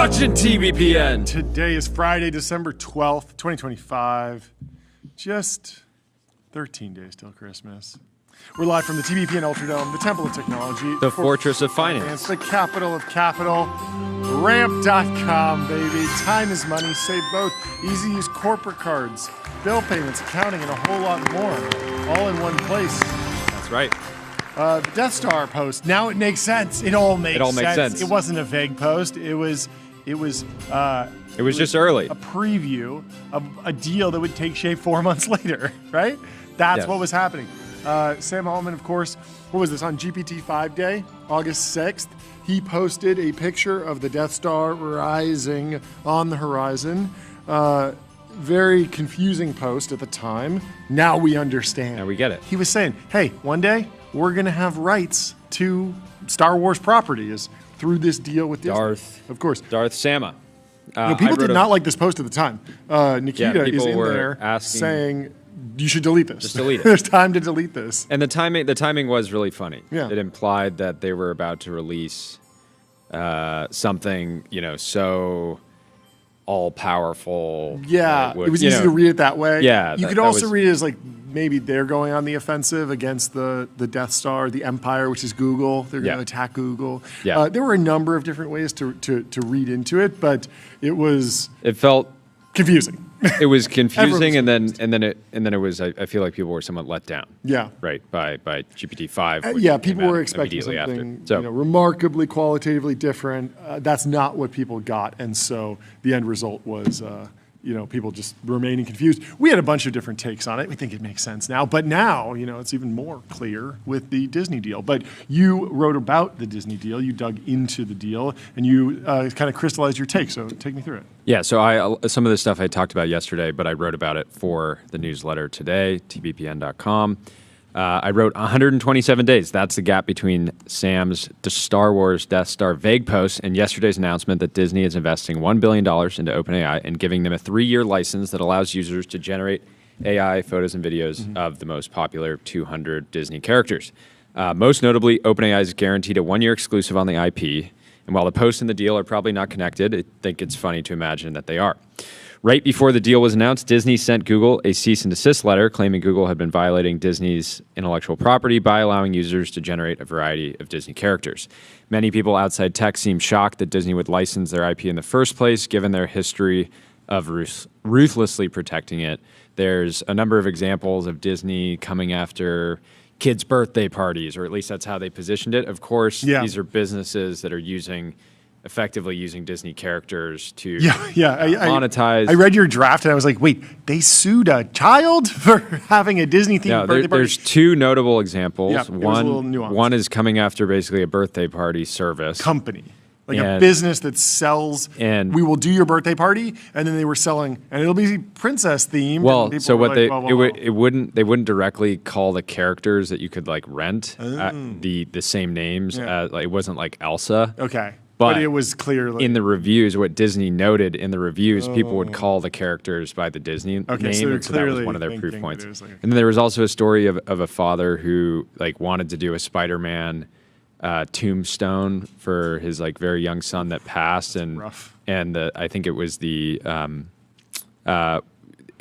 watching TBPN. Today is Friday, December 12th, 2025. Just 13 days till Christmas. We're live from the TBPN Ultradome, the Temple of Technology. The Fortress of Finance. The capital of capital. Ramp.com, baby. Time is money. Save both. Easy use corporate cards, bill payments, accounting, and a whole lot more. All in one place. That's right. The Death Star post. Now it makes sense. It all makes sense. It wasn't a vague post. It was just early. A preview of a deal that would take shape 4 months later, right? That's what was happening. Sam Altman, of course, what was this, on GPT-5 Day, August 6th? He posted a picture of the Death Star rising on the horizon. Very confusing post at the time. Now we understand. Now we get it. He was saying, hey, one day we're going to have rights to Star Wars properties through this deal with Disney. Darth. Of course. Darth Sama. People did not like this post at the time. Nikita is in there asking, saying, you should delete this. Just delete it. There's time to delete this. And the timing was really funny. Yeah. It implied that they were about to release something, so all-powerful. Yeah, it was easy to read it that way. Yeah. You could also read it as like maybe they're going on the offensive against the Death Star, the Empire, which is Google. They're going to attack Google. Yeah. There were a number of different ways to read into it, but it felt confusing. It was confusing, and then it was. I feel like people were somewhat let down. Yeah, right by GPT-5. People were expecting something remarkably qualitatively different. That's not what people got, and so the end result was people just remaining confused. We had a bunch of different takes on it. We think it makes sense now, but now it's even more clear with the Disney deal. But you wrote about the Disney deal, you dug into the deal, and you kind of crystallized your take. So take me through it. Yeah, so some of the stuff I talked about yesterday, but I wrote about it for the newsletter today, tbpn.com. I wrote 127 days. That's the gap between Sam's Star Wars Death Star vague post and yesterday's announcement that Disney is investing $1 billion into OpenAI and giving them a 3-year license that allows users to generate AI photos and videos of the most popular 200 Disney characters. Most notably, OpenAI is guaranteed a 1-year exclusive on the IP. And while the post and the deal are probably not connected, I think it's funny to imagine that they are. Right before the deal was announced, Disney sent Google a cease and desist letter claiming Google had been violating Disney's intellectual property by allowing users to generate a variety of Disney characters. Many people outside tech seem shocked that Disney would license their IP in the first place, given their history of ruthlessly protecting it. There's a number of examples of Disney coming after kids' birthday parties, or at least that's how they positioned it. Of course, these are businesses that are effectively using Disney characters to monetize. I read your draft and I was like, wait, they sued a child for having a Disney-themed birthday party? There's two notable examples. Yeah, one is coming after basically a birthday party service. Company. Like a business that sells, and we will do your birthday party, and then they were selling, and it'll be princess themed. Well, so what they wouldn't directly call the characters that you could like rent the same names. It wasn't like Elsa. Okay, but it was clearly in the reviews. What Disney noted in the reviews, people would call the characters by the Disney name, and so that was one of their proof points. And then there was also a story of a father who wanted to do a Spider-Man tombstone for his very young son that passed, and I think it was it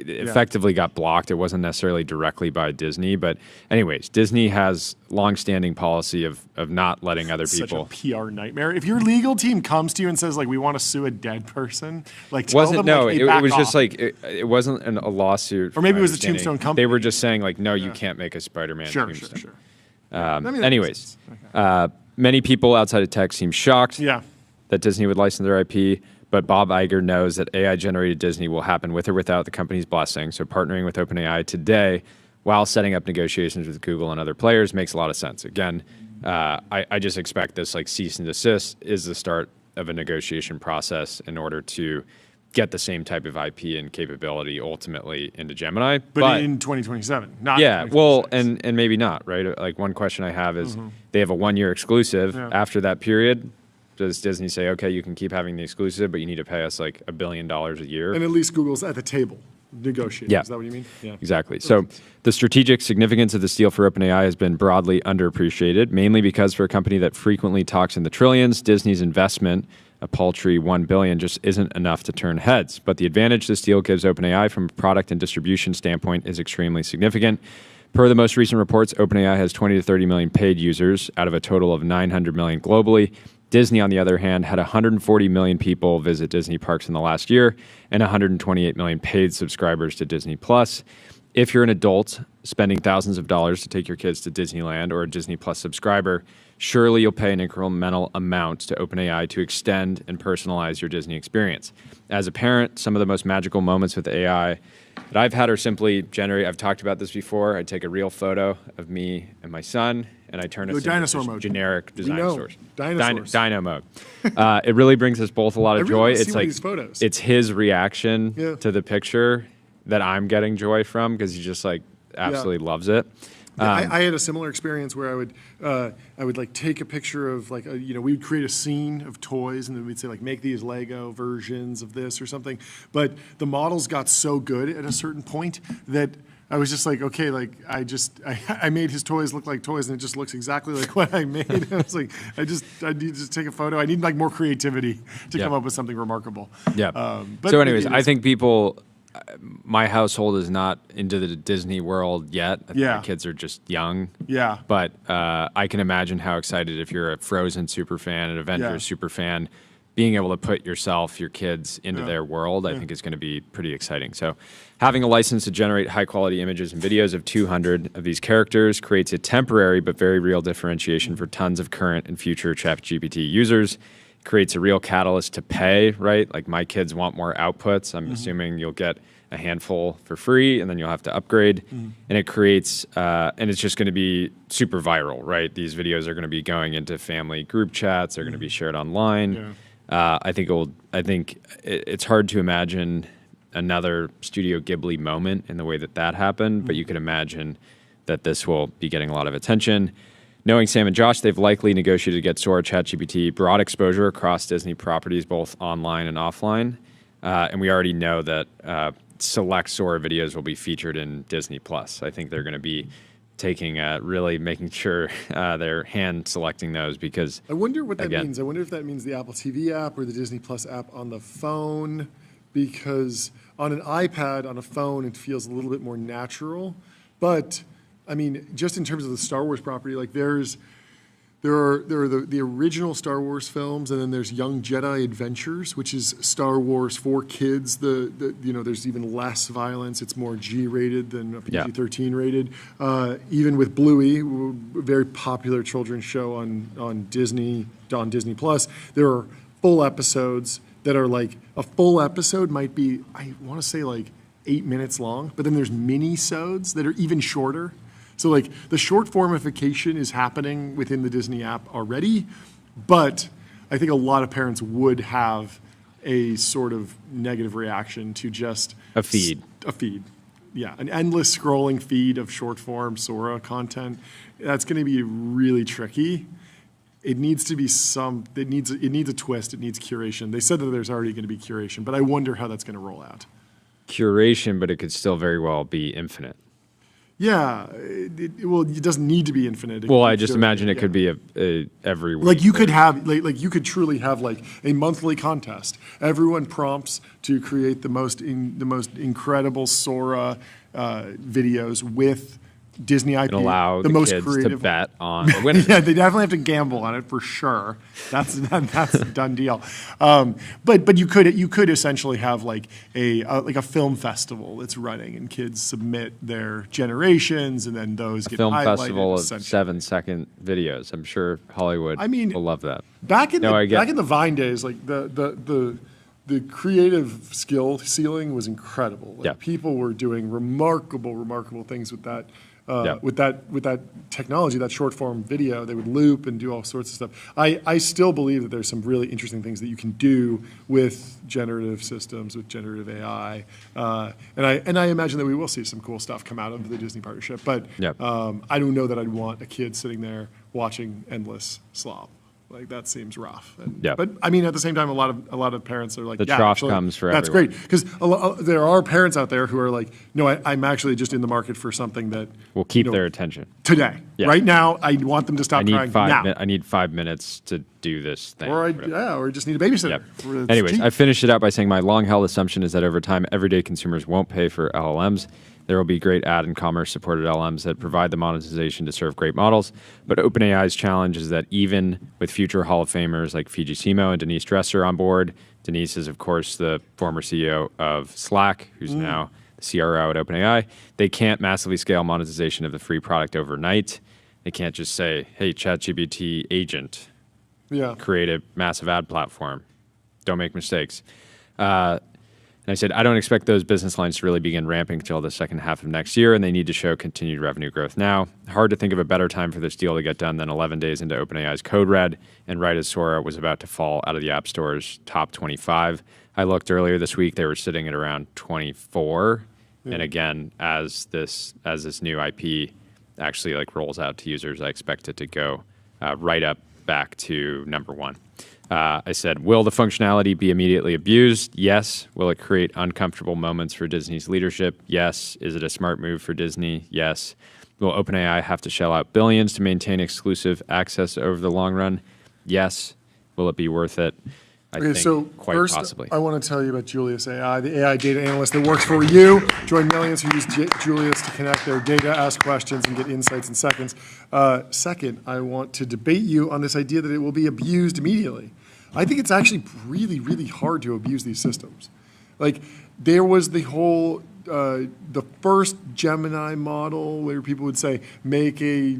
effectively got blocked. It wasn't necessarily directly by Disney, but anyways, Disney has long-standing policy of not letting other people. Such a PR nightmare. If your legal team comes to you and says we want to sue a dead person, it was just it wasn't a lawsuit, or maybe it was the tombstone company. They were just saying no, you can't make a Spider-Man tombstone. Sure. Anyways, many people outside of tech seem shocked that Disney would license their IP, but Bob Iger knows that AI-generated Disney will happen with or without the company's blessing, so partnering with OpenAI today while setting up negotiations with Google and other players makes a lot of sense. Again, I just expect this cease and desist is the start of a negotiation process in order to get the same type of IP and capability ultimately into Gemini. But in 2027, not and maybe not, right? One question I have is they have a 1-year exclusive. After that period, does Disney say, okay, you can keep having the exclusive, but you need to pay us $1 billion a year? And at least Google's at the table negotiating. Yeah. Is that what you mean? Yeah. Exactly. So the strategic significance of this deal for OpenAI has been broadly underappreciated, mainly because for a company that frequently talks in the trillions, Disney's investment a paltry $1 billion just isn't enough to turn heads. But the advantage this deal gives OpenAI from a product and distribution standpoint is extremely significant. Per the most recent reports, OpenAI has 20 to 30 million paid users out of a total of 900 million globally. Disney, on the other hand, had 140 million people visit Disney parks in the last year and 128 million paid subscribers to Disney Plus. If you're an adult spending thousands of dollars to take your kids to Disneyland or a Disney Plus subscriber, surely you'll pay an incremental amount to OpenAI to extend and personalize your Disney experience. As a parent, some of the most magical moments with AI that I've had are simply generate. I've talked about this before. I take a real photo of me and my son, and I turn it into dinosaur mode. Generic dinosaurs. Dinosaurs. Dino mode. It really brings us both a lot of joy. It's like these photos. It's his reaction to the picture that I'm getting joy from because he just like absolutely loves it. I had a similar experience where I would like take a picture of like we would create a scene of toys and then we'd say like make these Lego versions of this or something. But the models got so good at a certain point that I was just like, okay, like I made his toys look like toys and it just looks exactly like what I made. And I was like, I need to take a photo. I need like more creativity to come up with something remarkable. Yeah. So anyways, I think people. My household is not into the Disney world yet. I think my kids are just young. Yeah. But I can imagine how excited if you're a Frozen super fan, an Avengers super fan, being able to put yourself, your kids into their world, I think is going to be pretty exciting. So having a license to generate high-quality images and videos of 200 of these characters creates a temporary but very real differentiation for tons of current and future ChatGPT users. Creates a real catalyst to pay, right? Like my kids want more outputs. I'm assuming you'll get a handful for free and then you'll have to upgrade. And it creates, and it's just going to be super viral, right? These videos are going to be going into family group chats. They're going to be shared online. I think it's hard to imagine another Studio Ghibli moment in the way that happened, but you can imagine that this will be getting a lot of attention. Knowing Sam and Josh, they've likely negotiated to get Sora ChatGPT broad exposure across Disney properties, both online and offline. And we already know that select Sora videos will be featured in Disney Plus. I think they're going to be taking really making sure they're hand selecting those because I wonder what that means. I wonder if that means the Apple TV app or the Disney Plus app on the phone, because on an iPad, on a phone, it feels a little bit more natural, but. I mean, just in terms of the Star Wars property, like there are the original Star Wars films, and then there's Young Jedi Adventures, which is Star Wars for kids. There's even less violence; it's more G-rated than PG-13 rated. Even with Bluey, a very popular children's show on Disney Plus, there are full episodes that are like a full episode might be I want to say like 8 minutes long, but then there's mini-sodes that are even shorter. So like the short formification is happening within the Disney app already, but I think a lot of parents would have a sort of negative reaction to just a feed. Yeah, an endless scrolling feed of short form Sora content. That's going to be really tricky. It needs to be it needs a twist. It needs curation. They said that there's already going to be curation, but I wonder how that's going to roll out. Curation, but it could still very well be infinite. Yeah, it doesn't need to be infinite. Well, I just imagine it could be every week. Like you could have, like you could truly have like a monthly contest. Everyone prompts to create the most incredible Sora videos with Disney IP. And allow the most kids creative to bet on the winner. Yeah, they definitely have to gamble on it for sure. That's a done deal. But you could essentially have like a film festival that's running, and kids submit their generations, and then those get film highlighted. Festival of 7-second videos. I'm sure Hollywood will love that. Back in the Vine days, like the creative skill ceiling was incredible. Like people were doing remarkable things with that. With that technology, that short form video, they would loop and do all sorts of stuff. I still believe that there's some really interesting things that you can do with generative systems, with generative AI, and I imagine that we will see some cool stuff come out of the Disney partnership. But I don't know that I'd want a kid sitting there watching endless slop. Like that seems rough. Yeah. But I mean, at the same time, a lot of parents are like, the trough comes for that's everyone. great because there are parents out there who are like, no, I'm actually just in the market for something that will keep their attention today. Yeah. Right now, I want them to stop crying now. I need 5 minutes to do this thing. Or I just need a babysitter. Yep. Anyways, I finished it out by saying my long-held assumption is that over time, everyday consumers won't pay for LLMs. There will be great ad and commerce-supported LLMs that provide the monetization to serve great models. But OpenAI's challenge is that even with future Hall of Famers like Fiji Simo and Denise Dresser on board, Denise is, of course, the former CEO of Slack, who's now the CRO at OpenAI, they can't massively scale monetization of the free product overnight. They can't just say, hey, ChatGPT agent, create a massive ad platform. Don't make mistakes. And I said, I don't expect those business lines to really begin ramping until the second half of next year, and they need to show continued revenue growth now. Hard to think of a better time for this deal to get done than 11 days into OpenAI's code red, and right as Sora was about to fall out of the App Store's top 25. I looked earlier this week, they were sitting at around 24. And again, as this new IP actually like rolls out to users, I expect it to go right up back to number one. I said, will the functionality be immediately abused? Yes. Will it create uncomfortable moments for Disney's leadership? Yes. Is it a smart move for Disney? Yes. Will OpenAI have to shell out billions to maintain exclusive access over the long run? Yes. Will it be worth it? I think quite first, possibly. I want to tell you about Julius AI, the AI data analyst that works for you. Join millions who use Julius to connect their data, ask questions, and get insights in seconds. Second, I want to debate you on this idea that it will be abused immediately. I think it's actually really, really hard to abuse these systems. Like, there was the whole, the first Gemini model where people would say, make a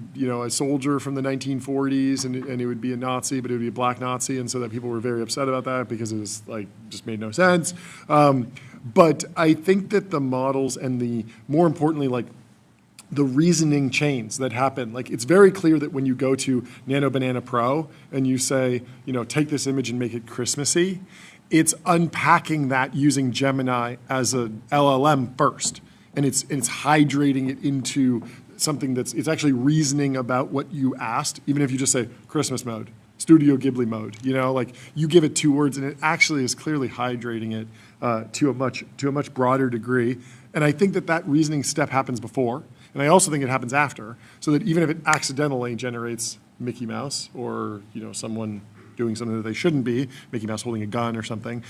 soldier from the 1940s and it would be a Nazi, but it would be a black Nazi. And so that people were very upset about that because it was like, just made no sense. But I think that the models and more importantly, like, the reasoning chains that happen. Like, it's very clear that when you go to Nano Banana Pro and you say, take this image and make it Christmassy, it's unpacking that using Gemini as a LLM first. And it's hydrating it into something it's actually reasoning about what you asked, even if you just say Christmas mode, Studio Ghibli mode, like you give it 2 words and it actually is clearly hydrating it to a much broader degree. And I think that reasoning step happens before. And I also think it happens after, so that even if it accidentally generates Mickey Mouse or someone doing something that they shouldn't be, Mickey Mouse holding a gun or something,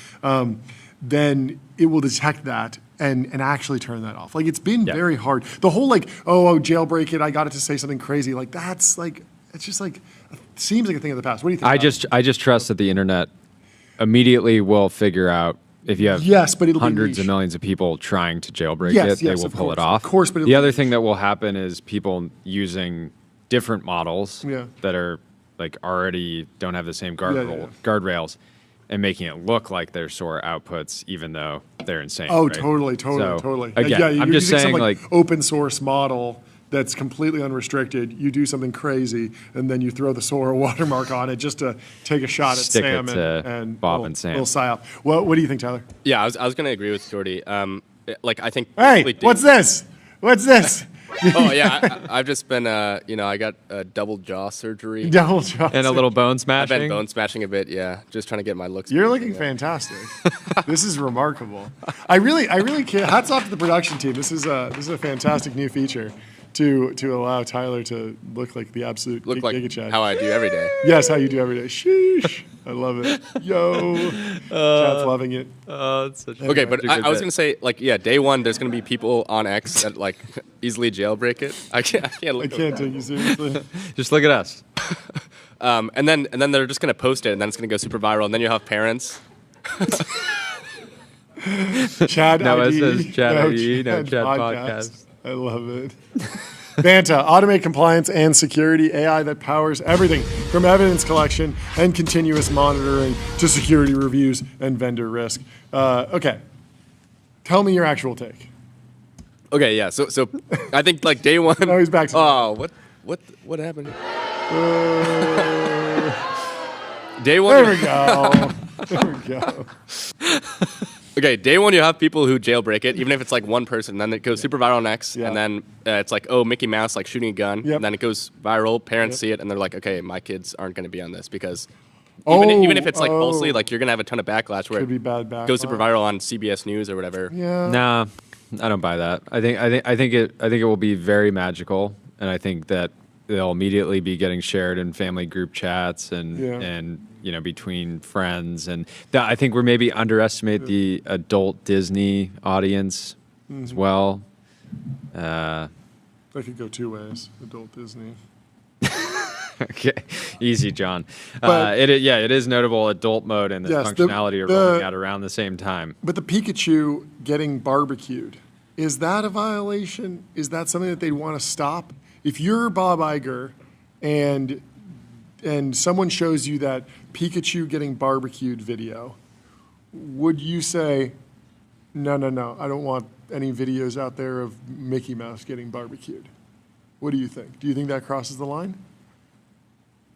then it will detect that and actually turn that off. Like, it's been very hard. The whole jailbreak it, I got it to say something crazy. Like, that's like, it's just like, it seems like a thing of the past. What do you think? I just trust that the internet immediately will figure out. If you have hundreds of millions of people trying to jailbreak it, they will pull it off. Of course, but the other thing that will happen is people using different models that are like already don't have the same guardrails and making it look like they're Sora outputs, even though they're insane. Oh, right? totally. Again, I'm just saying, like, open source model that's completely unrestricted. You do something crazy, and then you throw the Sora watermark on it just to take a shot at Sam and Bob and Sam. Little psyop. What do you think, Tyler? Yeah, I was going to agree with Jordy. I think. Hey, what's this? What's this? Oh yeah, I've just been I got a double jaw surgery. Double jaw and a little bone smashing. I've been bone smashing a bit. Yeah, just trying to get my looks. You're looking fantastic. This is remarkable. I really can't. Hats off to the production team. This is a fantastic new feature to allow Tyler to look like the absolute Giga Chad. How I do every day. Yes, how you do every day. Sheesh. I love it. Yo. Chad's loving it. It's such okay, but I was going to say, day one, there's going to be people on X that, easily jailbreak it. I can't take you seriously. Just look at us. And then they're just going to post it, and then it's going to go super viral, and then you'll have parents. Chad no, ID. It says Chad ID, no Chad podcast. I love it. Vanta, automate compliance and security, AI that powers everything from evidence collection and continuous monitoring to security reviews and vendor risk. Okay, tell me your actual take. Okay, yeah. So I think day one. Oh, he's back. What happened? Day one. There we go. Okay, day one, you have people who jailbreak it, even if it's like one person. Then it goes super viral on X, and then it's like, oh, Mickey Mouse like shooting a gun. And then it goes viral. Parents see it, and they're like, okay, my kids aren't going to be on this because even if it's like falsely, like you're going to have a ton of backlash where it goes super viral on CBS News or whatever. Yeah. Nah, I don't buy that. I think it will be very magical, and I think that they'll immediately be getting shared in family group chats and between friends, and I think we're maybe underestimate the adult Disney audience as well. That could go two ways. Adult Disney. Okay, easy, John. But, it is notable adult mode and the functionality are rolling out around the same time. But the Pikachu getting barbecued, is that a violation? Is that something that they'd want to stop? If you're Bob Iger and someone shows you that Pikachu getting barbecued video, would you say, no, I don't want any videos out there of Mickey Mouse getting barbecued? What do you think? Do you think that crosses the line?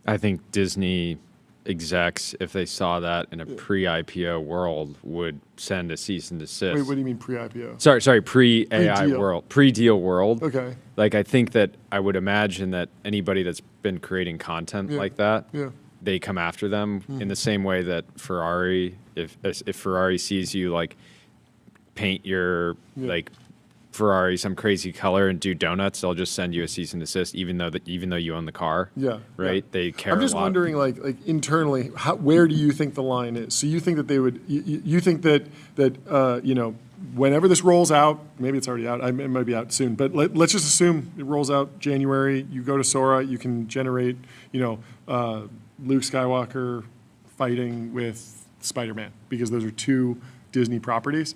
I think Disney execs, if they saw that in a pre-IPO world, would send a cease and desist. Wait, what do you mean pre-IPO? Sorry, pre-AI world, pre-deal world. Okay. Like, I think that I would imagine that anybody that's been creating content like that, they come after them in the same way that Ferrari, if Ferrari sees you like paint your like Ferrari some crazy color and do donuts, they'll just send you a cease and desist, even though you own the car. Yeah. Right. Yeah. They care. I'm just a lot. wondering, like internally, where do you think the line is? So you think that they would? You think that whenever this rolls out, maybe it's already out. It might be out soon, but let's just assume it rolls out January. You go to Sora, you can generate, Luke Skywalker fighting with Spider-Man because those are two Disney properties.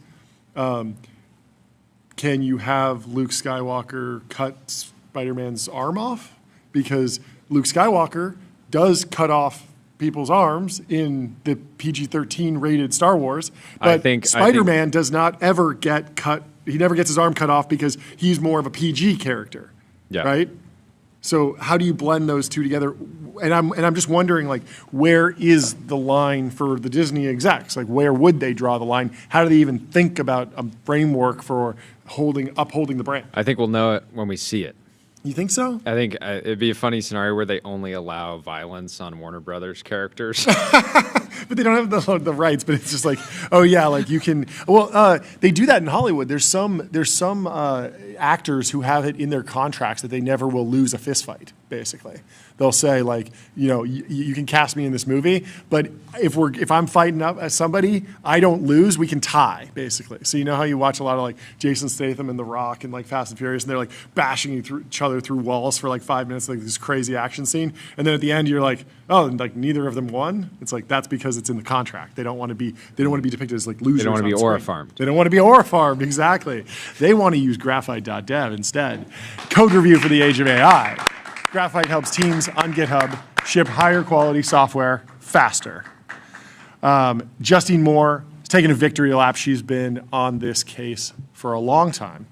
Can you have Luke Skywalker cut Spider-Man's arm off? Because Luke Skywalker does cut off people's arms in the PG-13 rated Star Wars, but Spider-Man does not ever get cut. He never gets his arm cut off because he's more of a PG character, right? So how do you blend those two together? And I'm just wondering, like, where is the line for the Disney execs? Like, where would they draw the line? How do they even think about a framework for upholding the brand? I think we'll know it when we see it. You think so? I think it'd be a funny scenario where they only allow violence on Warner Brothers characters. But they don't have the rights. But it's just like, oh yeah, like you can. Well, they do that in Hollywood. There's some actors who have it in their contracts that they never will lose a fist fight. Basically, they'll say like, you can cast me in this movie, but if I'm fighting up as somebody, I don't lose. We can tie, basically. So you know how you watch a lot of like Jason Statham and The Rock and like Fast and Furious, and they're like bashing each other through walls for like 5 minutes, like this crazy action scene, and then at the end you're like, oh, like neither of them won. It's like that's because it's in the contract. They don't want to be depicted as like losers. They don't want to be aura farmed. They don't want to be aura farmed. Exactly. They want to use graphite.dev instead. Code review for the age of AI. Graphite helps teams on GitHub ship higher quality software faster. Justine Moore has taken a victory lap. She's been on this case for a long time.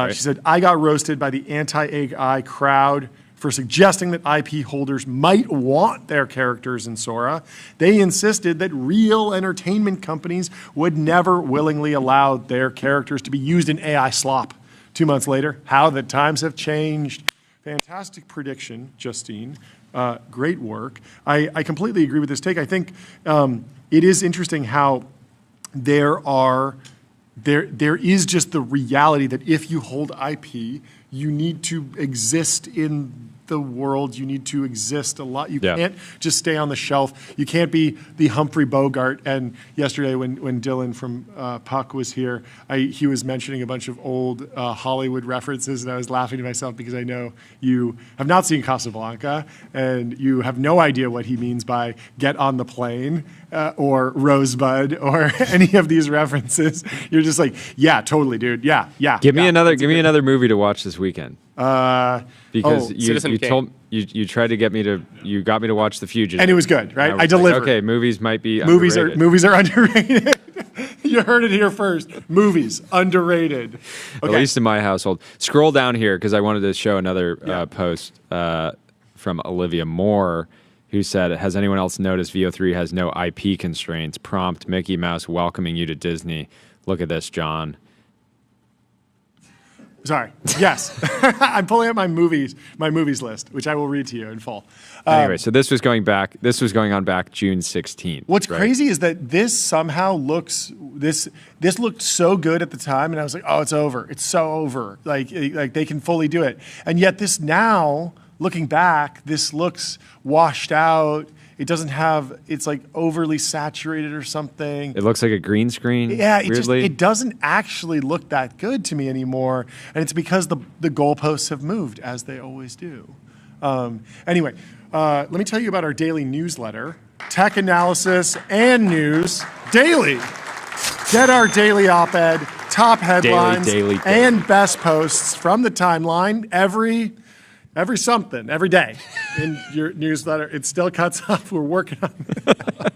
She said, I got roasted by the anti-AI crowd for suggesting that IP holders might want their characters in Sora. They insisted that real entertainment companies would never willingly allow their characters to be used in AI slop. 2 months later, how the times have changed. Fantastic prediction, Justine. Great work. I completely agree with this take. I think it is interesting how there is just the reality that if you hold IP, you need to exist in the world. You need to exist a lot. You can't just stay on the shelf. You can't be the Humphrey Bogart. And yesterday when Dylan from Puck was here, he was mentioning a bunch of old Hollywood references, and I was laughing to myself because I know you have not seen Casablanca, and you have no idea what he means by get on the plane or Rosebud or any of these references. You're just like, yeah, totally, dude. Yeah. Give me another movie to watch this weekend. Because you tried to get me to got me to watch The Fugitive, and it was good, right? I delivered. Like, okay, movies might be underrated. Movies are underrated. You heard it here first. Movies underrated. Okay. At least in my household. Scroll down here because I wanted to show another post from Olivia Moore. who said, has anyone else noticed VO3 has no IP constraints? Prompt, Mickey Mouse welcoming you to Disney. Look at this, John. Sorry. Yes. I'm pulling up my movies list, which I will read to you in full. Anyway, so this was going on back June 16th. What's crazy is that this somehow looks, this looked so good at the time, and I was like, oh, it's over. It's so over. Like they can fully do it. And yet this now, looking back, this looks washed out. It doesn't have, it's like overly saturated or something. It looks like a green screen. Yeah, weirdly. It doesn't actually look that good to me anymore. And it's because the goalposts have moved, as they always do. Anyway, let me tell you about our daily newsletter, Tech Analysis and News Daily. Get our daily op-ed, top headlines, daily. And best posts from the timeline every day in your newsletter. It still cuts off. We're working on it.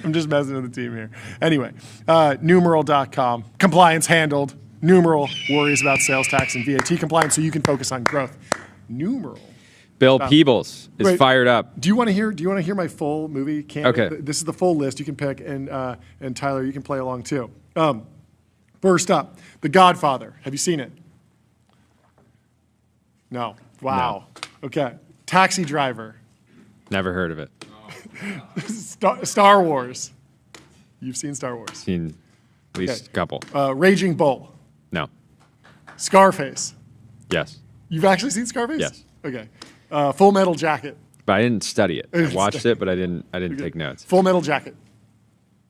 I'm just messing with the team here. Anyway, numeral.com. Compliance handled. Numeral worries about sales tax and VAT compliance so you can focus on growth. Numeral. Bill Peebles is fired up. Do you want to hear my full movie? Okay. This is the full list. You can pick, and Tyler, you can play along too. First up, The Godfather. Have you seen it? No. Wow. No. Okay. Taxi Driver. Never heard of it. Star Wars. You've seen Star Wars. Seen at least a couple. Raging Bull. No. Scarface. Yes. You've actually seen Scarface? Yes. Okay. Full Metal Jacket. But I didn't study it. I watched it, but I didn't take notes. Full Metal Jacket.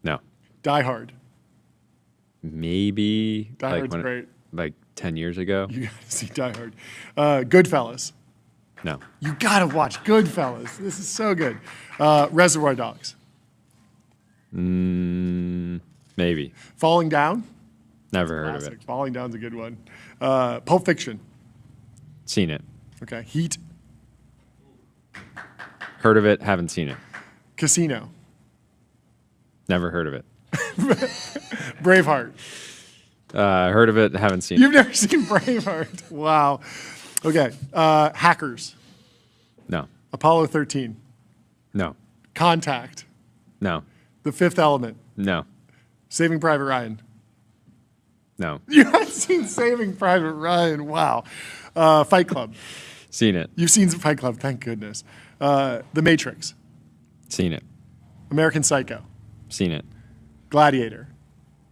No. Die Hard. Maybe. Die Hard's great. Like 10 years ago. You got to see Die Hard. Goodfellas. No. You got to watch Goodfellas. This is so good. Reservoir Dogs. Maybe. Falling Down. Never heard of it. Falling Down's a good one. Pulp Fiction. Seen it. Okay. Heat. Heard of it. Haven't seen it. Casino. Never heard of it. Braveheart. Heard of it. Haven't seen it. You've never seen Braveheart. Wow. Okay. Hackers. No. Apollo 13. No. Contact. No. The Fifth Element. No. Saving Private Ryan. No. You haven't seen Saving Private Ryan. Wow. Fight Club. Seen it. You've seen Fight Club. Thank goodness. The Matrix. Seen it. American Psycho. Seen it. Gladiator.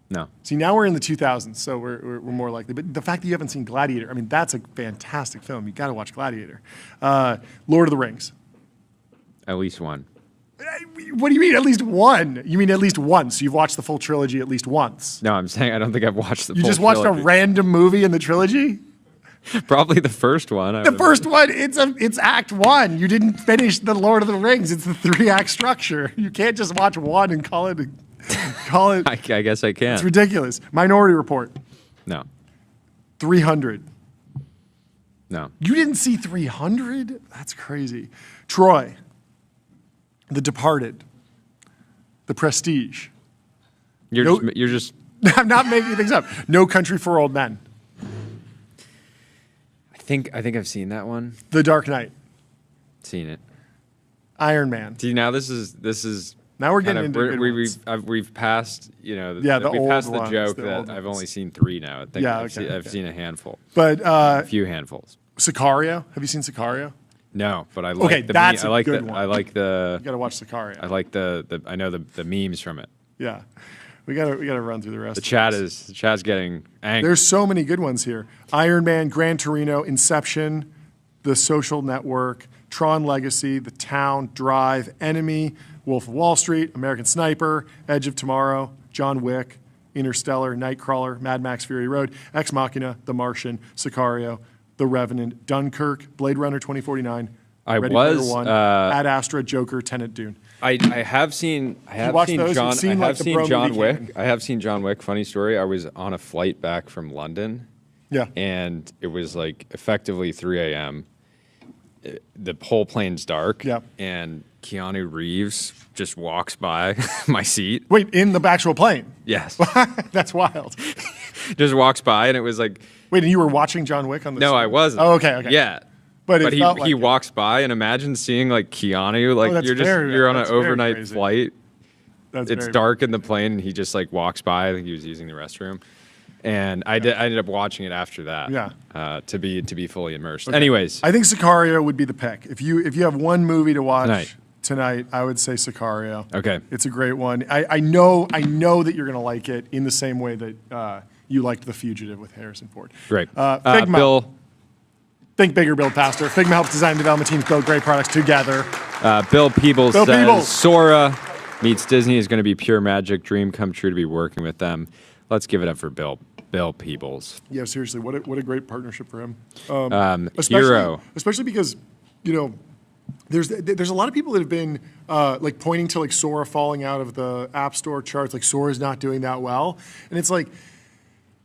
No. See, now we're in the 2000s, so we're more likely. But the fact that you haven't seen Gladiator, I mean, that's a fantastic film. You got to watch Gladiator. Lord of the Rings. At least one. What do you mean, at least one? You mean at least once? You've watched the full trilogy at least once? No, I'm saying I don't think I've watched the full trilogy. You just watched a random movie in the trilogy? Probably the first one. The first one, it's Act 1. You didn't finish the Lord of the Rings. It's the 3-act structure. You can't just watch one and call it. I guess I can. It's ridiculous. Minority Report. No. 300. No. You didn't see 300? That's crazy. Troy. The Departed. The Prestige. You're just. I'm not making things up. No Country for Old Men. I think I've seen that one. The Dark Knight. Seen it. Iron Man. See, now this is. Now we're getting into good ones. We've passed, the old passed the ones, joke the that old I've ones. only seen 3 now. I think Yeah, I've seen a handful. But a few handfuls. Sicario. Have you seen Sicario? No, but I like that's a good one. I like the. You got to watch Sicario. I like I know the memes from it. Yeah. We gotta run through the rest. The chat's getting angry. There's so many good ones here. Iron Man, Gran Torino, Inception, The Social Network, Tron Legacy, The Town, Drive, Enemy, Wolf of Wall Street, American Sniper, Edge of Tomorrow, John Wick, Interstellar, Nightcrawler, Mad Max Fury Road, Ex Machina, The Martian, Sicario, The Revenant, Dunkirk, Blade Runner 2049, Ready Player One, Ad Astra, Joker, Tenet, Dune. I have seen John Wick. I have seen John Wick. Funny story. I was on a flight back from London. Yeah. And it was like effectively 3 a.m. The whole plane's dark. Yeah. And Keanu Reeves just walks by my seat. Wait, in the actual plane? Yes. That's wild. Just walks by, and it was like. Wait, and you were watching John Wick on the No, screen? I wasn't. Oh, okay. Yeah. But he felt like walks by, and imagine seeing like Keanu, like you're on an overnight flight. It's dark in the plane, and he just like walks by. I think he was using the restroom, and I ended up watching it after that. Yeah. To be fully immersed. Okay. Anyways, I think Sicario would be the pick. If you have one movie to watch tonight, I would say Sicario. Okay. It's a great one. I know that you're gonna like it in the same way that you liked The Fugitive with Harrison Ford. Great. Figma. Bill. Think bigger, build faster. Figma helps design and development teams build great products together. Bill Peebles says Sora meets Disney is going to be pure magic. Dream come true to be working with them. Let's give it up for Bill Peebles. Yeah, seriously, what a great partnership for him. Especially because, there's a lot of people that have been like pointing to like Sora falling out of the App Store charts, like Sora's not doing that well, and it's like,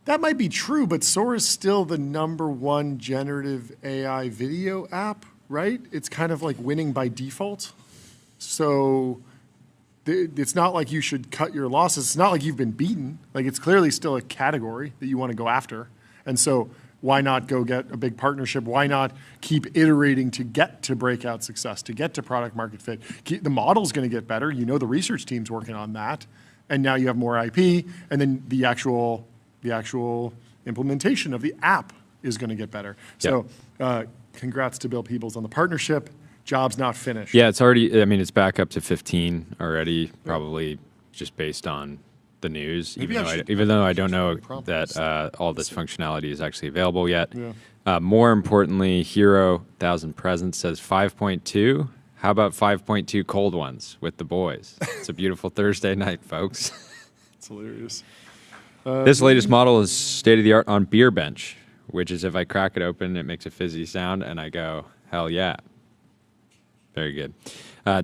that might be true, but Sora is still the #1 generative AI video app, right? It's kind of like winning by default. So it's not like you should cut your losses. It's not like you've been beaten. Like, it's clearly still a category that you want to go after. And so why not go get a big partnership? Why not keep iterating to get to breakout success, to get to product market fit? The model's going to get better. The research team's working on that. And now you have more IP, and then the actual implementation of the app is going to get better. So congrats to Bill Peebles on the partnership. Job's not finished. Yeah, it's already, it's back up to 15 already, probably just based on the news, even though I don't know that all this functionality is actually available yet. Yeah. More importantly, Hero 1000 Presents says 5.2. How about 5.2 cold ones with the boys? It's a beautiful Thursday night, folks. It's hilarious. This latest model is state-of-the-art on Beer Bench, which is if I crack it open, it makes a fizzy sound, and I go, hell yeah. Very good.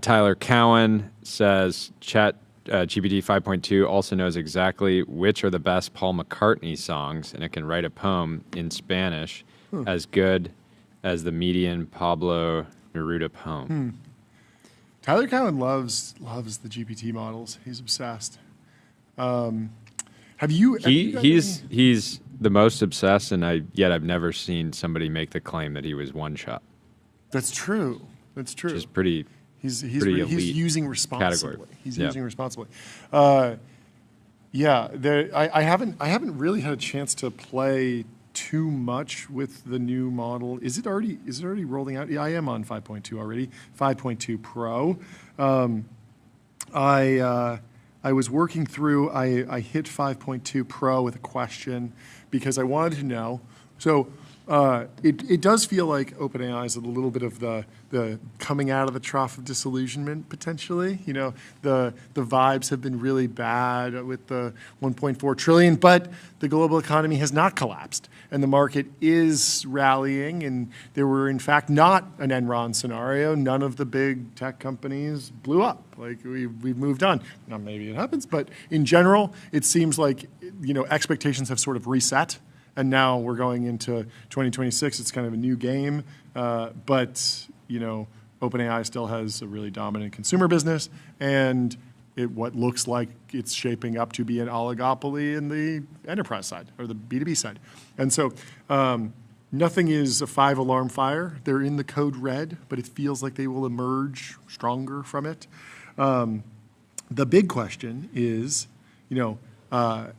Tyler Cowan says, Chat GPT 5.2 also knows exactly which are the best Paul McCartney songs, and it can write a poem in Spanish as good as the median Pablo Neruda poem. Tyler Cowan loves the GPT models. He's obsessed. He's the most obsessed, and yet I've never seen somebody make the claim that he was one shot. That's true. That's true. Which is pretty. He's elite using responsibly. Category. He's using responsibly. I haven't really had a chance to play too much with the new model. Is it already rolling out? Yeah, I am on 5.2 already. 5.2 Pro. I was working through, I hit 5.2 Pro with a question because I wanted to know. So it does feel like OpenAI is a little bit of the coming out of the trough of disillusionment, potentially. The vibes have been really bad with the 1.4 trillion, but the global economy has not collapsed. And the market is rallying, and there were, in fact, not an Enron scenario. None of the big tech companies blew up. Like, we've moved on. Now, maybe it happens, but in general, it seems like, expectations have sort of reset, and now we're going into 2026. It's kind of a new game, but, OpenAI still has a really dominant consumer business, and what looks like it's shaping up to be an oligopoly in the enterprise side or the B2B side. And so nothing is a 5-alarm fire. They're in the code red, but it feels like they will emerge stronger from it. The big question is, how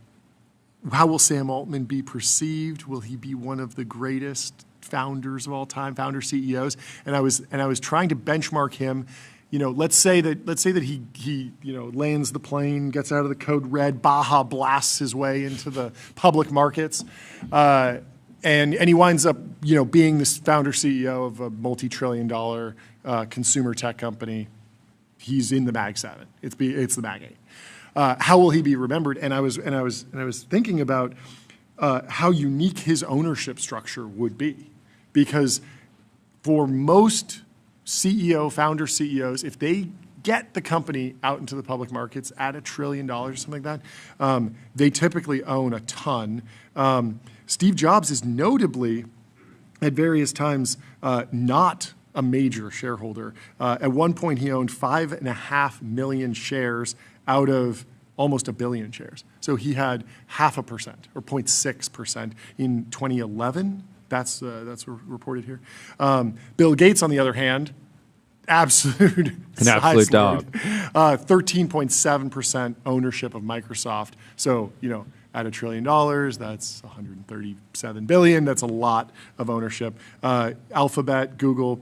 will Sam Altman be perceived? Will he be one of the greatest founders of all time, founder CEOs? And I was trying to benchmark him. Let's say that he lands the plane, gets out of the code red, Baja blasts his way into the public markets, and he winds up being this founder CEO of a multi-trillion-dollar consumer tech company. He's in the Mag 7. It's the Mag 8. How will he be remembered? And I was thinking about how unique his ownership structure would be, because for most founder CEOs, if they get the company out into the public markets at $1 trillion or something like that, they typically own a ton. Steve Jobs is notably, at various times, not a major shareholder. At one point, he owned 5.5 million shares out of almost 1 billion shares. So he had 0.5% or 0.6% in 2011. That's reported here. Bill Gates, on the other hand, absolute dog. 13.7% ownership of Microsoft. So, at $1 trillion, that's 137 billion. That's a lot of ownership. Alphabet, Google,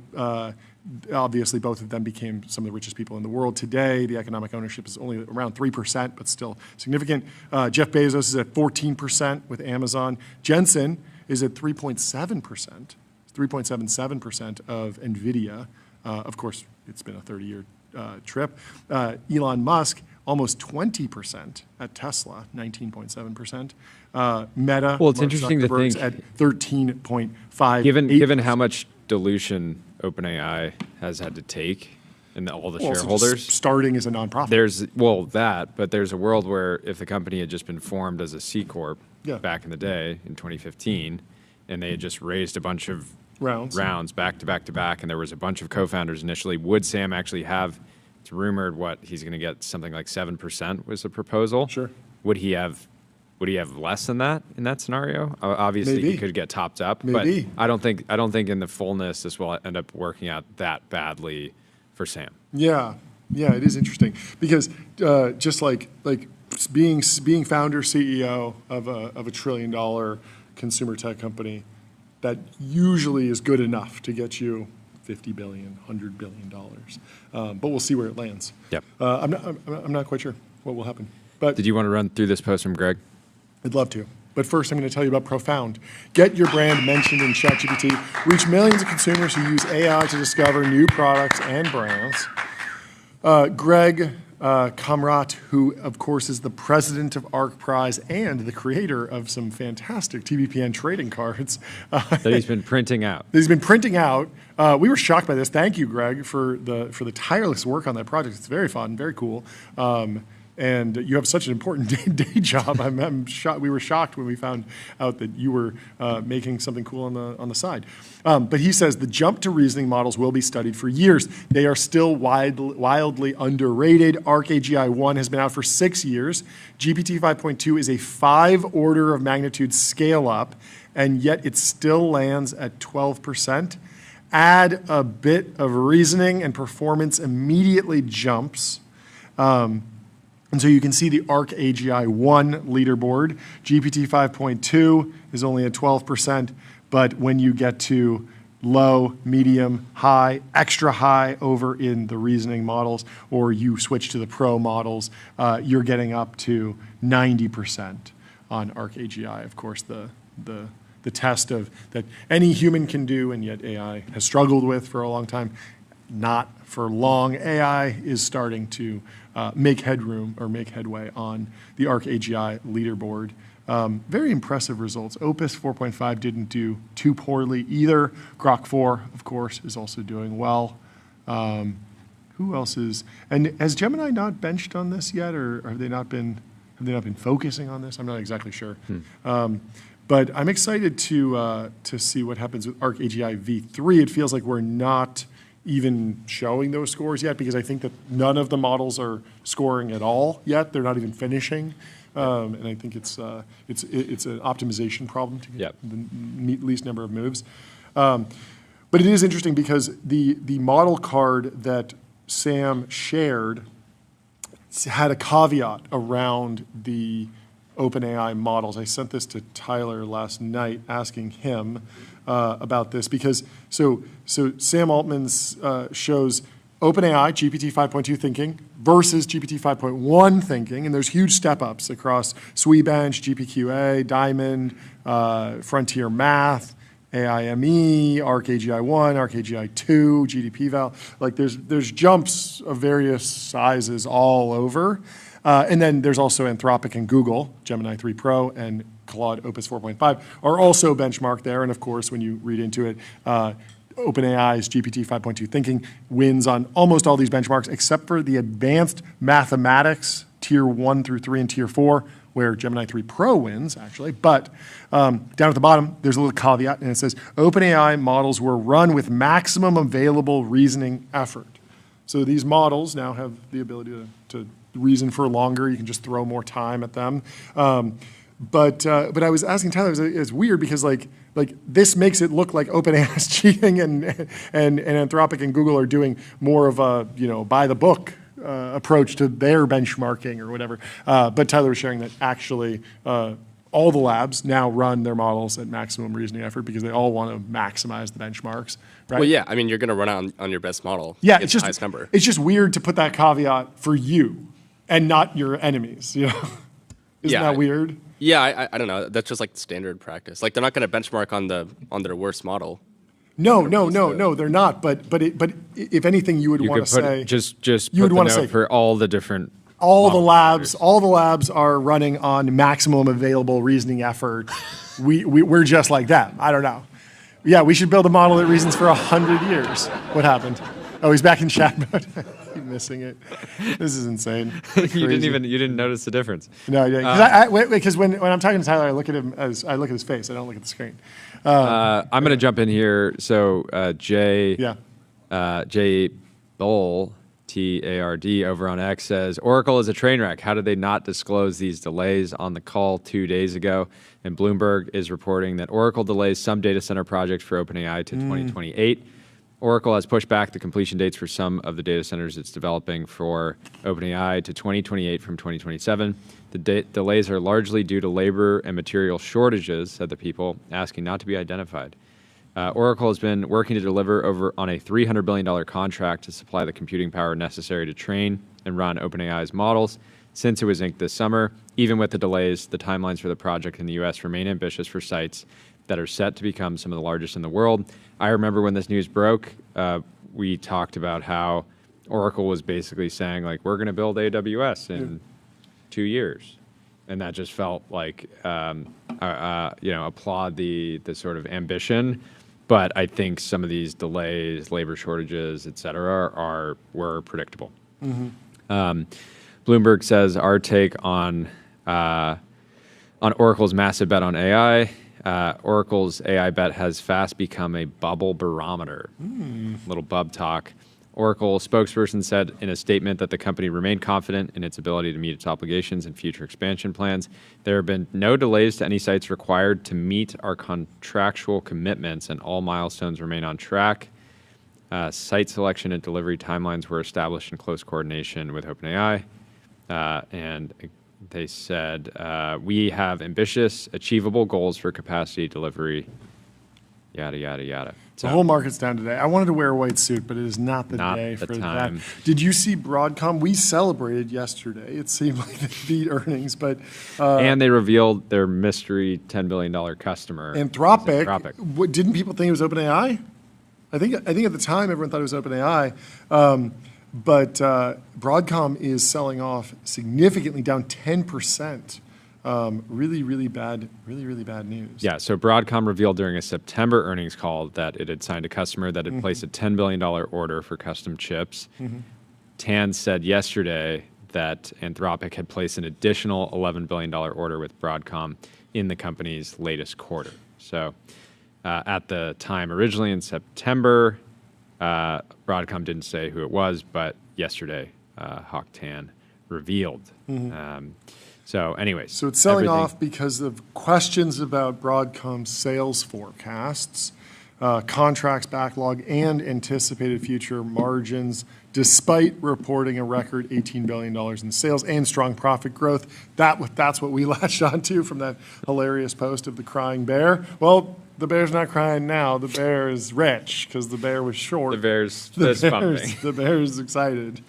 obviously both of them became some of the richest people in the world today. The economic ownership is only around 3%, but still significant. Jeff Bezos is at 14% with Amazon. Jensen is at 3.7%, 3.77% of NVIDIA. Of course, it's been a 30-year trip. Elon Musk, almost 20% at Tesla, 19.7%. Meta, well, it's interesting to think at 13.5%. Given how much dilution OpenAI has had to take and all the shareholders. So starting as a nonprofit. But there's a world where if the company had just been formed as a C Corp back in the day in 2015, and they had just raised a bunch of rounds back to back to back, and there was a bunch of co-founders initially, would Sam actually have, it's rumored he's going to get something like 7% was the proposal. Sure. Would he have less than that in that scenario? Obviously, Maybe. he could get topped up, Maybe. but I don't think in the fullness this will end up working out that badly for Sam. Yeah, it is interesting because just like being founder CEO of a $1 trillion consumer tech company, that usually is good enough to get you $50 billion, $100 billion. But we'll see where it lands. Yep. I'm not quite sure what will happen. But did you want to run through this post from Greg? I'd love to. But first, I'm going to tell you about Profound. Get your brand mentioned in ChatGPT. Reach millions of consumers who use AI to discover new products and brands. Greg Kamrat, who, of course, is the president of ARC Prize and the creator of some fantastic TBPN trading cards. That he's been printing out. We were shocked by this. Thank you, Greg, for the tireless work on that project. It's very fun, very cool. And you have such an important day job. I'm shocked. We were shocked when we found out that you were making something cool on the side. But he says the jump to reasoning models will be studied for years. They are still wildly underrated. ARC-AGI 1 has been out for 6 years. GPT 5.2 is a 5 order of magnitude scale up, and yet it still lands at 12%. Add a bit of reasoning and performance immediately jumps. And so you can see the ARC-AGI 1 leaderboard. GPT 5.2 is only at 12%, but when you get to low, medium, high, extra high over in the reasoning models, or you switch to the pro models, you're getting up to 90% on ARC-AGI. Of course, the test that any human can do, and yet AI has struggled with for a long time. Not for long. AI is starting to make headway on the ARC-AGI leaderboard. Very impressive results. Opus 4.5 didn't do too poorly either. Grok 4, of course, is also doing well. Who else is? And has Gemini not benched on this yet, or have they not been focusing on this? I'm not exactly sure. But I'm excited to see what happens with ARC-AGI v3. It feels like we're not even showing those scores yet, because I think that none of the models are scoring at all yet. They're not even finishing, and I think it's an optimization problem to get the least number of moves. But it is interesting because the model card that Sam shared had a caveat around the OpenAI models. I sent this to Tyler last night, asking him about this, because so Sam Altman's shows OpenAI GPT 5.2 thinking versus GPT 5.1 thinking, and there's huge step-ups across SWE-bench, GPQA, Diamond, Frontier Math, AIME, ARC-AGI 1, ARC-AGI 2, GDP-val. Like there's jumps of various sizes all over. And then there's also Anthropic and Google, Gemini 3 Pro and Claude Opus 4.5 are also benchmarked there. And of course, when you read into it, OpenAI's GPT 5.2 thinking wins on almost all these benchmarks, except for the advanced mathematics, tier 1 through 3 and tier 4, where Gemini 3 Pro wins, actually. But down at the bottom, there's a little caveat, and it says, OpenAI models were run with maximum available reasoning effort. So these models now have the ability to reason for longer. You can just throw more time at them. But I was asking Tyler, it's weird because like this makes it look like OpenAI is cheating and Anthropic and Google are doing more of a by the book approach to their benchmarking or whatever. But Tyler was sharing that actually all the labs now run their models at maximum reasoning effort because they all want to maximize the benchmarks. Right? Well, yeah. I mean, you're going to run on your best model. Yeah, it's just the highest number. It's just weird to put that caveat for you and not your enemies. Isn't that weird? Yeah, I don't know. That's just like standard practice. Like they're not going to benchmark on their worst model. No, they're not. But if anything, you would want to say just you would want to say for all the different. All the labs are running on maximum available reasoning effort. We're just like them. I don't know. Yeah, we should build a model that reasons for 100 years. What happened? Oh, he's back in chat mode. Keep missing it. This is insane. You didn't notice the difference. No, I didn't. Because when I'm talking to Tyler, I look at his face. I don't look at the screen. I'm going to jump in here. So Jay Bull, TARD over on X says, Oracle is a train wreck. How did they not disclose these delays on the call 2 days ago? And Bloomberg is reporting that Oracle delays some data center projects for OpenAI to 2028. Oracle has pushed back the completion dates for some of the data centers it's developing for OpenAI to 2028 from 2027. The delays are largely due to labor and material shortages, said the people, asking not to be identified. Oracle has been working to deliver on a $300 billion contract to supply the computing power necessary to train and run OpenAI's models since it was inked this summer. Even with the delays, the timelines for the project in the U.S. remain ambitious for sites that are set to become some of the largest in the world. I remember when this news broke, we talked about how Oracle was basically saying, like, we're going to build AWS in 2 years. And that just felt like, applaud the sort of ambition. But I think some of these delays, labor shortages, et cetera, were predictable. Bloomberg says our take on Oracle's massive bet on AI. Oracle's AI bet has fast become a bubble barometer. Little bub talk. Oracle spokesperson said in a statement that the company remained confident in its ability to meet its obligations and future expansion plans. There have been no delays to any sites required to meet our contractual commitments, and all milestones remain on track. Site selection and delivery timelines were established in close coordination with OpenAI. And they said, we have ambitious, achievable goals for capacity delivery, yada, yada, yada. So, the whole market's down today. I wanted to wear a white suit, but it is not the day for that. Did you see Broadcom? We celebrated yesterday. It seemed like they beat earnings, but and they revealed their mystery $10 billion customer, Anthropic. Didn't people think it was OpenAI? I think at the time everyone thought it was OpenAI, but Broadcom is selling off significantly, down 10%. Really bad news. Yeah, so Broadcom revealed during a September earnings call that it had signed a customer that had placed a $10 billion order for custom chips. Tan said yesterday that Anthropic had placed an additional $11 billion order with Broadcom in the company's latest quarter. So at the time, originally in September, Broadcom didn't say who it was, but yesterday, Hock Tan revealed. So anyways. So it's selling off because of questions about Broadcom's sales forecasts, contracts backlog, and anticipated future margins, despite reporting a record $18 billion in sales and strong profit growth. That's what we latched onto from that hilarious post of the crying bear. Well, the bear's not crying now. The bear is rich because the bear was short. The bear's fist pumping. The bear's excited.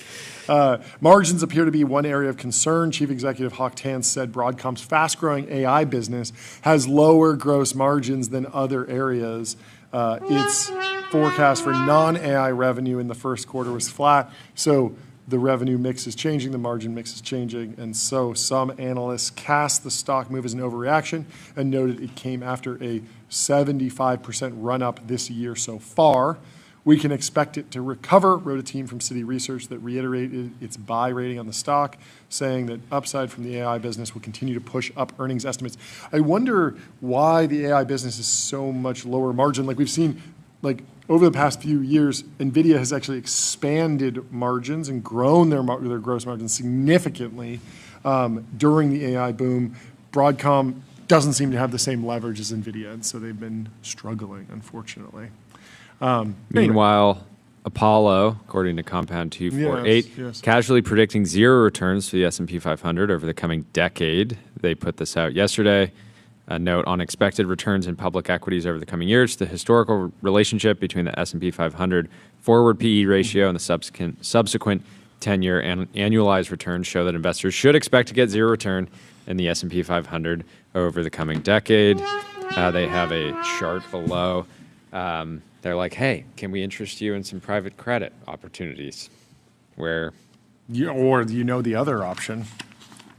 Margins appear to be one area of concern. Chief Executive Hock Tan said Broadcom's fast-growing AI business has lower gross margins than other areas. Its forecast for non-AI revenue in the first quarter was flat. So the revenue mix is changing, the margin mix is changing, and so some analysts cast the stock move as an overreaction and noted it came after a 75% run-up this year so far. We can expect it to recover, wrote a team from Citi Research that reiterated its buy rating on the stock, saying that upside from the AI business will continue to push up earnings estimates. I wonder why the AI business is so much lower margin. Like we've seen, like over the past few years, NVIDIA has actually expanded margins and grown their gross margins significantly during the AI boom. Broadcom doesn't seem to have the same leverage as NVIDIA, and so they've been struggling, unfortunately. Meanwhile, Apollo, according to Compound 248, casually predicting zero returns for the S&P 500 over the coming decade. They put this out yesterday. A note on expected returns in public equities over the coming years. The historical relationship between the S&P 500 forward PE ratio and the subsequent 10-year annualized returns show that investors should expect to get zero return in the S&P 500 over the coming decade. They have a chart below. They're like, hey, can we interest you in some private credit opportunities? Or the other option.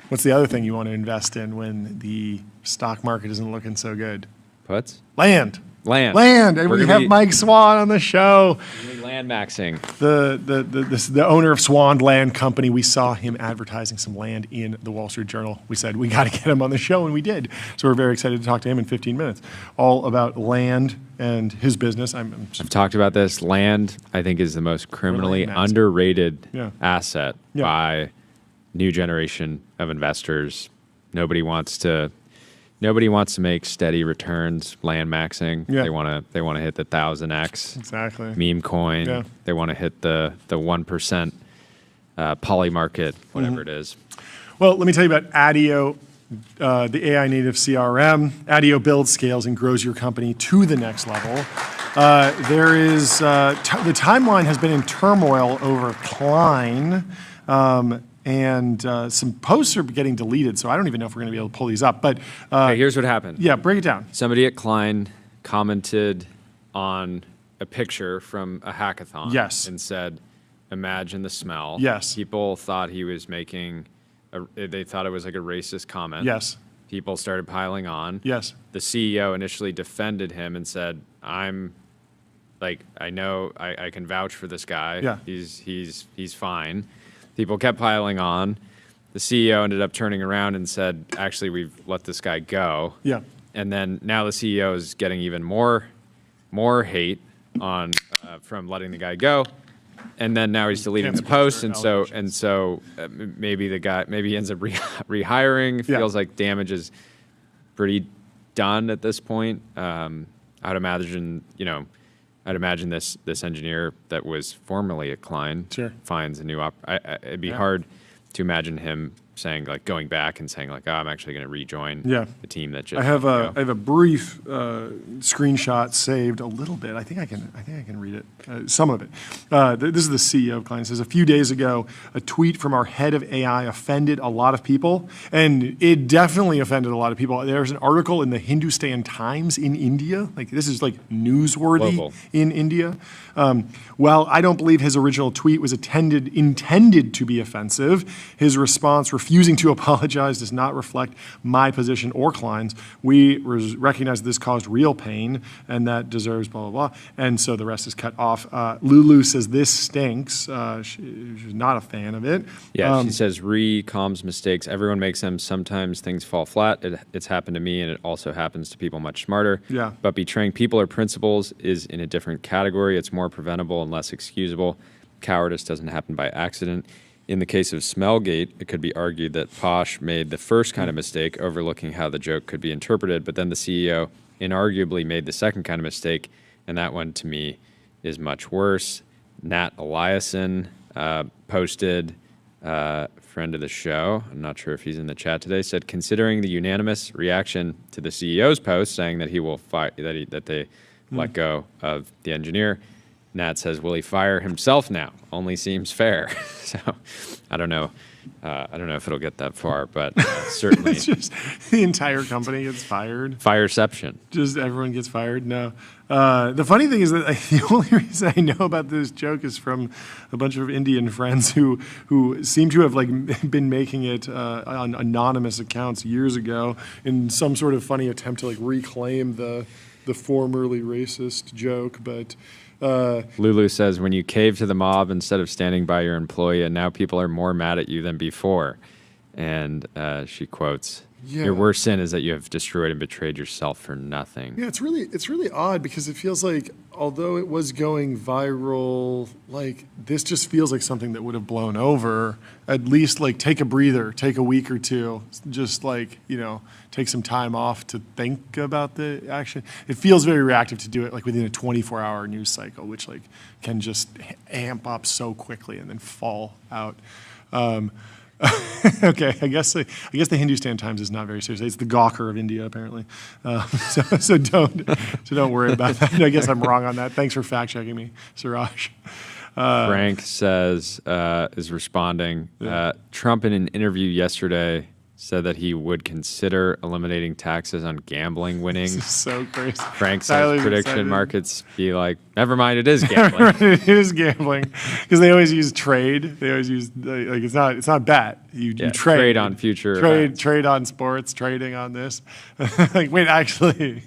What's the other thing you want to invest in when the stock market isn't looking so good? Puts? Land. And we have Mike Swan on the show. Landmaxxing. The owner of Swan Land Company. We saw him advertising some land in the Wall Street Journal. We said, we got to get him on the show, and we did. So we're very excited to talk to him in 15 minutes. All about land and his business. I've talked about this. Land, I think, is the most criminally underrated asset by new generation of investors. Nobody wants to make steady returns. Landmaxxing. They want to hit the 1000x. Exactly. Meme coin. Yeah. They want to hit the 1% poly market, whatever it is. Well, let me tell you about ADIO, the AI native CRM. ADIO builds, scales, and grows your company to the next level. The timeline has been in turmoil over Klein. And some posts are getting deleted, so I don't even know if we're going to be able to pull these up. But here's what happened. Yeah, break it down. Somebody at Klein commented on a picture from a hackathon. Yes. And said, imagine the smell. Yes. People thought he was making, they thought it was like a racist comment. Yes. People started piling on. Yes. The CEO initially defended him and said, I know I can vouch for this guy. Yeah. He's fine. People kept piling on. The CEO ended up turning around and said, actually, we've let this guy go. Yeah. And then now the CEO is getting even more hate on from letting the guy go. And then now he's deleting the post. And so maybe the guy, maybe he ends up rehiring. Feels like damage is pretty done at this point. I'd imagine this engineer that was formerly at Klein finds a new it'd be hard to imagine him saying, like, going back and saying, like, oh, I'm actually going to rejoin the team that just. I have a brief screenshot saved, a little bit. I think I can read it, some of it. This is the CEO of Klein. It says, a few days ago, a tweet from our head of AI offended a lot of people, and it definitely offended a lot of people. There's an article in the Hindustan Times in India. Like, this is like newsworthy in India. While I don't believe his original tweet was intended to be offensive, his response refusing to apologize does not reflect my position or Klein's. We recognize this caused real pain and that deserves blah, blah, blah. And so the rest is cut off. Lulu says this stinks. She's not a fan of it. Yeah, she says calms mistakes. Everyone makes them. Sometimes things fall flat. It's happened to me, and it also happens to people much smarter. Yeah. But betraying people or principles is in a different category. It's more preventable and less excusable. Cowardice doesn't happen by accident. In the case of Smellgate, it could be argued that Posh made the first kind of mistake, overlooking how the joke could be interpreted, but then the CEO inarguably made the second kind of mistake, and that one, to me, is much worse. Nat Eliason posted, friend of the show, I'm not sure if he's in the chat today, said, considering the unanimous reaction to the CEO's post saying that he will that they let go of the engineer, Nat says, will he fire himself now? Only seems fair. So I don't know. I don't know if it'll get that far, but certainly. It's just the entire company gets fired. Fireception. Just everyone gets fired? No. The funny thing is that the only reason I know about this joke is from a bunch of Indian friends who seem to have been making it on anonymous accounts years ago in some sort of funny attempt to reclaim the formerly racist joke, but. Lulu says, when you cave to the mob instead of standing by your employee, and now people are more mad at you than before. And she quotes Your worst sin is that you have destroyed and betrayed yourself for nothing. Yeah, it's really odd because it feels like, although it was going viral, like this just feels like something that would have blown over. At least like take a breather, take a week or two, just like, take some time off to think about the action. It feels very reactive to do it like within a 24-hour news cycle, which like can just amp up so quickly and then fall out. Okay, I guess the Hindustan Times is not very serious. It's the Gawker of India, apparently. So don't worry about that. I guess I'm wrong on that. Thanks for fact checking me, Suraj. Frank says is responding. Trump in an interview yesterday said that he would consider eliminating taxes on gambling winnings. This is so crazy. Frank says prediction markets be like, never mind, it is gambling. It is gambling because they always use trade. They always use like it's not bet. You trade on future trade on sports, trading on this. Like wait, actually.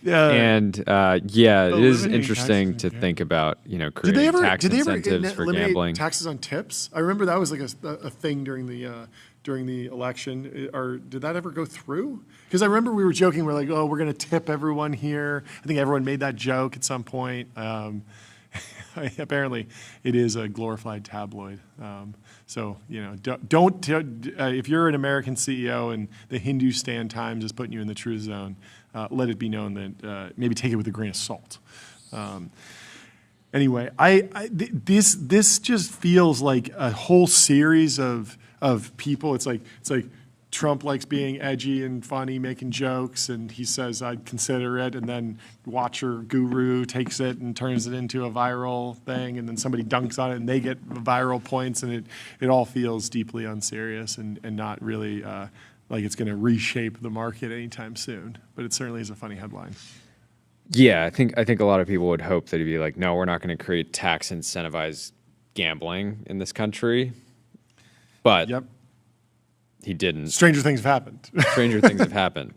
And it is interesting to think about, creating tax incentives for gambling. Taxes on tips? I remember that was like a thing during the election. Or did that ever go through? Because I remember we were joking. We're like, oh, we're going to tip everyone here. I think everyone made that joke at some point. Apparently, it is a glorified tabloid. So don't if you're an American CEO and the Hindustan Times is putting you in the truth zone, let it be known that maybe take it with a grain of salt. Anyway, this just feels like a whole series of people. It's like Trump likes being edgy and funny, making jokes, and he says, I'd consider it, and then Watcher Guru takes it and turns it into a viral thing, and then somebody dunks on it, and they get viral points, and it all feels deeply unserious and not really like it's going to reshape the market anytime soon. But it certainly is a funny headline. Yeah, I think a lot of people would hope that he'd be like, no, we're not going to create tax incentivized gambling in this country. But he didn't. Stranger things have happened. Stranger things have happened.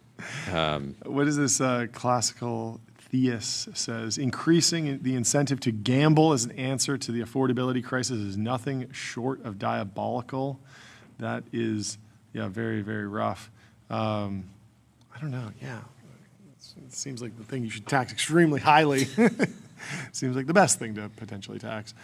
What is this classical theist says? Increasing the incentive to gamble as an answer to the affordability crisis is nothing short of diabolical. That is, very, very rough. I don't know. Yeah. It seems like the thing you should tax extremely highly. Seems like the best thing to potentially tax.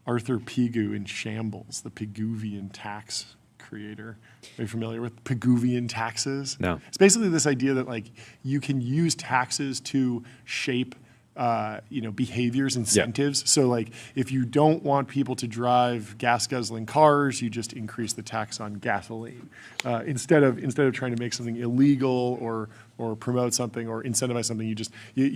Arthur Pigou in Shambles, the Pigouvian tax creator. Are you familiar with Pigouvian taxes? No. It's basically this idea that like you can use taxes to shape behaviors, incentives. So like if you don't want people to drive gas guzzling cars, you just increase the tax on gasoline. Instead of trying to make something illegal or promote something or incentivize something, you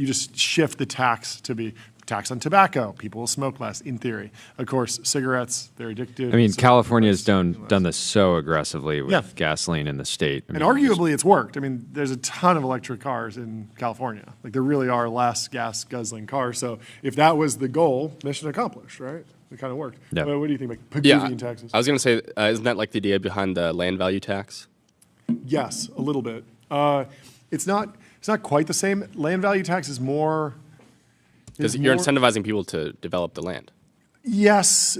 just shift the tax to be tax on tobacco. People will smoke less, in theory. Of course, cigarettes, they're addictive. I mean, California's done this so aggressively with gasoline in the state. And arguably it's worked. I mean, there's a ton of electric cars in California. Like there really are less gas guzzling cars. So if that was the goal, mission accomplished, right? It kind of worked. Yep. What do you think about Pigouvian taxes? I was going to say, isn't that like the idea behind the land value tax? Yes, a little bit. It's not quite the same. Land value tax is more... Because you're incentivizing people to develop the land. Yes,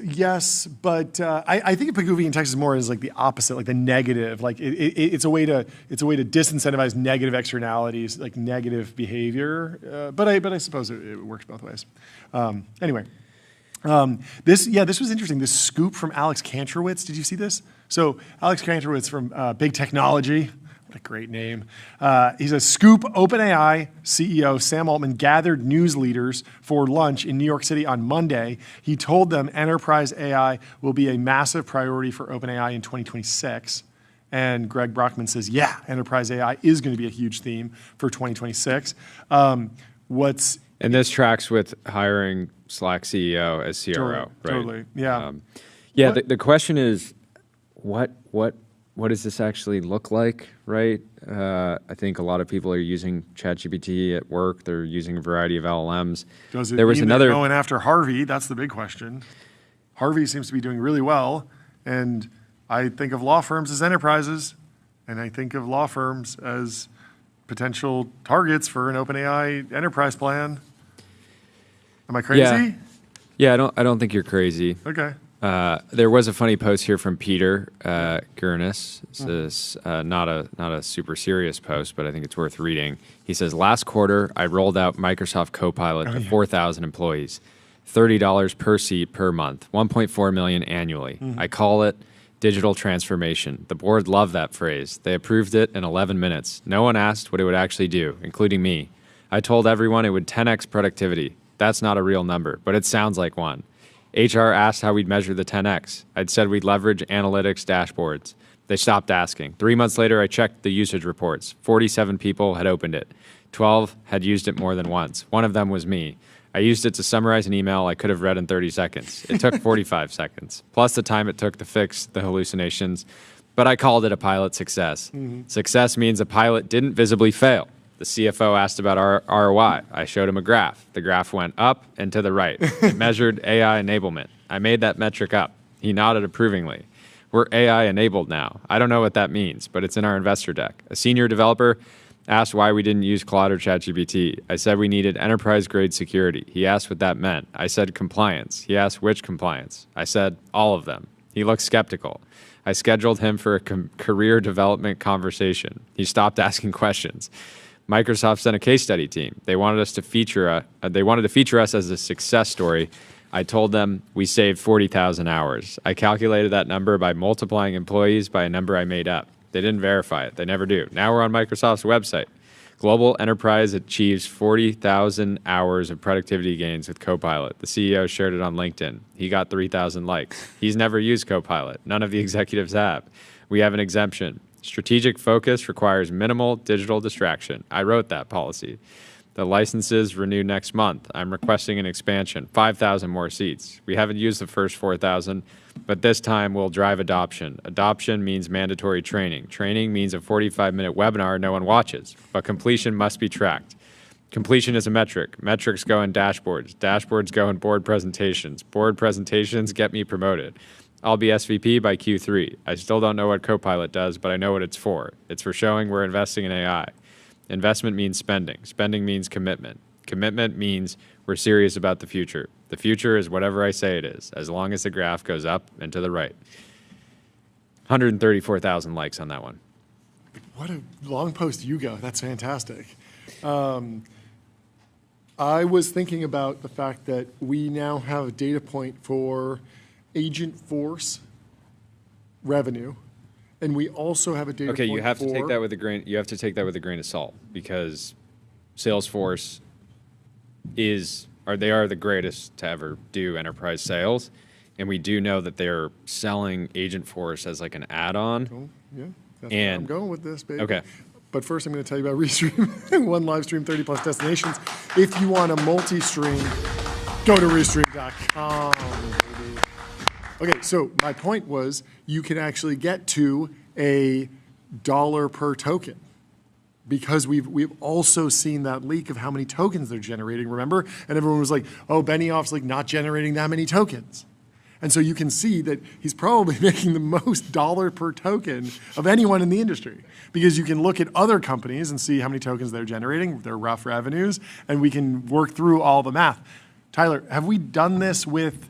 but I think a Pigouvian tax is more as like the opposite, like the negative. Like it's a way to disincentivize negative externalities, like negative behavior. But I suppose it works both ways. Anyway, this was interesting. This scoop from Alex Kantrowitz. Did you see this? So Alex Kantrowitz from Big Technology. What a great name. He's a Scoop OpenAI CEO, Sam Altman, gathered news leaders for lunch in New York City on Monday. He told them enterprise AI will be a massive priority for OpenAI in 2026. And Greg Brockman says, enterprise AI is going to be a huge theme for 2026. And this tracks with hiring Slack CEO as CRO, right? Totally, yeah. The question is, what does this actually look like, right? I think a lot of people are using ChatGPT at work. They're using a variety of LLMs. Does it mean they're going after Harvey? That's the big question. Harvey seems to be doing really well, and I think of law firms as enterprises, and I think of law firms as potential targets for an OpenAI enterprise plan. Am I crazy? Yeah, I don't think you're crazy. Okay. There was a funny post here from Peter Gurnis. This is not a super serious post, but I think it's worth reading. He says, last quarter, I rolled out Microsoft Copilot to 4,000 employees, $30 per seat per month, $1.4 million annually. I call it digital transformation. The board loved that phrase. They approved it in 11 minutes. No one asked what it would actually do, including me. I told everyone it would 10x productivity. That's not a real number, but it sounds like one. HR asked how we'd measure the 10x. I'd said we'd leverage analytics dashboards. They stopped asking. 3 months later, I checked the usage reports. 47 people had opened it. 12 had used it more than once. One of them was me. I used it to summarize an email I could have read in 30 seconds. It took 45 seconds, plus the time it took to fix the hallucinations. But I called it a pilot success. Success means a pilot didn't visibly fail. The CFO asked about ROI. I showed him a graph. The graph went up and to the right. It measured AI enablement. I made that metric up. He nodded approvingly. We're AI enabled now. I don't know what that means, but it's in our investor deck. A senior developer asked why we didn't use Claude or ChatGPT. I said we needed enterprise-grade security. He asked what that meant. I said compliance. He asked which compliance. I said all of them. He looked skeptical. I scheduled him for a career development conversation. He stopped asking questions. Microsoft sent a case study team. They wanted to feature us as a success story. I told them we saved 40,000 hours. I calculated that number by multiplying employees by a number I made up. They didn't verify it. They never do. Now we're on Microsoft's website. Global enterprise achieves 40,000 hours of productivity gains with Copilot. The CEO shared it on LinkedIn. He got 3,000 likes. He's never used Copilot. None of the executives have. We have an exemption. Strategic focus requires minimal digital distraction. I wrote that policy. The licenses renew next month. I'm requesting an expansion, 5,000 more seats. We haven't used the first 4,000, but this time we'll drive adoption. Adoption means mandatory training. Training means a 45-minute webinar no one watches, but completion must be tracked. Completion is a metric. Metrics go in dashboards. Dashboards go in board presentations. Board presentations get me promoted. I'll be SVP by Q3. I still don't know what Copilot does, but I know what it's for. It's for showing we're investing in AI. Investment means spending. Spending means commitment. Commitment means we're serious about the future. The future is whatever I say it is, as long as the graph goes up and to the right. 134,000 likes on that one. What a long post you go. That's fantastic. I was thinking about the fact that we now have a data point for agent force revenue, and we also have a data point. Okay, you have to take that with a grain. You have to take that with a grain of salt because Salesforce are the greatest to ever do enterprise sales, and we do know that they're selling Agentforce as like an add-on. Oh, yeah, that's where I'm going with this, baby. Okay. But first, I'm going to tell you about Restream. One live stream, 30+ destinations. If you want a multi-stream, go to Restream.com. Baby. Okay, so my point was you can actually get to $1 per token because we've also seen that leak of how many tokens they're generating, remember? And everyone was like, oh, Benioff's like not generating that many tokens. And so you can see that he's probably making the most dollar per token of anyone in the industry because you can look at other companies and see how many tokens they're generating, their rough revenues, and we can work through all the math. Tyler, have we done this with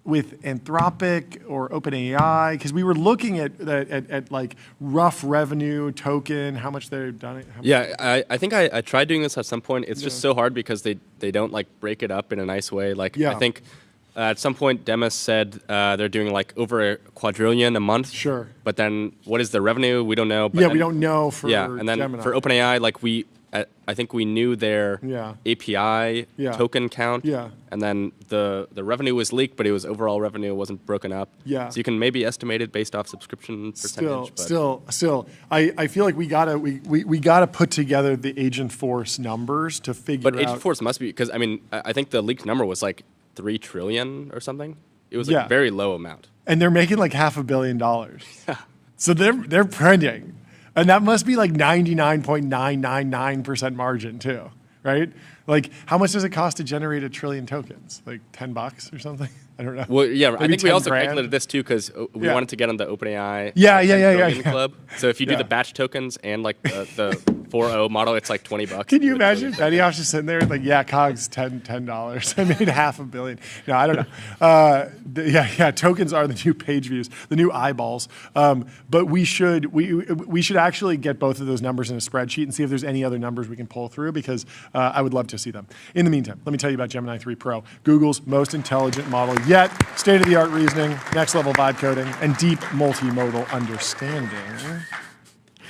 Anthropic or OpenAI? Because we were looking at like rough revenue token, how much they've done it. Yeah, I think I tried doing this at some point. It's just so hard because they don't like break it up in a nice way. Like I think at some point Demis said they're doing like over $250 billion a month. Sure. But then what is the revenue? We don't know. But we don't know for and then Gemini. For OpenAI, like I think we knew their API token count. Yeah. And then the revenue was leaked, but it was overall revenue wasn't broken up. Yeah. So you can maybe estimate it based off subscription percentage. Still, I feel like we gotta put together the Agentforce numbers to figure out. But Agentforce must be because I think the leaked number was like 3 trillion or something. It was like a very low amount. And they're making like $500 million. Yeah. So they're printing. And that must be like 99.999% margin too, right? Like how much does it cost to generate 1 trillion tokens? Like $10 or something? I don't know. Well, yeah, Maybe I think we also $10,000? calculated this too because we wanted to get on the OpenAI Yeah. club. So if you do the batch tokens and like the 4.0 model, it's like $20. Can you imagine? Benioff just sitting there like, yeah, COGS $10. I made $500 million. No, I don't know. Tokens are the new page views, the new eyeballs. But we should actually get both of those numbers in a spreadsheet and see if there's any other numbers we can pull through, because I would love to see them. In the meantime, let me tell you about Gemini 3 Pro, Google's most intelligent model yet, state-of-the-art reasoning, next-level vibe coding, and deep multimodal understanding.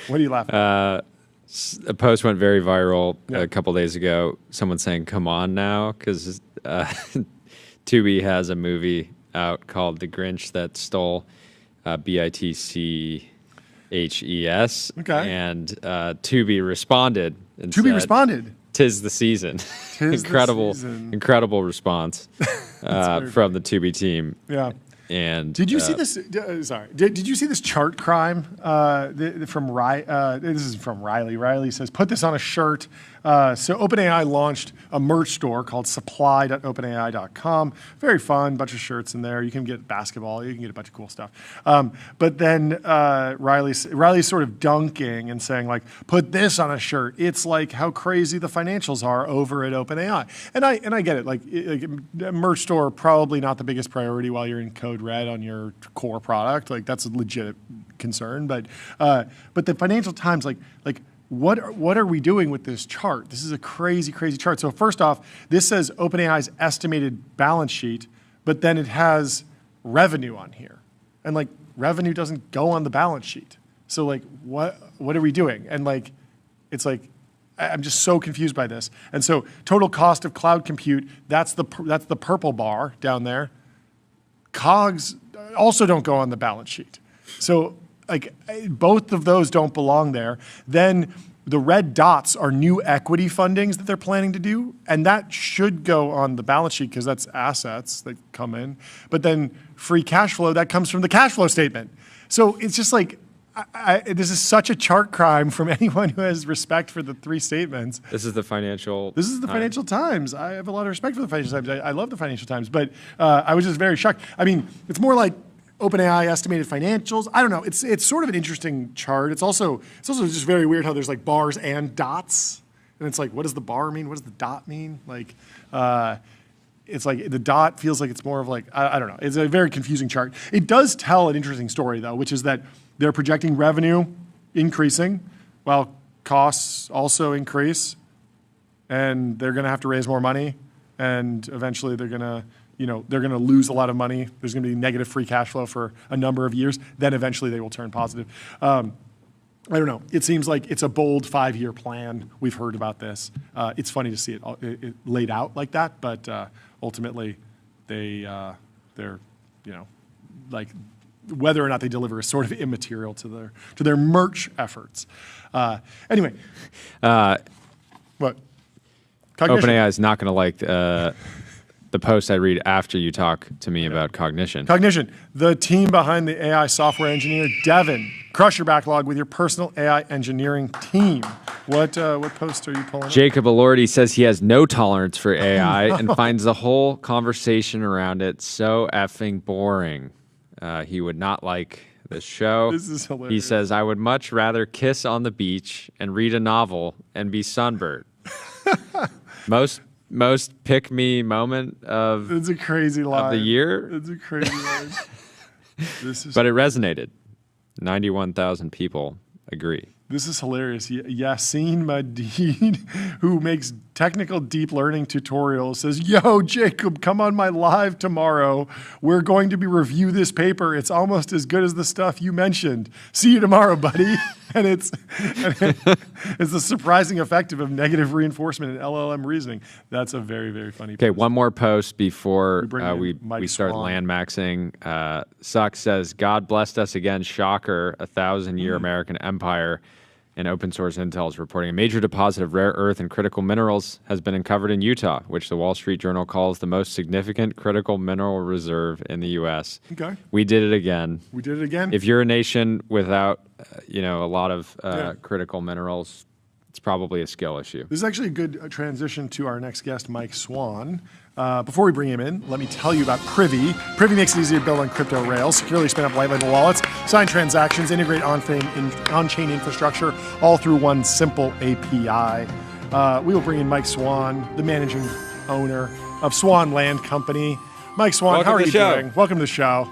What are you laughing at? A post went very viral a couple days ago. Someone saying, come on now, because Tubi has a movie out called The Grinch That Stole Bitches. Okay. And Tubi responded. And responded. "'Tis the season." Incredible response from the Tubi team. Yeah. And did you see this? Sorry, did you see this chart crime from Riley? This is from Riley. Riley says, "Put this on a shirt." So OpenAI launched a merch store called supply.openai.com. Very fun, bunch of shirts in there. You can get basketball. You can get a bunch of cool stuff. But then Riley's sort of dunking and saying, like, put this on a shirt. It's like how crazy the financials are over at OpenAI. And I get it. Like a merch store, probably not the biggest priority while you're in code red on your core product. Like that's a legit concern. But the Financial Times, like what are we doing with this chart? This is a crazy, crazy chart. So first off, this says OpenAI's estimated balance sheet, but then it has revenue on here. And like revenue doesn't go on the balance sheet. So like what are we doing? And like it's like I'm just so confused by this. And so total cost of cloud compute, that's the purple bar down there. COGS also don't go on the balance sheet. So like both of those don't belong there. Then the red dots are new equity fundings that they're planning to do, and that should go on the balance sheet because that's assets that come in. But then free cash flow, that comes from the cash flow statement. So it's just like, this is such a chart crime from anyone who has respect for the three statements. This is the Financial Times. I have a lot of respect for the Financial Times. I love the Financial Times, but I was just very shocked. I mean, it's more like OpenAI estimated financials. I don't know. It's sort of an interesting chart. It's also just very weird how there's like bars and dots, and it's like, what does the bar mean? What does the dot mean? Like, it's like the dot feels like it's more of like I don't know. It's a very confusing chart. It does tell an interesting story though, which is that they're projecting revenue increasing while costs also increase, and they're going to have to raise more money, and eventually they're going to lose a lot of money. There's going to be negative free cash flow for a number of years. Then eventually they will turn positive. I don't know. It seems like it's a bold 5-year plan. We've heard about this. It's funny to see it laid out like that, but ultimately they're like whether or not they deliver is sort of immaterial to their merch efforts. Anyway, what? OpenAI is not going to like the post I read after you talk to me about Cognition. Cognition, the team behind the AI software engineer, Devin. Crush your backlog with your personal AI engineering team. What post are you pulling up? Jacob Elordi says he has no tolerance for AI and finds the whole conversation around it so effing boring. He would not like this show. This is hilarious. He says, I would much rather kiss on the beach and read a novel and be sunburned. Most pick-me moment of it's a crazy line of the year. It's a crazy line. But it resonated. 91,000 people agree. This is hilarious. Yassine Madid, who makes technical deep learning tutorials, says, yo, Jacob, come on my live tomorrow. We're going to review this paper. It's almost as good as the stuff you mentioned. See you tomorrow, buddy. And it's the surprising effect of negative reinforcement in LLM reasoning. That's a very, very funny post. Okay, one more post before we start landmaxing. Suck says, God blessed us again. Shocker, 1,000-year American empire. And open source intel is reporting a major deposit of rare earth and critical minerals has been uncovered in Utah, which the Wall Street Journal calls the most significant critical mineral reserve in the U.S. Okay. We did it again. We did it again. If you're a nation without, a lot of critical minerals, it's probably a skill issue. This is actually a good transition to our next guest, Mike Swan. Before we bring him in, let me tell you about Privy. Privy makes it easy to build on crypto rails, securely spin up white label wallets, sign transactions, integrate on-chain infrastructure, all through one simple API. We will bring in Mike Swan, the managing owner of Swan Land Company. Mike Swan, welcome how are you doing? Welcome to the show.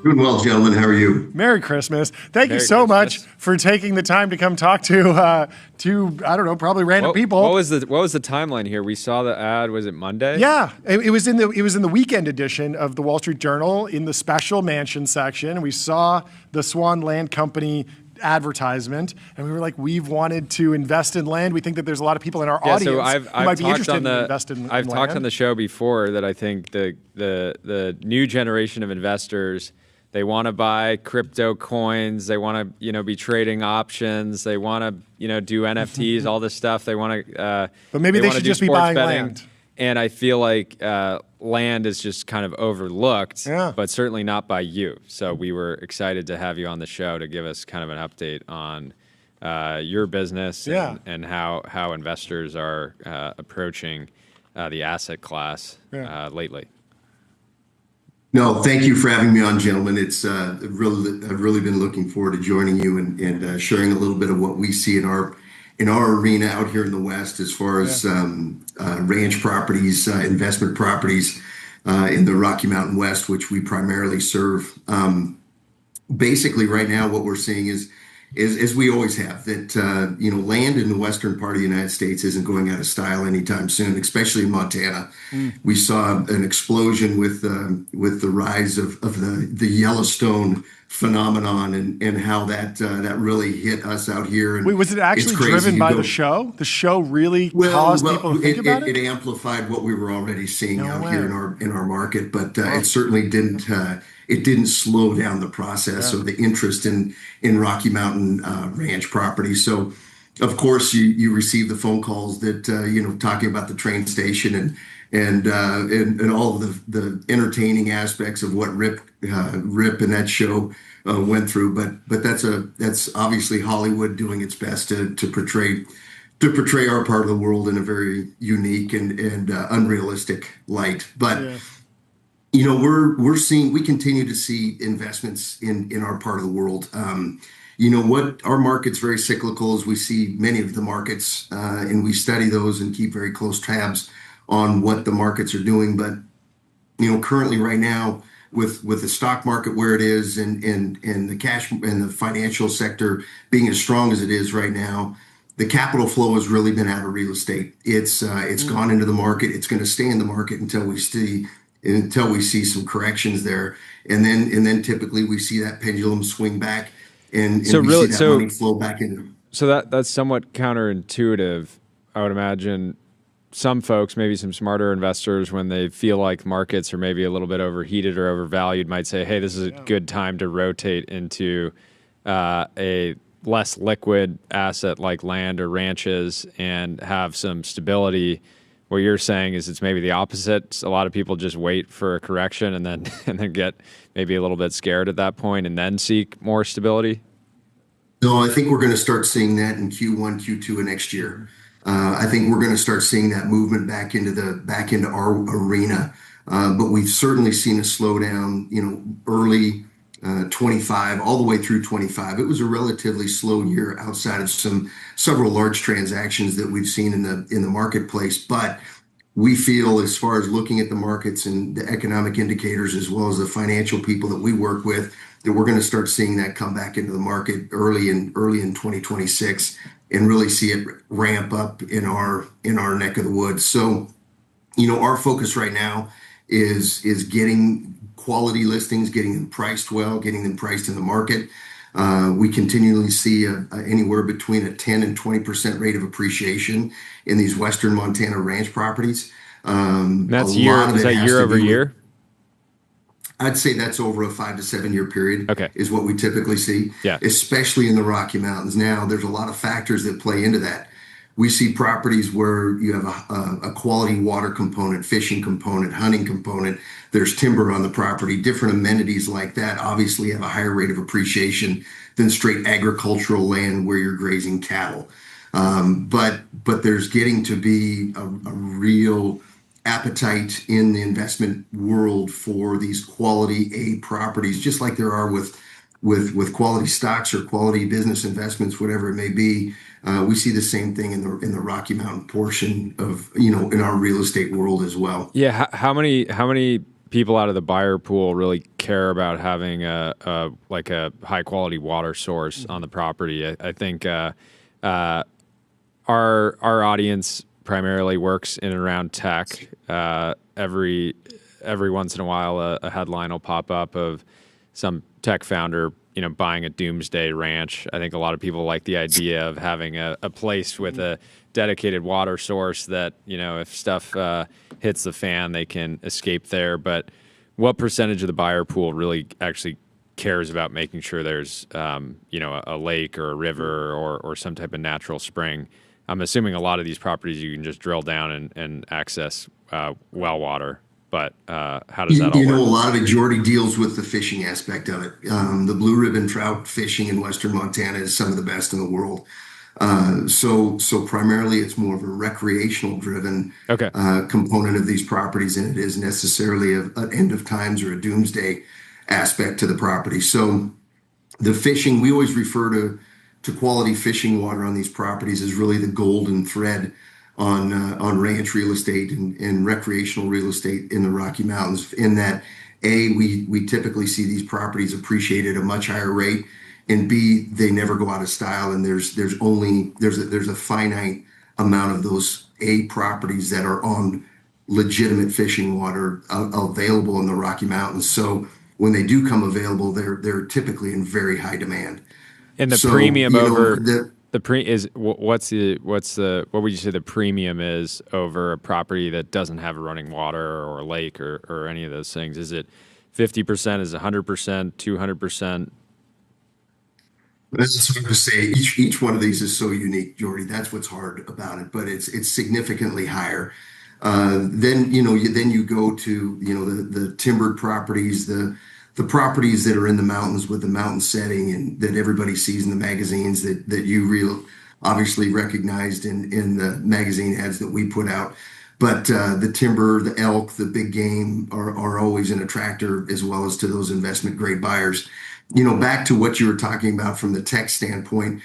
Doing well, gentlemen. How are you? Merry Christmas. Thank you so much for taking the time to come talk to I don't know, probably random people. What was the timeline here? We saw the ad, was it Monday? Yeah. It was in the weekend edition of the Wall Street Journal in the special mansion section. We saw the Swan Land Company advertisement, and we were like, we've wanted to invest in land. We think that there's a lot of people in our audience who might be interested in investing in land. I've talked on the show before that I think the new generation of investors, they want to buy crypto coins. They want to, be trading options. They want to, do NFTs, all this stuff. They want to. But maybe they should just be buying land. And I feel like land is just kind of overlooked, but certainly not by you. So we were excited to have you on the show to give us kind of an update on your business and how investors are approaching the asset class lately. No, thank you for having me on, gentlemen. It's I've really been looking forward to joining you and sharing a little bit of what we see in our arena out here in the West as far as ranch properties, investment properties in the Rocky Mountain West, which we primarily serve. Basically, right now, what we're seeing is as we always have, that land in the western part of the United States isn't going out of style anytime soon, especially in Montana. We saw an explosion with the rise of the Yellowstone phenomenon and how that really hit us out here. And wait, was it actually driven by the show? The show really caused people to think about it? It amplified what we were already seeing here in our market, but it certainly didn't. It didn't slow down the process or the interest in Rocky Mountain ranch property. So, of course, you receive the phone calls that talking about the train station and all of the entertaining aspects of what Rip and that show went through. But that's obviously Hollywood doing its best to portray our part of the world in a very unique and unrealistic light. But we continue to see investments in our part of the world. Our market's very cyclical, as we see many of the markets, and we study those and keep very close tabs on what the markets are doing. But currently right now, with the stock market where it is and the cash and the financial sector being as strong as it is right now, the capital flow has really been out of real estate. It's gone into the market. It's going to stay in the market until we see some corrections there, and then typically we see that pendulum swing back, and we see that money flow back in. So that's somewhat counterintuitive. I would imagine some folks, maybe some smarter investors, when they feel like markets are maybe a little bit overheated or overvalued, might say, "Hey, this is a good time to rotate into a less liquid asset like land or ranches and have some stability." What you're saying is it's maybe the opposite. A lot of people just wait for a correction and then get maybe a little bit scared at that point and then seek more stability. No, I think we're going to start seeing that in Q1, Q2 of next year. I think we're going to start seeing that movement back into our arena. But we've certainly seen a slowdown, early 25 all the way through 25. It was a relatively slow year outside of several large transactions that we've seen in the marketplace. But we feel, as far as looking at the markets and the economic indicators, as well as the financial people that we work with, that we're going to start seeing that come back into the market early in 2026 and really see it ramp up in our neck of the woods. So, our focus right now is getting quality listings, getting them priced well, getting them priced in the market. We continually see anywhere between a 10 and 20% rate of appreciation in these Western Montana ranch properties. Is that year over year? I'd say that's over a 5 to 7 year period. Okay. Is what we typically see, especially in the Rocky Mountains. Now, there's a lot of factors that play into that. We see properties where you have a quality water component, fishing component, hunting component. There's timber on the property. Different amenities like that obviously have a higher rate of appreciation than straight agricultural land where you're grazing cattle. But there's getting to be a real appetite in the investment world for these quality A properties, just like there are with quality stocks or quality business investments, whatever it may be. We see the same thing in the Rocky Mountain portion of, in our real estate world as well. Yeah. How many people out of the buyer pool really care about having a high quality water source on the property? I think our audience primarily works in and around tech. Every once in a while, a headline will pop up of some tech founder, buying a doomsday ranch. I think a lot of people like the idea of having a place with a dedicated water source that, if stuff hits the fan, they can escape there. But what percentage of the buyer pool really actually cares about making sure there's, a lake or a river or some type of natural spring? I'm assuming a lot of these properties you can just drill down and access well water. But how does that all work? A lot of it, Jordy, deals with the fishing aspect of it. The blue ribbon trout fishing in western Montana is some of the best in the world. So primarily it's more of a recreational driven component of these properties than it is necessarily an end of times or a doomsday aspect to the property. So the fishing, we always refer to quality fishing water on these properties as really the golden thread on ranch real estate and recreational real estate in the Rocky Mountains, in that we typically see these properties appreciate at a much higher rate, and B, they never go out of style, and there's a finite amount of those properties that are on legitimate fishing water available in the Rocky Mountains. So when they do come available, they're typically in very high demand. And the premium over what would you say the premium is over a property that doesn't have running water or a lake or any of those things? Is it 50%? Is it 100%? 200%? That's hard to say. Each one of these is so unique, Jordy. That's what's hard about it, but it's significantly higher. Then you go to the timbered properties, the properties that are in the mountains with the mountain setting and that everybody sees in the magazines that you obviously recognized in the magazine ads that we put out. But the timber, the elk, the big game are always an attractor, as well as to those investment grade buyers. Back to what you were talking about from the tech standpoint,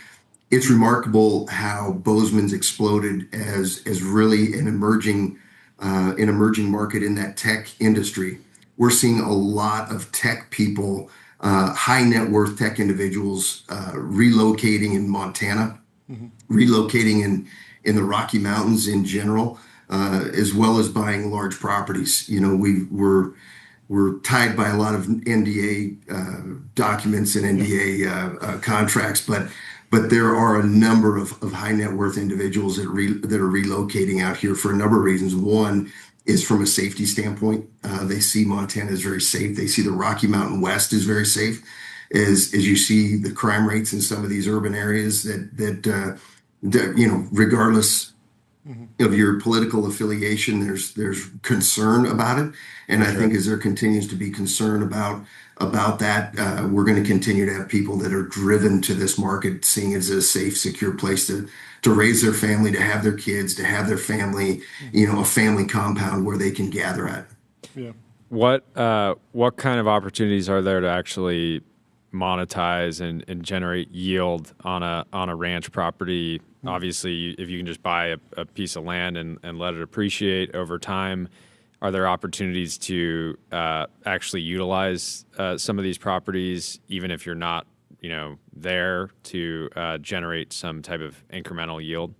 it's remarkable how Bozeman's exploded as really an emerging market in that tech industry. We're seeing a lot of tech people, high net worth tech individuals relocating in Montana, relocating in the Rocky Mountains in general, as well as buying large properties. We're tied by a lot of NDA documents and NDA contracts, but there are a number of high net worth individuals that are relocating out here for a number of reasons. One is from a safety standpoint. They see Montana as very safe. They see the Rocky Mountain West is very safe. As you see the crime rates in some of these urban areas that regardless of your political affiliation, there's concern about it. And I think as there continues to be concern about that, we're going to continue to have people that are driven to this market, seeing it as a safe, secure place to raise their family, to have their kids, to have their family, a family compound where they can gather at. Yeah. What kind of opportunities are there to actually monetize and generate yield on a ranch property? Obviously, if you can just buy a piece of land and let it appreciate over time, are there opportunities to actually utilize some of these properties, even if you're not there, to generate some type of incremental yield?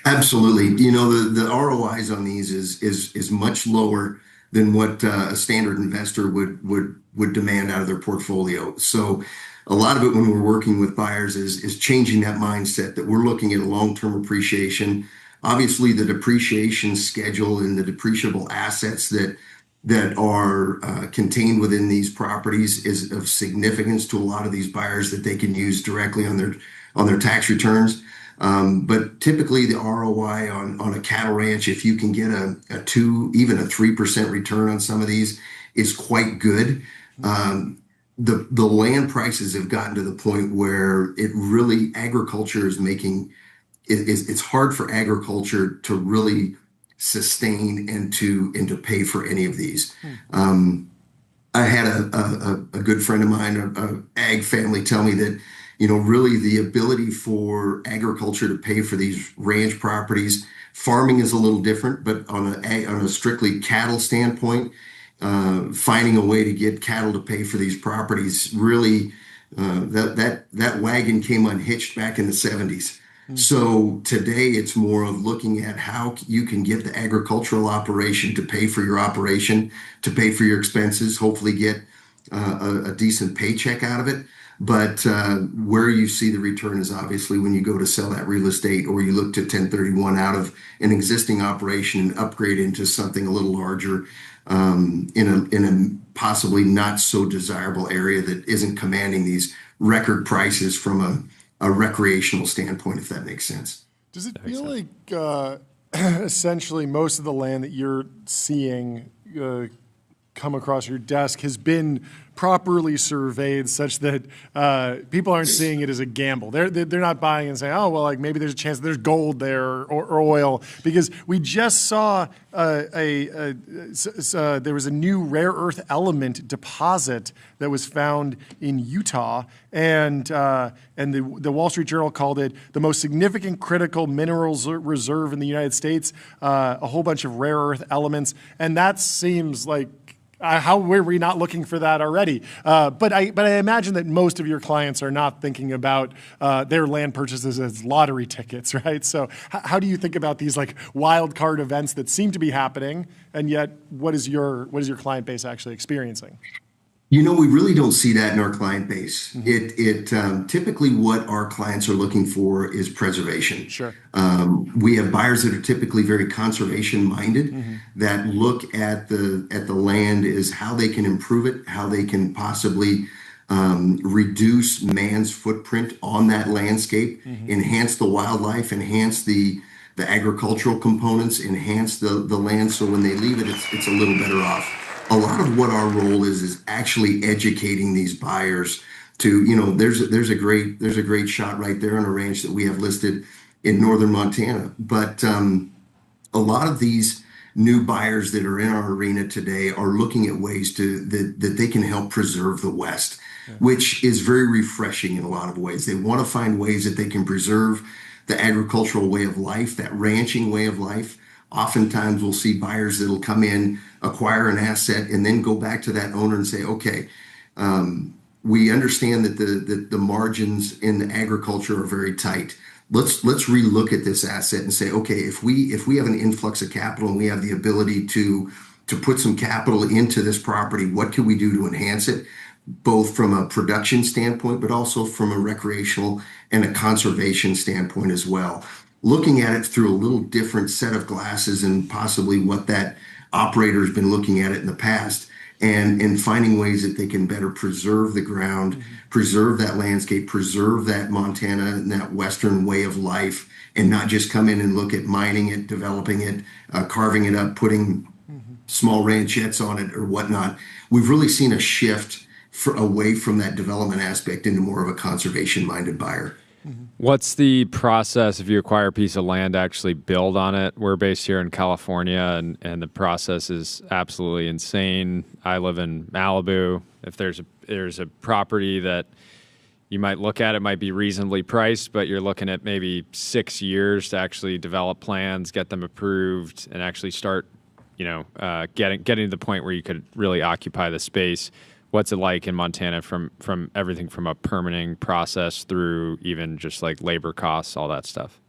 Absolutely. The ROIs on these is much lower than what a standard investor would demand out of their portfolio. So a lot of it when we're working with buyers is changing that mindset, that we're looking at a long-term appreciation. Obviously, the depreciation schedule and the depreciable assets that are contained within these properties is of significance to a lot of these buyers that they can use directly on their tax returns. But typically the ROI on a cattle ranch, if you can get a 2, even a 3% return on some of these, is quite good. The land prices have gotten to the point where agriculture is making it's hard for agriculture to really sustain and to pay for any of these. I had a good friend of mine, a ag family, tell me that, really the ability for agriculture to pay for these ranch properties, farming is a little different, but on a strictly cattle standpoint, finding a way to get cattle to pay for these properties, really, that wagon came unhitched back in the 70s. So today it's more of looking at how you can get the agricultural operation to pay for your operation, to pay for your expenses, hopefully get a decent paycheck out of it. But where you see the return is obviously when you go to sell that real estate, or you look to 1031 out of an existing operation and upgrade into something a little larger in a possibly not so desirable area that isn't commanding these record prices from a recreational standpoint, if that makes sense. Does it feel like essentially most of the land that you're seeing come across your desk has been properly surveyed such that people aren't seeing it as a gamble? They're not buying and saying, oh, well, like maybe there's a chance there's gold there or oil, because we just saw there was a new rare earth element deposit that was found in Utah, and the Wall Street Journal called it the most significant critical minerals reserve in the United States, a whole bunch of rare earth elements, and that seems like how were we not looking for that already? But I imagine that most of your clients are not thinking about their land purchases as lottery tickets, right? So how do you think about these like wild card events that seem to be happening, and yet what is your client base actually experiencing? We really don't see that in our client base. Typically what our clients are looking for is preservation. Sure. We have buyers that are typically very conservation minded, that look at the land as how they can improve it, how they can possibly reduce man's footprint on that landscape, enhance the wildlife, enhance the agricultural components, enhance the land, so when they leave it, it's a little better off. A lot of what our role is actually educating these buyers to, there's a great shot right there on a ranch that we have listed in northern Montana. But a lot of these new buyers that are in our arena today are looking at ways that they can help preserve the West, which is very refreshing in a lot of ways. They want to find ways that they can preserve the agricultural way of life, that ranching way of life. Oftentimes we'll see buyers that'll come in, acquire an asset, and then go back to that owner and say, okay, we understand that the margins in the agriculture are very tight. Let's relook at this asset and say, okay, if we have an influx of capital and we have the ability to put some capital into this property, what can we do to enhance it, both from a production standpoint, but also from a recreational and a conservation standpoint as well. Looking at it through a little different set of glasses and possibly what that operator's been looking at it in the past, and finding ways that they can better preserve the ground, preserve that landscape, preserve that Montana and that Western way of life, and not just come in and look at mining it, developing it, carving it up, putting small ranchettes on it or whatnot. We've really seen a shift away from that development aspect into more of a conservation-minded buyer. What's the process if you acquire a piece of land to actually build on it? We're based here in California, and the process is absolutely insane. I live in Malibu. If there's a property that you might look at, it might be reasonably priced, but you're looking at maybe 6 years to actually develop plans, get them approved, and actually start, getting to the point where you could really occupy the space. What's it like in Montana from everything from a permitting process through even just like labor costs, all that stuff?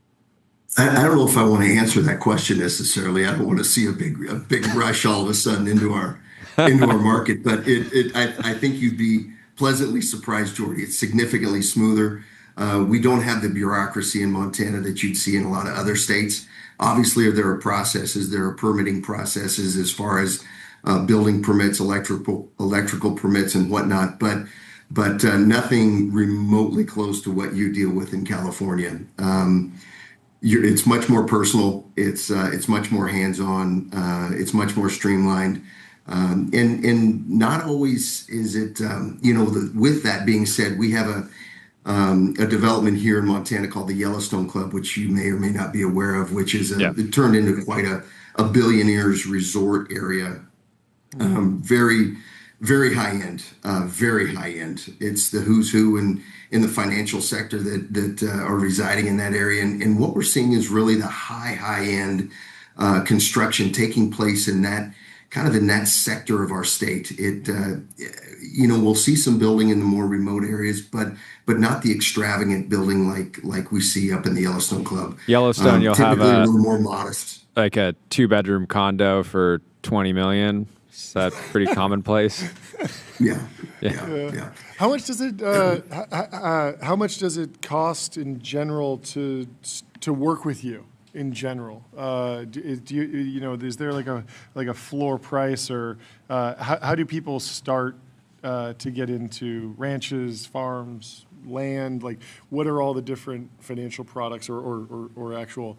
I don't know if I want to answer that question necessarily. I don't want to see a big rush all of a sudden into our market, but I think you'd be pleasantly surprised, Jordy. It's significantly smoother. We don't have the bureaucracy in Montana that you'd see in a lot of other states. Obviously, there are processes, there are permitting processes as far as building permits, electrical permits, and whatnot, but nothing remotely close to what you deal with in California. It's much more personal. It's much more hands-on. It's much more streamlined, and not always is it. With that being said, we have a development here in Montana called the Yellowstone Club, which you may or may not be aware of, which is it turned into quite a billionaire's resort area. Very, very high end, very high end. It's the who's who in the financial sector that are residing in that area. And what we're seeing is really the high end construction taking place in that sector of our state. We'll see some building in the more remote areas, but not the extravagant building like we see up in the Yellowstone Club. Yellowstone, you'll have a little more modest, like a 2-bedroom condo for $20 million. Is that pretty commonplace? Yeah. How much does it? How much does it cost in general to work with you? In general, do you is there like a floor price, or how do people start to get into ranches, farms, land? Like, what are all the different financial products or actual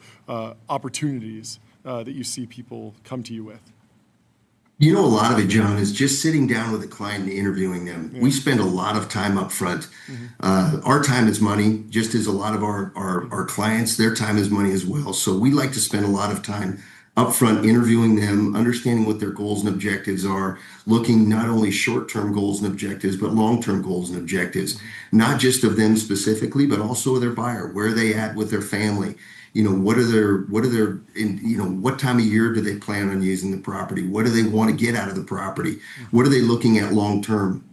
opportunities that you see people come to you with? A lot of it, John, is just sitting down with a client and interviewing them. Yeah. We spend a lot of time up front. Our time is money, just as a lot of our clients, their time is money as well. So we like to spend a lot of time up front interviewing them, understanding what their goals and objectives are, looking not only short-term goals and objectives, but long-term goals and objectives, not just of them specifically, but also of their buyer. Where are they at with their family? What time of year do they plan on using the property? What do they want to get out of the property? What are they looking at long term?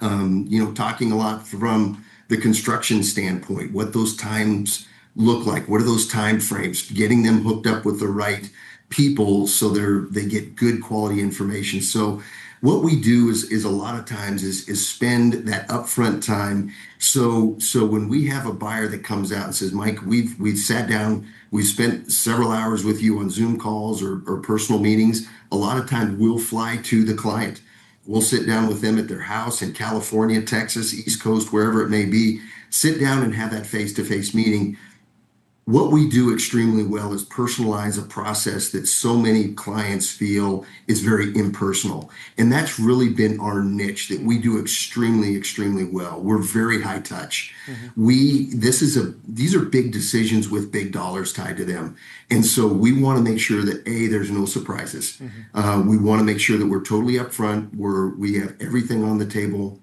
Talking a lot from the construction standpoint, what those times look like. What are those time frames? Getting them hooked up with the right people so they get good quality information. So what we do is a lot of times is spend that upfront time. So when we have a buyer that comes out and says, Mike, we've sat down, we've spent several hours with you on Zoom calls or personal meetings, a lot of times we'll fly to the client. We'll sit down with them at their house in California, Texas, East Coast, wherever it may be, sit down and have that face-to-face meeting. What we do extremely well is personalize a process that so many clients feel is very impersonal. And that's really been our niche that we do extremely, extremely well. We're very high touch. These are big decisions with big dollars tied to them. And so we want to make sure that there's no surprises. We want to make sure that we're totally upfront, we have everything on the table.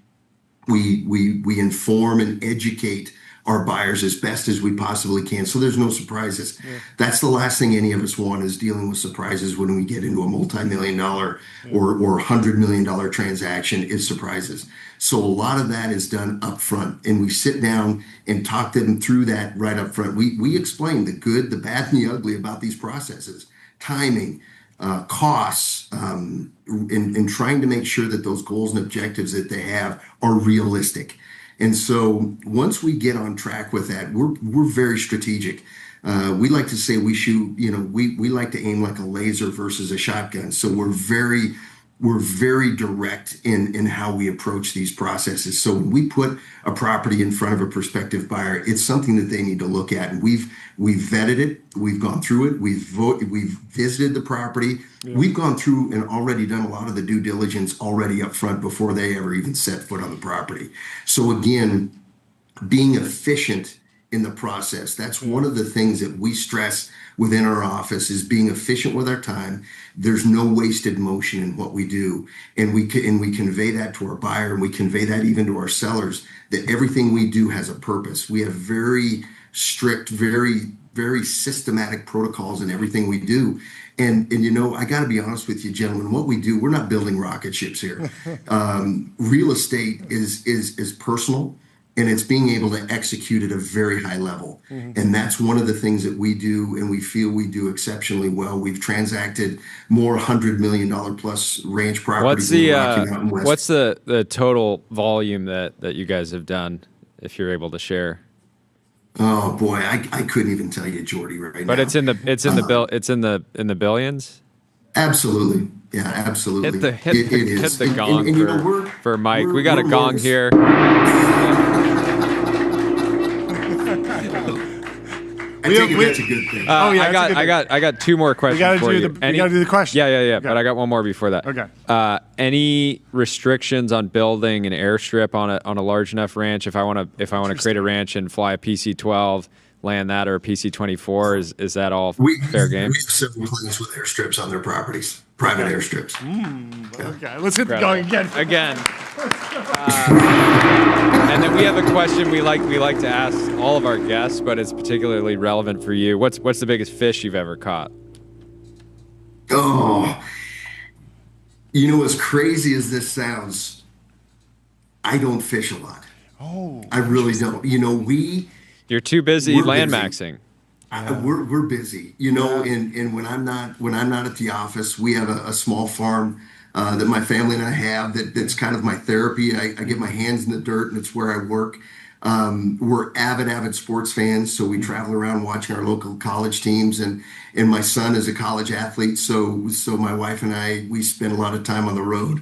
We inform and educate our buyers as best as we possibly can, so there's no surprises. That's the last thing any of us want, is dealing with surprises when we get into a multi-million-dollar or $100 million transaction, is surprises. So a lot of that is done up front, and we sit down and talk them through that right up front. We explain the good, the bad, and the ugly about these processes, timing, costs, and trying to make sure that those goals and objectives that they have are realistic. And so once we get on track with that, we're very strategic. We like to say we shoot, we like to aim like a laser versus a shotgun. So we're very direct in how we approach these processes. So when we put a property in front of a prospective buyer, it's something that they need to look at. And we've vetted it. We've gone through it. We've visited the property. We've gone through and already done a lot of the due diligence already up front before they ever even set foot on the property. So again, being efficient in the process, that's one of the things that we stress within our office, is being efficient with our time. There's no wasted motion in what we do. And we convey that to our buyer, and we convey that even to our sellers, that everything we do has a purpose. We have very strict, very, very systematic protocols in everything we do. And I got to be honest with you, gentlemen, what we do, we're not building rocket ships here. Real estate is personal, and it's being able to execute at a very high level. And that's one of the things that we do, and we feel we do exceptionally well. We've transacted more $100 million plus ranch properties in the Rocky Mountain West. What's the total volume that you guys have done, if you're able to share? Oh boy, I couldn't even tell you, Jordy, right now. But it's in the billions. Absolutely, yeah, absolutely. Hit the gong for Mike. We got a gong here. I take it that's a good thing. I got two more questions for you. We got to do the question. Yeah. Okay. But I got one more before that. Okay. Any restrictions on building an airstrip on a large enough ranch? If I want to create a ranch and fly a PC-12, land that, or a PC-24, is that all fair game? We have several planes with airstrips on their properties, private airstrips. Okay, let's hit the going again. And then we have a question we like to ask all of our guests, but it's particularly relevant for you. What's the biggest fish you've ever caught? Oh, as crazy as this sounds, I don't fish a lot. Oh, I really don't. You're too busy landmaxing. We're busy, and when I'm not at the office, we have a small farm that my family and I have that's kind of my therapy. I get my hands in the dirt, and it's where I work. We're avid sports fans, so we travel around watching our local college teams, and my son is a college athlete, so my wife and we spend a lot of time on the road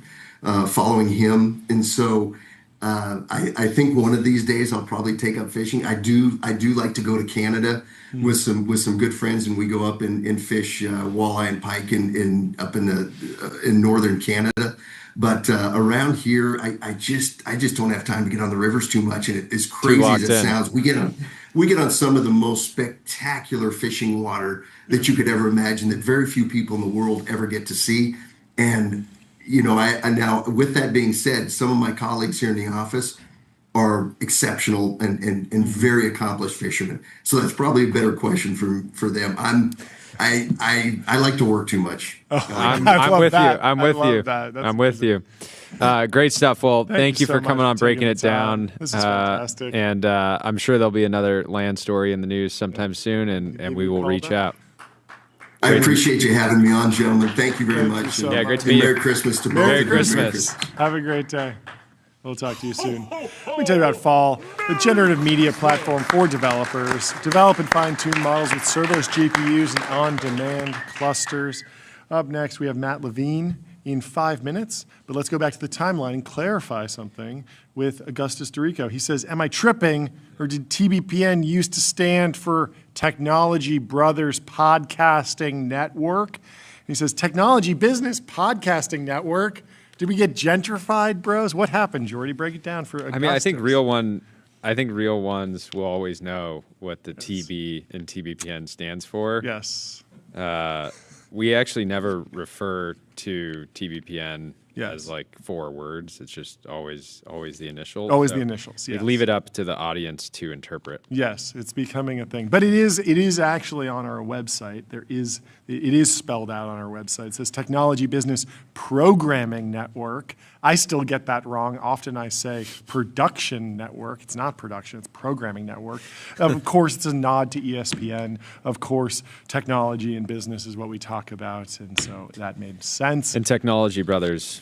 following him, and so I think one of these days I'll probably take up fishing. I do like to go to Canada with some good friends, and we go up and fish walleye and pike in northern Canada. But around here, I just don't have time to get on the rivers too much. And as crazy as it sounds, we get on some of the most spectacular fishing water that you could ever imagine, that very few people in the world ever get to see. And I now, with that being said, some of my colleagues here in the office are exceptional and very accomplished fishermen. So that's probably a better question for them. I like to work too much. I'm with you. Great stuff. Well, thank you for coming on, breaking it down. This is fantastic. And I'm sure there'll be another land story in the news sometime soon, and we will reach out. I appreciate you having me on, gentlemen. Thank you very much. Yeah, great to meet you. Merry Christmas to both. Merry Christmas. Have a great day. We'll talk to you soon. Let me tell you about Fall, the generative media platform for developers. Develop and fine-tune models with serverless GPUs and on-demand clusters. Up next, we have Matt Levine in 5 minutes. But let's go back to the timeline and clarify something with Augustus Dorico. He says, am I tripping, or did TBPN used to stand for Technology Brothers Podcasting Network? And he says, Technology Business Podcasting Network. Did we get gentrified, bros? What happened, Jordy? Break it down for Augustus. I think real ones will always know what the TB in TBPN stands for. Yes. We actually never refer to TBPN as like 4 words. It's just always the initials. Always the initials, yes. We leave it up to the audience to interpret. Yes, it's becoming a thing. But it is actually on our website. It is spelled out on our website. It says Technology Business Programming Network. I still get that wrong. Often I say production network. It's not production, it's programming network. Of course, it's a nod to ESPN. Of course, technology and business is what we talk about, and so that made sense. And Technology Brothers,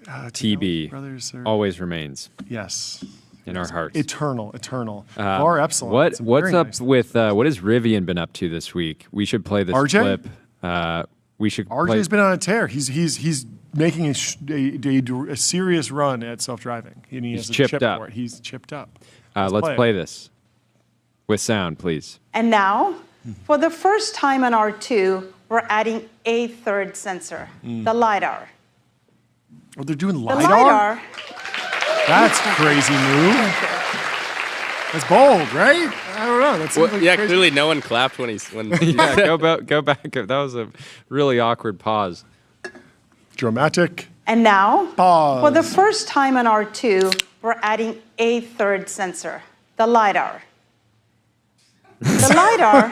TB, Brothers always remains. Yes. In our hearts. Eternal. Bar Epsilon. What's up with, what has Rivian been up to this week? We should play this clip. RJ's been on a tear. He's making a serious run at self-driving. And he has a chip for it. He's chipped up. Let's play this with sound, please. And now, for the first time on R2, we're adding a third sensor, the LiDAR. Oh, they're doing The LiDAR? LiDAR. That's a crazy move. That's bold, right? I don't know. That seems like crazy. Clearly no one clapped when Yeah, go back. That was a really awkward pause. Dramatic. And now, pause. For the first time on R2, we're adding a third sensor, the LiDAR. The LiDAR.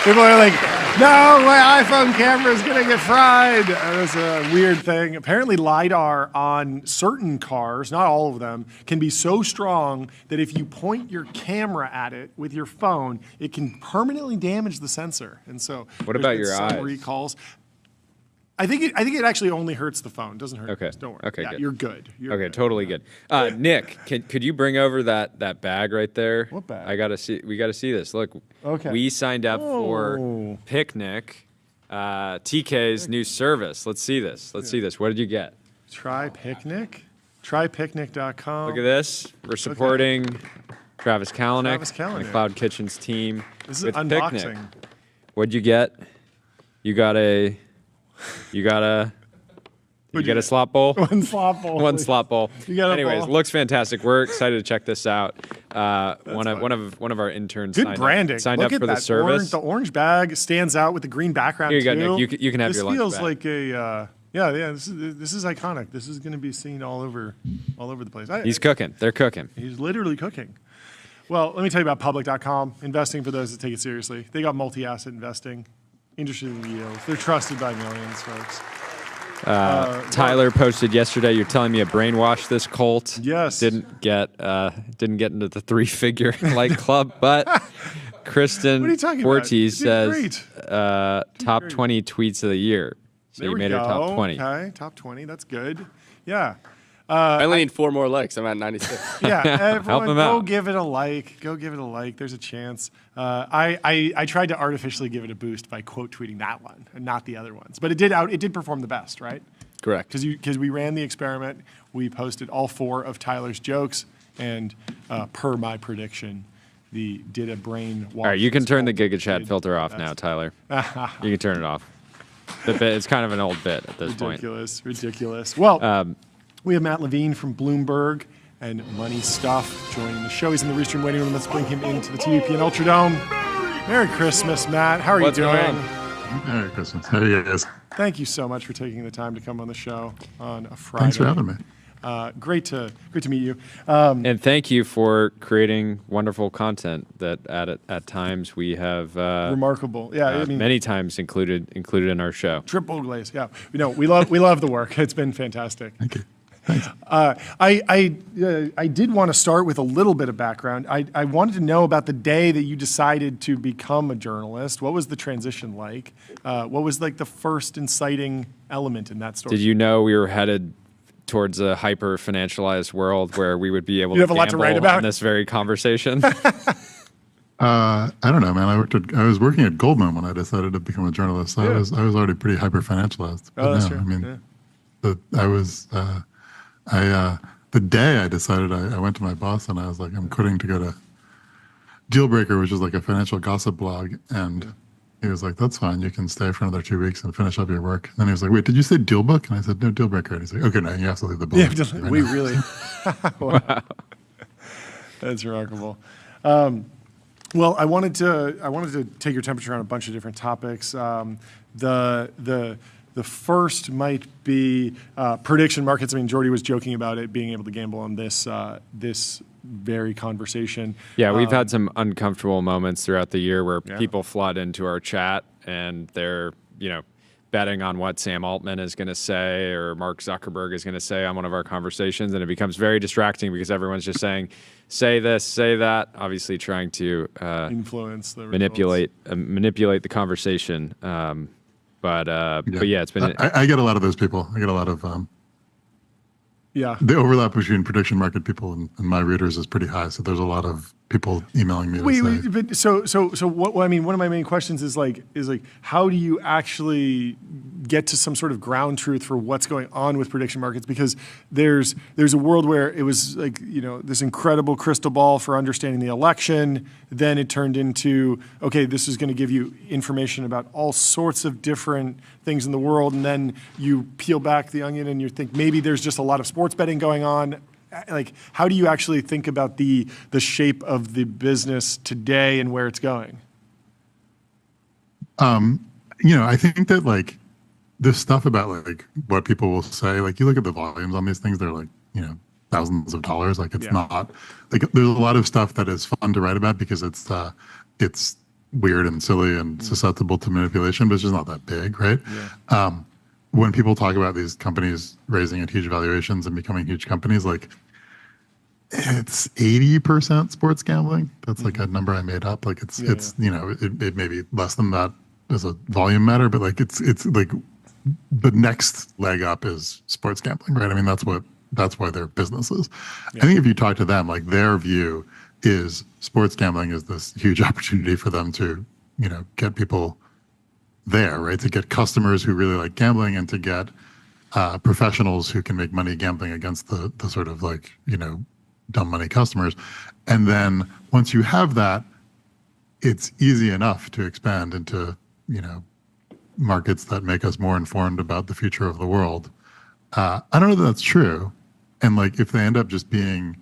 People are like, no, my iPhone camera is going to get fried. That's a weird thing. Apparently, LiDAR on certain cars, not all of them, can be so strong that if you point your camera at it with your phone, it can permanently damage the sensor. And so, what about your eyes? Recalls. I think it actually only hurts the phone. It doesn't hurt yours. Don't worry. Okay, good. You're good. Totally good. Nick, could you bring over that bag right there? What bag? We gotta see this. Look, we signed up for Picnic, TK's new service. Let's see this. What did you get? Try Picnic. Trypicnic.com. Look at this. We're supporting Travis Kalanick, Kalanick. the Cloud Kitchen's team. This is with unboxing. Picnic. What'd you get? You got a slop bowl? One slop bowl. One slop bowl. You got a Anyways, bowl. looks fantastic. We're excited to check this out. One of our interns Good branding. signed Look up at for the that service. The orange bag stands out with the green background. Here you go, too. Nick. You can have this your lunch feels back. like a this is iconic. This is going to be seen all over the place. He's cooking. They're cooking. He's literally cooking. Well, let me tell you about public.com, investing for those that take it seriously. They got multi-asset investing, interested in yields. They're trusted by millions, folks. Tyler posted yesterday. You're telling me a brainwash this Colt. Yes. Didn't get into the 3-figure like club, but Kristen What are you talking about? Ortiz You did says great. top 20 tweets of the year. So There you we made go. her top 20. Okay, top 20. That's good. Yeah. I only need 4 more likes. I'm at 96. Yeah, everyone, him go out. give it a like. Go give it a like. There's a chance. I tried to artificially give it a boost by quote tweeting that one and not the other ones, but it did perform the best, right? Correct. Because we ran the experiment. We posted all 4 of Tyler's jokes, and per my prediction, did a brain wash. All right, you can turn the Did GigaChat filter off now, best. Tyler. You can turn it off. The bit, it's kind of an old bit at this point. Ridiculous. Well, we have Matt Levine from Bloomberg and Money Stuff joining the show. He's in the Restream waiting room. Let's bring him into the TBPN Ultradome. Merry Christmas, Matt. How are What's you doing? going on? Merry Christmas. How are you guys? Thank you so much for taking the time to come on the show on a Friday. Thanks for having me. Great to meet you. And thank you for creating wonderful content that at times we have Remarkable. Yeah, I mean, many times included in our show. triple glaze. Yeah, we love the work. It's been fantastic. Thank you. Thanks. I did want to start with a little bit of background. I wanted to know about the day that you decided to become a journalist. What was the transition like? What was like the first inciting element in that story? Did you know we were headed towards a hyper financialized world where we would be able You to have a lot to gamble write about? in this very conversation? I don't know, man. I was working at Goldman when I decided to become a journalist. So Yeah. I was already pretty hyper financialized. Oh, that's true. I mean, the day I decided, I went to my boss and I was like, I'm quitting to go to Dealbreaker, which is like a financial gossip blog, and he was like, that's fine. You can stay for another 2 weeks and finish up your work. And then he was like, wait, did you say Dealbook? And I said, no, Dealbreaker. And he's like, okay, no, you have to leave the book. Yeah, we really. Wow. That's remarkable. Well, I wanted to take your temperature on a bunch of different topics. The first might be prediction markets. I mean, Jordy was joking about it, being able to gamble on this very conversation. Yeah, we've had some uncomfortable moments throughout the year where Yeah. people flood into our chat and they're, betting on what Sam Altman is going to say or Mark Zuckerberg is going to say on one of our conversations, and it becomes very distracting because everyone's just saying, say this, say that, obviously trying to Influence the manipulate the conversation. But yeah, it's been I get a lot of those people. I get a lot of Yeah. the overlap between prediction market people and my readers is pretty high. So there's a lot of people emailing me. But so what I mean, one of my main questions is like, how do you actually get to some sort of ground truth for what's going on with prediction markets? Because there's a world where it was like, this incredible crystal ball for understanding the election. Then it turned into, okay, this is going to give you information about all sorts of different things in the world. And then you peel back the onion and you think maybe there's just a lot of sports betting going on. Like, how do you actually think about the shape of the business today and where it's going? I think that like this stuff about like what people will say, like you look at the volumes on these things, they're like, thousands of dollars. Like it's not like there's a lot of stuff that is fun to write about because it's weird and silly and susceptible to manipulation, but it's just not that big, right? Yeah. When people talk about these companies raising at huge valuations and becoming huge companies, like it's 80% sports gambling. That's like a number I made up. Like it may be less than that as a volume matter, but like it's like the next leg up is sports gambling, right? I mean, that's why they're businesses. Yeah. I think if you talk to them, like their view is sports gambling is this huge opportunity for them to, get people there, right? To get customers who really like gambling and to get professionals who can make money gambling against the sort of like, dumb money customers. And then once you have that, it's easy enough to expand into, markets that make us more informed about the future of the world. I don't know that that's true. And like, if they end up just being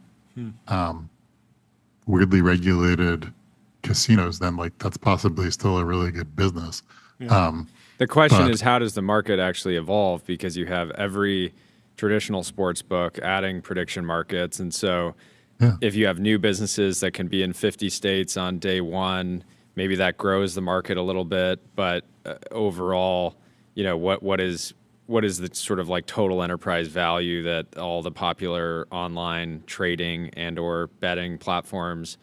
weirdly regulated casinos, then like that's possibly still a really good business. Yeah. The question is, how does the market actually evolve? Because you have every traditional sports book adding prediction markets. And so if you have new businesses that can be in 50 states on day one, maybe that grows the market a little bit. But overall, what is the sort of like total enterprise value that all the popular online trading and or betting platforms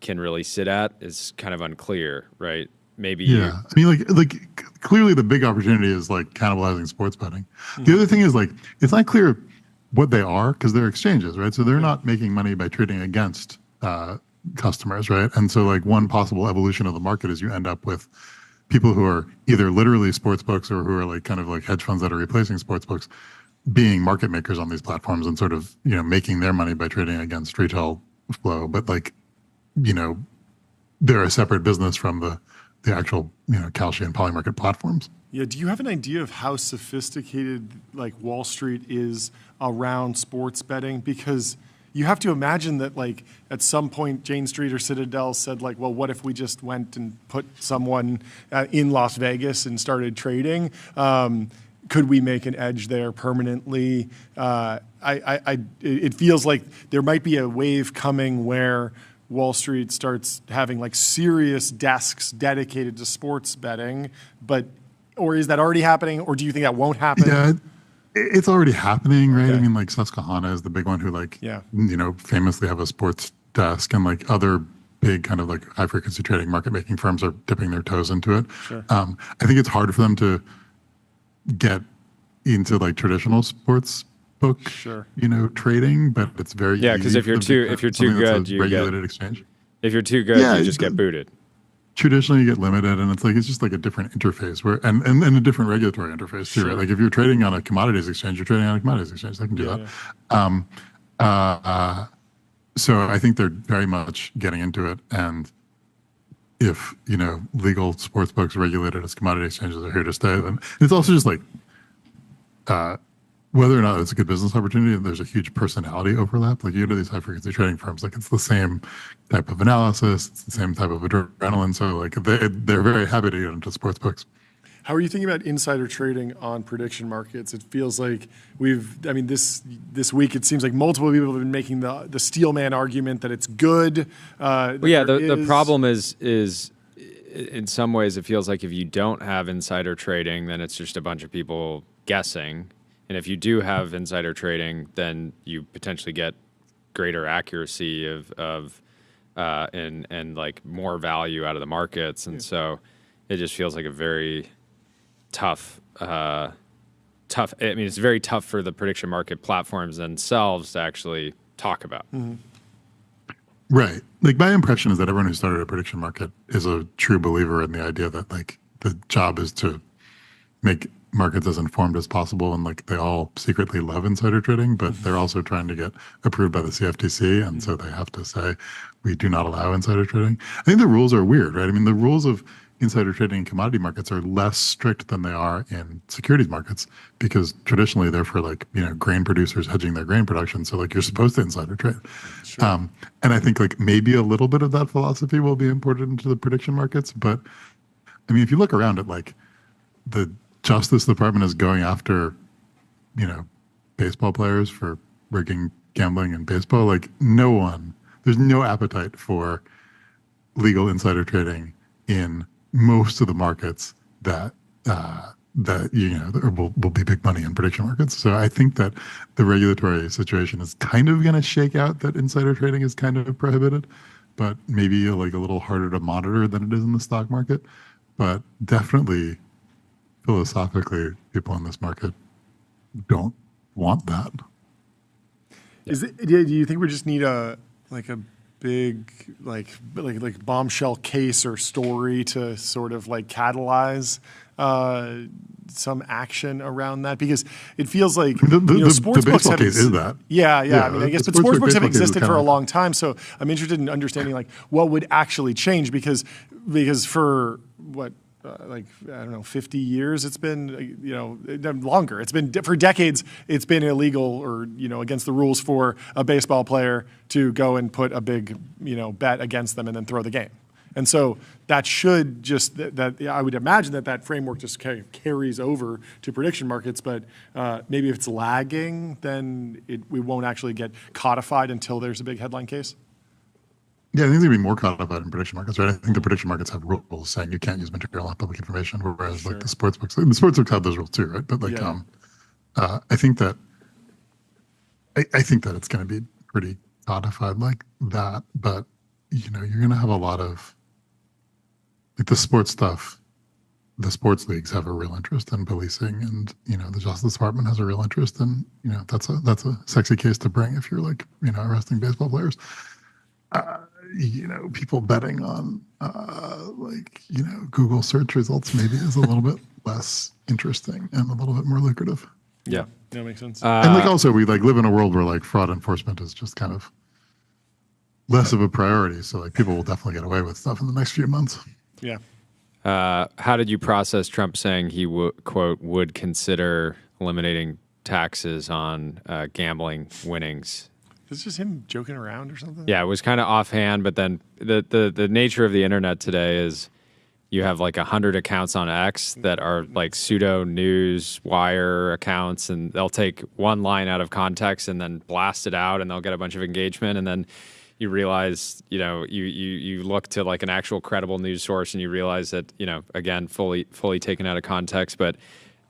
can really sit at is kind of unclear, right? Maybe. Yeah. I mean, like clearly the big opportunity is like cannibalizing sports betting. The other thing is like, it's not clear what they are because they're exchanges, right? So they're not making money by trading against customers, right? And so like one possible evolution of the market is you end up with people who are either literally sports books or who are like kind of like hedge funds that are replacing sports books being market makers on these platforms and sort of, making their money by trading against retail flow. But like, they're a separate business from the actual, Kalshi and Polymarket platforms. Yeah. Do you have an idea of how sophisticated like Wall Street is around sports betting? Because you have to imagine that like at some point Jane Street or Citadel said like, well, what if we just went and put someone in Las Vegas and started trading? Could we make an edge there permanently? It feels like there might be a wave coming where Wall Street starts having like serious desks dedicated to sports betting, or is that already happening, or do you think that won't happen? Yeah, it's already happening, right? Okay. I mean, like Susquehanna is the big one who like, famously have a sports desk, and like other big kind of like high frequency trading market making firms are dipping their toes into it. Sure. I think it's hard for them to get into like traditional sports book, trading, but it's very easy. Because if you're too good, you regulated exchange. If you're too good, you just get booted. Traditionally, you get limited, and it's just like a different interface and a different regulatory interface too. Sure. Right? Like if you're trading on a commodities exchange, you're trading on a commodities exchange. They can do that. Yeah. So I think they're very much getting into it, and if legal sports books regulated as commodity exchanges are here to stay, then it's also just like whether or not it's a good business opportunity, there's a huge personality overlap. Like you go to these high frequency trading firms, like it's the same type of analysis, it's the same type of adrenaline. So like they're very happy to get into sports books. How are you thinking about insider trading on prediction markets? It feels like this week it seems like multiple people have been making the Steelman argument that it's good. The problem is in some ways it feels like if you don't have insider trading, then it's just a bunch of people guessing. And if you do have insider trading, then you potentially get greater accuracy and like more value out of the markets. And so it just feels like a very tough. I mean, it's very tough for the prediction market platforms themselves to actually talk about. Mm-hmm. Right. Like my impression is that everyone who started a prediction market is a true believer in the idea that like the job is to make markets as informed as possible, and like they all secretly love insider trading, but they're also trying to get approved by the CFTC, and so they have to say we do not allow insider trading. I think the rules are weird, right? I mean, the rules of insider trading in commodity markets are less strict than they are in securities markets because traditionally they're for like grain producers hedging their grain production, so like you're supposed to insider trade. Sure. And I think like maybe a little bit of that philosophy will be imported into the prediction markets, but I mean, if you look around at like the Justice Department is going after, baseball players for rigging gambling in baseball. Like there's no appetite for legal insider trading in most of the markets that will be big money in prediction markets. So I think that the regulatory situation is kind of going to shake out that insider trading is kind of prohibited, but maybe like a little harder to monitor than it is in the stock market. But definitely, philosophically, people in this market don't want that. Do you think we just need a big bombshell case or story to sort of like catalyze some action around that? Because it feels like the sports books baseball case is that. Yeah. I mean, I guess, but sports books have existed for a like long time. So I'm interested in understanding like what would actually change because for what. Like, I don't know, 50 years it's been, longer. It's been, for decades, it's been illegal or, against the rules for a baseball player to go and put a big, bet against them and then throw the game. And so that should just, I would imagine that framework just carries over to prediction markets, but maybe if it's lagging, then we won't actually get codified until there's a big headline case. Yeah, I think there'd be more codified in prediction markets, right? I think the prediction markets have rules saying you can't use material on public information, whereas like the sports books have those rules too, right? But like, I think that it's going to be pretty codified like that. But you're going to have a lot of like the sports stuff. The sports leagues have a real interest in policing, and the Justice Department has a real interest in that's a sexy case to bring if you're like arresting baseball players. People betting on Google search results maybe is a little bit less interesting and a little bit more lucrative. Yeah, that makes sense. And like also we like live in a world where like fraud enforcement is just kind of less of a priority. So like people will definitely get away with stuff in the next few months. Yeah. How did you process Trump saying he would consider eliminating taxes on gambling winnings? Is this just him joking around or something? Yeah, it was kind of offhand, but then the nature of the internet today is you have like 100 accounts on X that are like pseudo news wire accounts, and they'll take one line out of context and then blast it out, and they'll get a bunch of engagement, and then you realize, you look to like an actual credible news source, and you realize that, again, fully taken out of context. But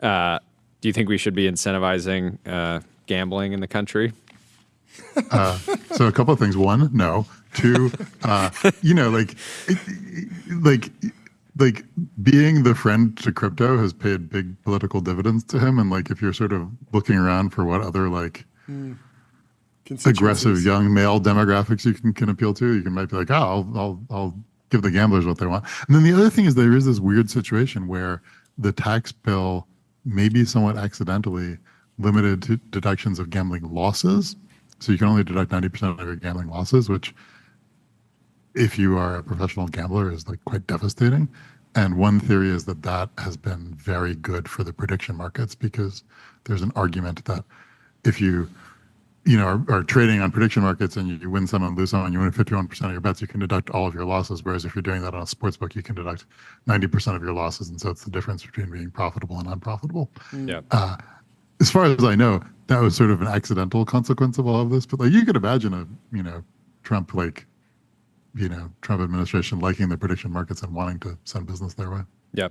do you think we should be incentivizing gambling in the country? So a couple of things. One, no. Two, like being the friend to crypto has paid big political dividends to him. And like, if you're sort of looking around for what other like aggressive young male demographics you can appeal to, you might be like, I'll give the gamblers what they want. And then the other thing is there is this weird situation where the tax bill maybe somewhat accidentally limited to deductions of gambling losses. So you can only deduct 90% of your gambling losses, which if you are a professional gambler is like quite devastating. And one theory is that has been very good for the prediction markets, because there's an argument that if you are trading on prediction markets and you win some and lose some and you win 51% of your bets, you can deduct all of your losses. Whereas if you're doing that on a sports book, you can deduct 90% of your losses. And so it's the difference between being profitable and unprofitable. Yeah. As far as I know, that was sort of an accidental consequence of all of this. But like you could imagine a Trump administration liking the prediction markets and wanting to send business their way. Yeah.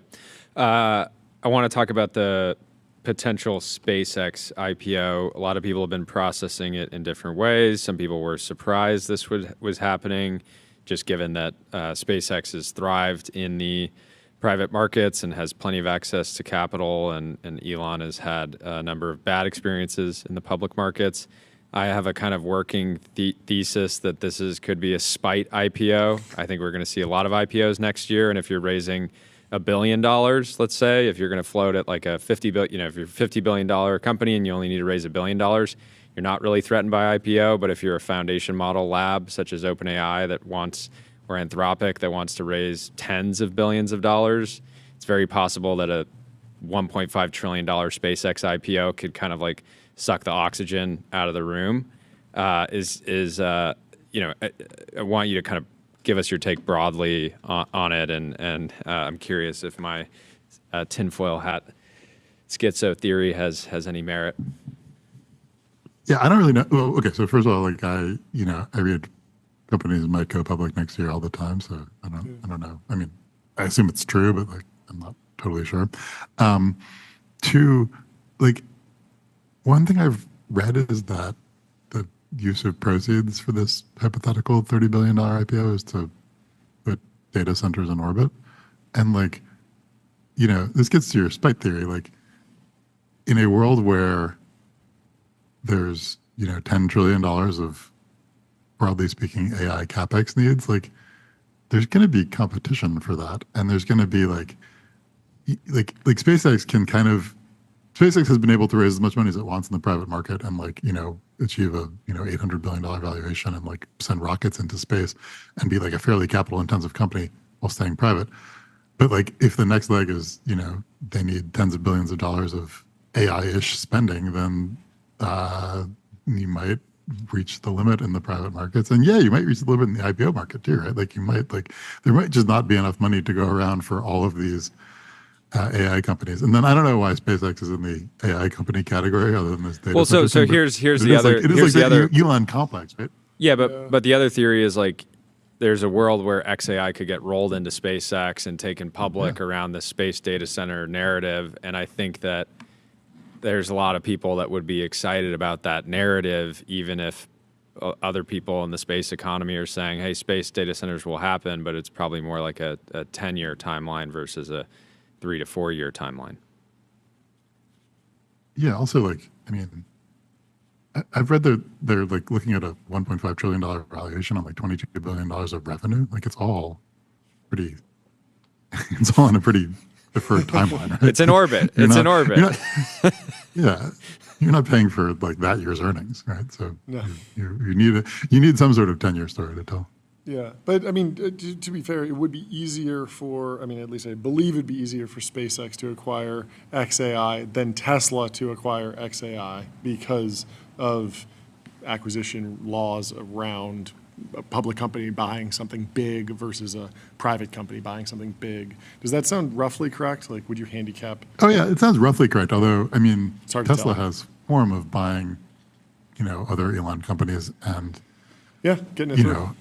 I want to talk about the potential SpaceX IPO. A lot of people have been processing it in different ways. Some people were surprised this was happening, just given that SpaceX has thrived in the private markets and has plenty of access to capital, and Elon has had a number of bad experiences in the public markets. I have a kind of working thesis that could be a spite IPO. I think we're going to see a lot of IPOs next year, and if you're raising $1 billion, let's say, if you're going to float at like a if you're a $50 billion company and you only need to raise $1 billion, you're not really threatened by IPO. But if you're a foundation model lab such as OpenAI or Anthropic that wants to raise tens of billions of dollars, it's very possible that a $1.5 trillion SpaceX IPO could kind of like suck the oxygen out of the room. I want you to kind of give us your take broadly on it, and I'm curious if my tinfoil hat schizo theory has any merit. Yeah, I don't really know. Well, okay, so first of all, like I read companies might go public next year all the time, so I don't know. I mean, I assume it's true, but like I'm not totally sure. Two, like one thing I've read is that the use of proceeds for this hypothetical $30 billion IPO is to put data centers in orbit. And like, this gets to your spite theory. Like in a world where there's, $10 trillion of, broadly speaking, AI CapEx needs, like there's going to be competition for that. And there's going to be like like SpaceX can kind of, SpaceX has been able to raise as much money as it wants in the private market and like, achieve a, $800 billion valuation and like send rockets into space and be like a fairly capital intensive company while staying private. But like if the next leg is, they need tens of billions of dollars of AI-ish spending, then you might reach the limit in the private markets. And yeah, you might reach the limit in the IPO market too, right? Like there might just not be enough money to go around for all of these AI companies. And then I don't know why SpaceX is in the AI company category other than this data. Well, so here's the other. It is like the Elon complex, right? Yeah, but the other theory is like there's a world where XAI could get rolled into SpaceX and taken public around the space data center narrative. And I think that there's a lot of people that would be excited about that narrative, even if other people in the space economy are saying, hey, space data centers will happen, but it's probably more like a 10-year timeline versus a 3 to 4 year timeline. Yeah. Also, like, I mean, I've read that they're like looking at a $1.5 trillion valuation on like $22 billion of revenue. Like it's all pretty, it's all in a pretty deferred timeline, right? It's in orbit. It's in orbit. Yeah. You're not paying for like that year's earnings, right? So you need some sort of 10-year story to tell. Yeah, but I mean, to be fair, it would be easier for, I mean, at least I believe it'd be easier for SpaceX to acquire XAI than Tesla to acquire XAI because of acquisition laws around a public company buying something big versus a private company buying something big. Does that sound roughly correct? Like, would you handicap? Oh yeah, it sounds roughly correct. Although, I mean, Tesla tell. has form of buying, other Elon companies and, getting it through.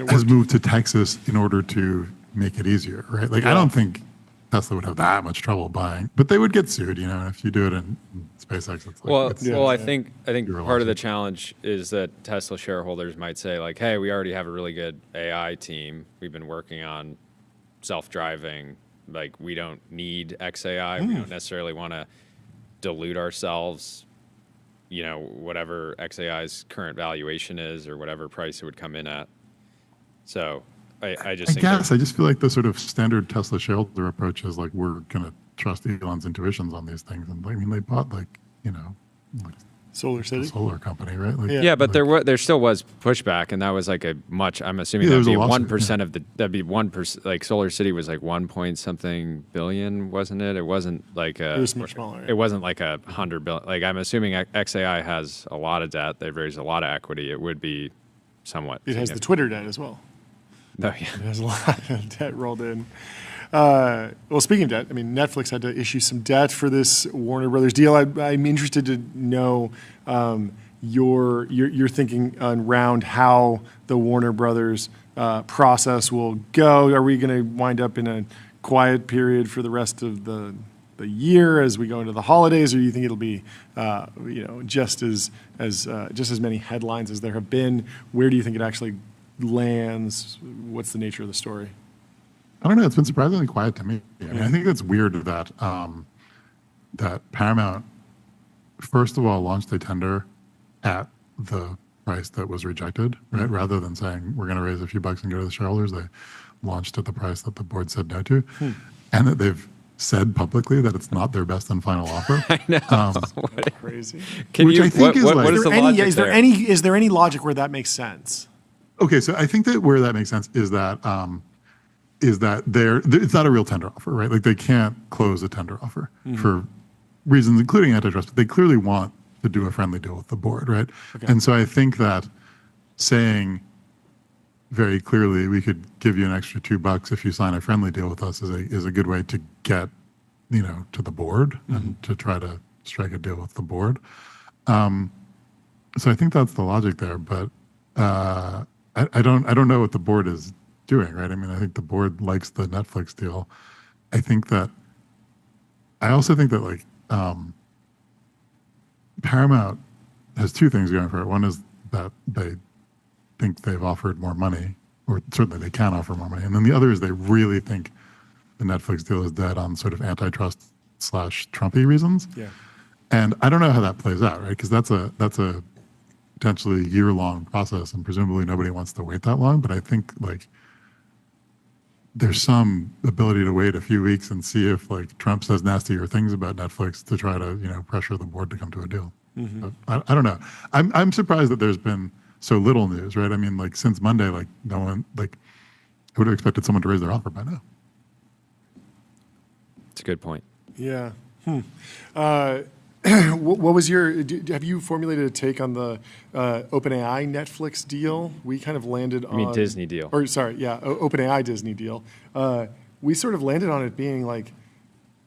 Has moved to Texas in order to make it easier, right? Like, I don't think Tesla would have that much trouble buying, but they would get sued, and if you do it in SpaceX, it's like... I think part of the challenge is that Tesla shareholders might say, like, hey, we already have a really good AI team. We've been working on self-driving. Like, we don't need XAI. We don't necessarily want to dilute ourselves, whatever XAI's current valuation is or whatever price it would come in at. So I just feel like the sort of standard Tesla shareholder approach is like, we're going to trust Elon's intuitions on these things. And I mean, they bought like Solar City, solar company, right? Like, but there still was pushback, and that was like I'm assuming that'd be 1% of that'd be 1%. Like Solar City was like 1 point something billion, wasn't it? It wasn't like it was much smaller. It wasn't like $100 billion. Like I'm assuming XAI has a lot of debt. They've raised a lot of equity. It would be somewhat. It has the Twitter debt as well. Oh, yeah. It has a lot of debt rolled in. Well, speaking of debt, I mean, Netflix had to issue some debt for this Warner Brothers deal. I'm interested to know your thinking around how the Warner Brothers process will go. Are we going to wind up in a quiet period for the rest of the year as we go into the holidays, or do you think it'll be just as many headlines as there have been? Where do you think it actually lands? What's the nature of the story? I don't know. It's been surprisingly quiet to me. I mean, I think it's weird that that Paramount, first of all, launched a tender at the price that was rejected, right? Rather than saying we're going to raise a few bucks and go to the shareholders, they launched at the price that the board said no to, and that they've said publicly that it's not their best and final offer. I know. Crazy. I think what is the logic is there any logic where that makes sense? Okay, so I think that where that makes sense is that it's not a real tender offer, right? Like they can't close a tender offer for reasons including antitrust, but they clearly want to do a friendly deal with the board, right? Okay. And so I think that saying very clearly we could give you an extra $2 if you sign a friendly deal with us is a good way to get to the board and to try to strike a deal with the board. So I think that's the logic there, but I don't know what the board is doing, right? I mean, I think the board likes the Netflix deal. I also think that like Paramount has two things going for it. One is that they think they've offered more money, or certainly they can offer more money. And then the other is they really think the Netflix deal is dead on sort of antitrust / Trumpy reasons. Yeah. And I don't know how that plays out, right? Because that's a potentially year-long process, and presumably nobody wants to wait that long. But I think like there's some ability to wait a few weeks and see if like Trump says nastier things about Netflix to try to, you know, pressure the board to come to a deal. So, I don't know. I'm surprised that there's been so little news, right? I mean, like since Monday, like no one, like I would have expected someone to raise their offer by now. It's a good point. Yeah. What was have you formulated a take on the OpenAI Netflix deal? We kind of landed on. You mean Disney deal? Or sorry, yeah, OpenAI Disney deal. We sort of landed on it being like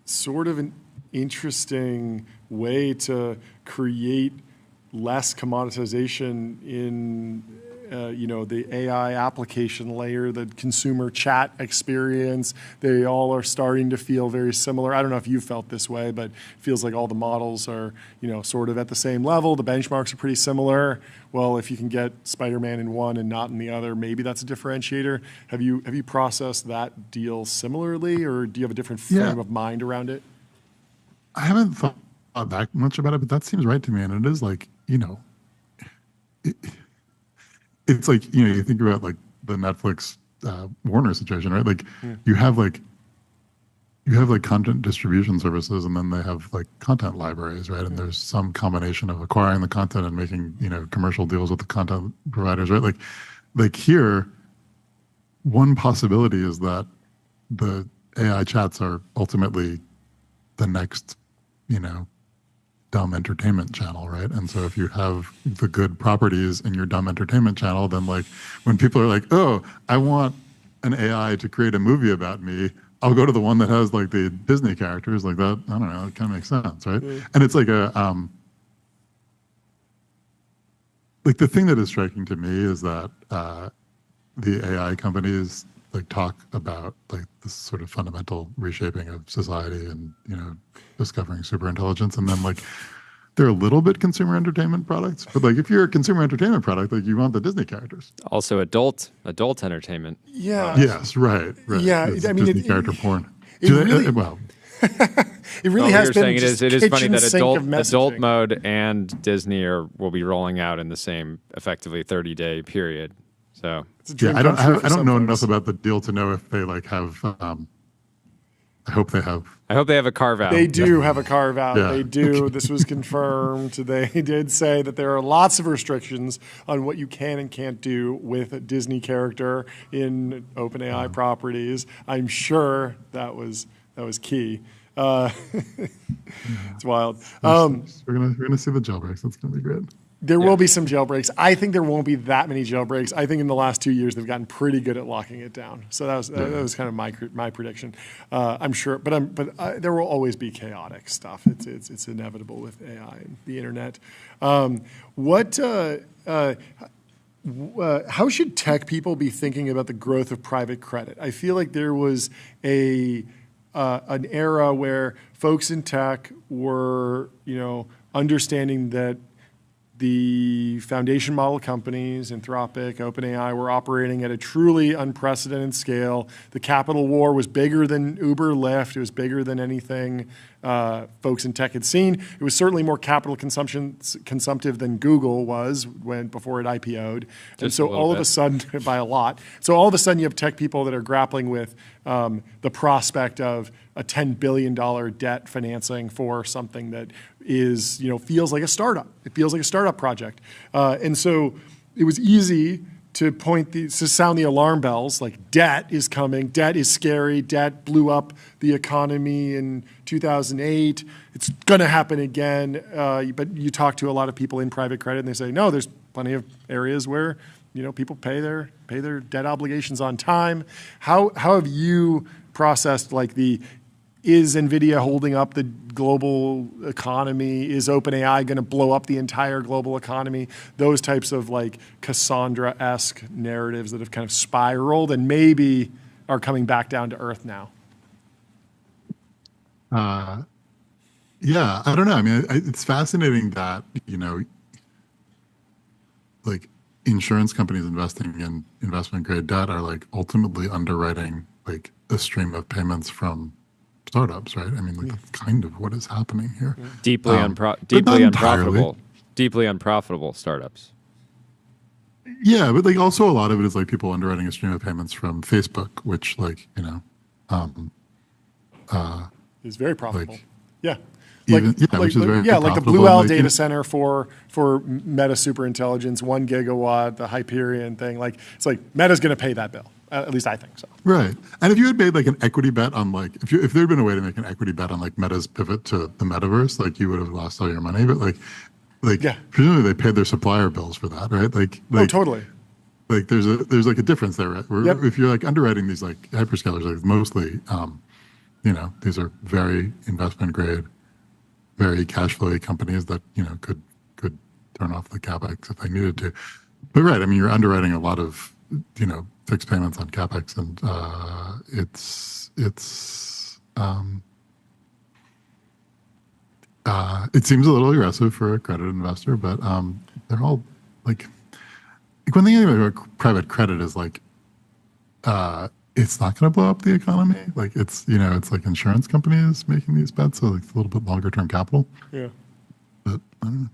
sort of an interesting way to create less commoditization in the AI application layer, the consumer chat experience. They all are starting to feel very similar. I don't know if you felt this way, but it feels like all the models are, sort of at the same level. The benchmarks are pretty similar. Well, if you can get Spider-Man in one and not in the other, maybe that's a differentiator. Have you processed that deal similarly, or do you have a different frame of mind around it? I haven't thought that much about it, but that seems right to me. And it is like, it's like, you think about like the Netflix Warner situation, right? Like you have like content distribution services, and then they have like content libraries, right? And there's some combination of acquiring the content and making, commercial deals with the content providers, right? Like here, one possibility is that the AI chats are ultimately the next, dumb entertainment channel, right? And so if you have the good properties in your dumb entertainment channel, then like when people are like, oh, I want an AI to create a movie about me, I'll go to the one that has like the Disney characters like that. I don't know, it kind of makes sense, right? And it's like like the thing that is striking to me is that the AI companies like talk about like this sort of fundamental reshaping of society and, discovering super intelligence. And then like, they're a little bit consumer entertainment products, but like if you're a consumer entertainment product, like you want the Disney characters. Also adult entertainment. Yeah. Yes. Right. Yeah. It's I mean, Disney character porn. It really has been. It is funny that adult mode mode and Disney will be rolling out in the same effectively 30-day period. So I don't know enough about the deal to know if they like have. I hope they have a carve out. They do have a carve out. Yeah. They do. This was confirmed. They did say that there are lots of restrictions on what you can and can't do with a Disney character in OpenAI properties. I'm sure that was key. It's wild. We're gonna see the jailbreaks. That's gonna be great. There will be some jailbreaks. I think there won't be that many jailbreaks. I think in the last 2 years they've gotten pretty good at locking it down. So that was kind of my prediction. I'm sure, but there will always be chaotic stuff. It's inevitable with AI and the internet. How should tech people be thinking about the growth of private credit? I feel like there was an era where folks in tech were, understanding that the foundation model companies, Anthropic, OpenAI, were operating at a truly unprecedented scale. The capital war was bigger than Uber, Lyft. It was bigger than anything folks in tech had seen. It was certainly more capital consumptive than Google was before it IPO'd. And so all of a sudden, by a lot. So all of a sudden you have tech people that are grappling with the prospect of a $10 billion debt financing for something that is, feels like a startup. It feels like a startup project. And so it was easy to sound the alarm bells, like debt is coming, debt is scary, debt blew up the economy in 2008. It's going to happen again. But you talk to a lot of people in private credit and they say, no, there's plenty of areas where people pay their debt obligations on time. How have you processed like is NVIDIA holding up the global economy? Is OpenAI going to blow up the entire global economy? Those types of like Cassandra-esque narratives that have kind of spiraled and maybe are coming back down to earth now. Yeah, I don't know. I mean, it's fascinating that, like insurance companies investing in investment grade debt are like ultimately underwriting like a stream of payments from startups, right? I mean, like that's kind of what is happening here. Deeply unprofitable startups. Yeah, but like also a lot of it is like people underwriting a stream of payments from Facebook, which um, is very profitable. like Yeah. which is very like the profitable. Blue L Like, data center for Meta Superintelligence, 1 gigawatt, the Hyperion thing. Like it's like Meta's going to pay that bill. At least I think so. right. And if you had made like an equity bet on like if there had been a way to make an equity bet on like Meta's pivot to the metaverse, like you would have lost all your money. But presumably they paid their supplier bills for that, right? Oh, totally. Like there's like a difference there, right? Yep. If you're like underwriting these like hyperscalers, like mostly, these are very investment grade, very cash flowy companies that could turn off the capex if they needed to. But right, I mean, you're underwriting a lot of fixed payments on capex, and it seems a little aggressive for a credit investor, but they're all like one thing about private credit is like it's not going to blow up the economy. Like it's like insurance companies making these bets, so like it's a little bit longer term capital. Yeah. But I don't know.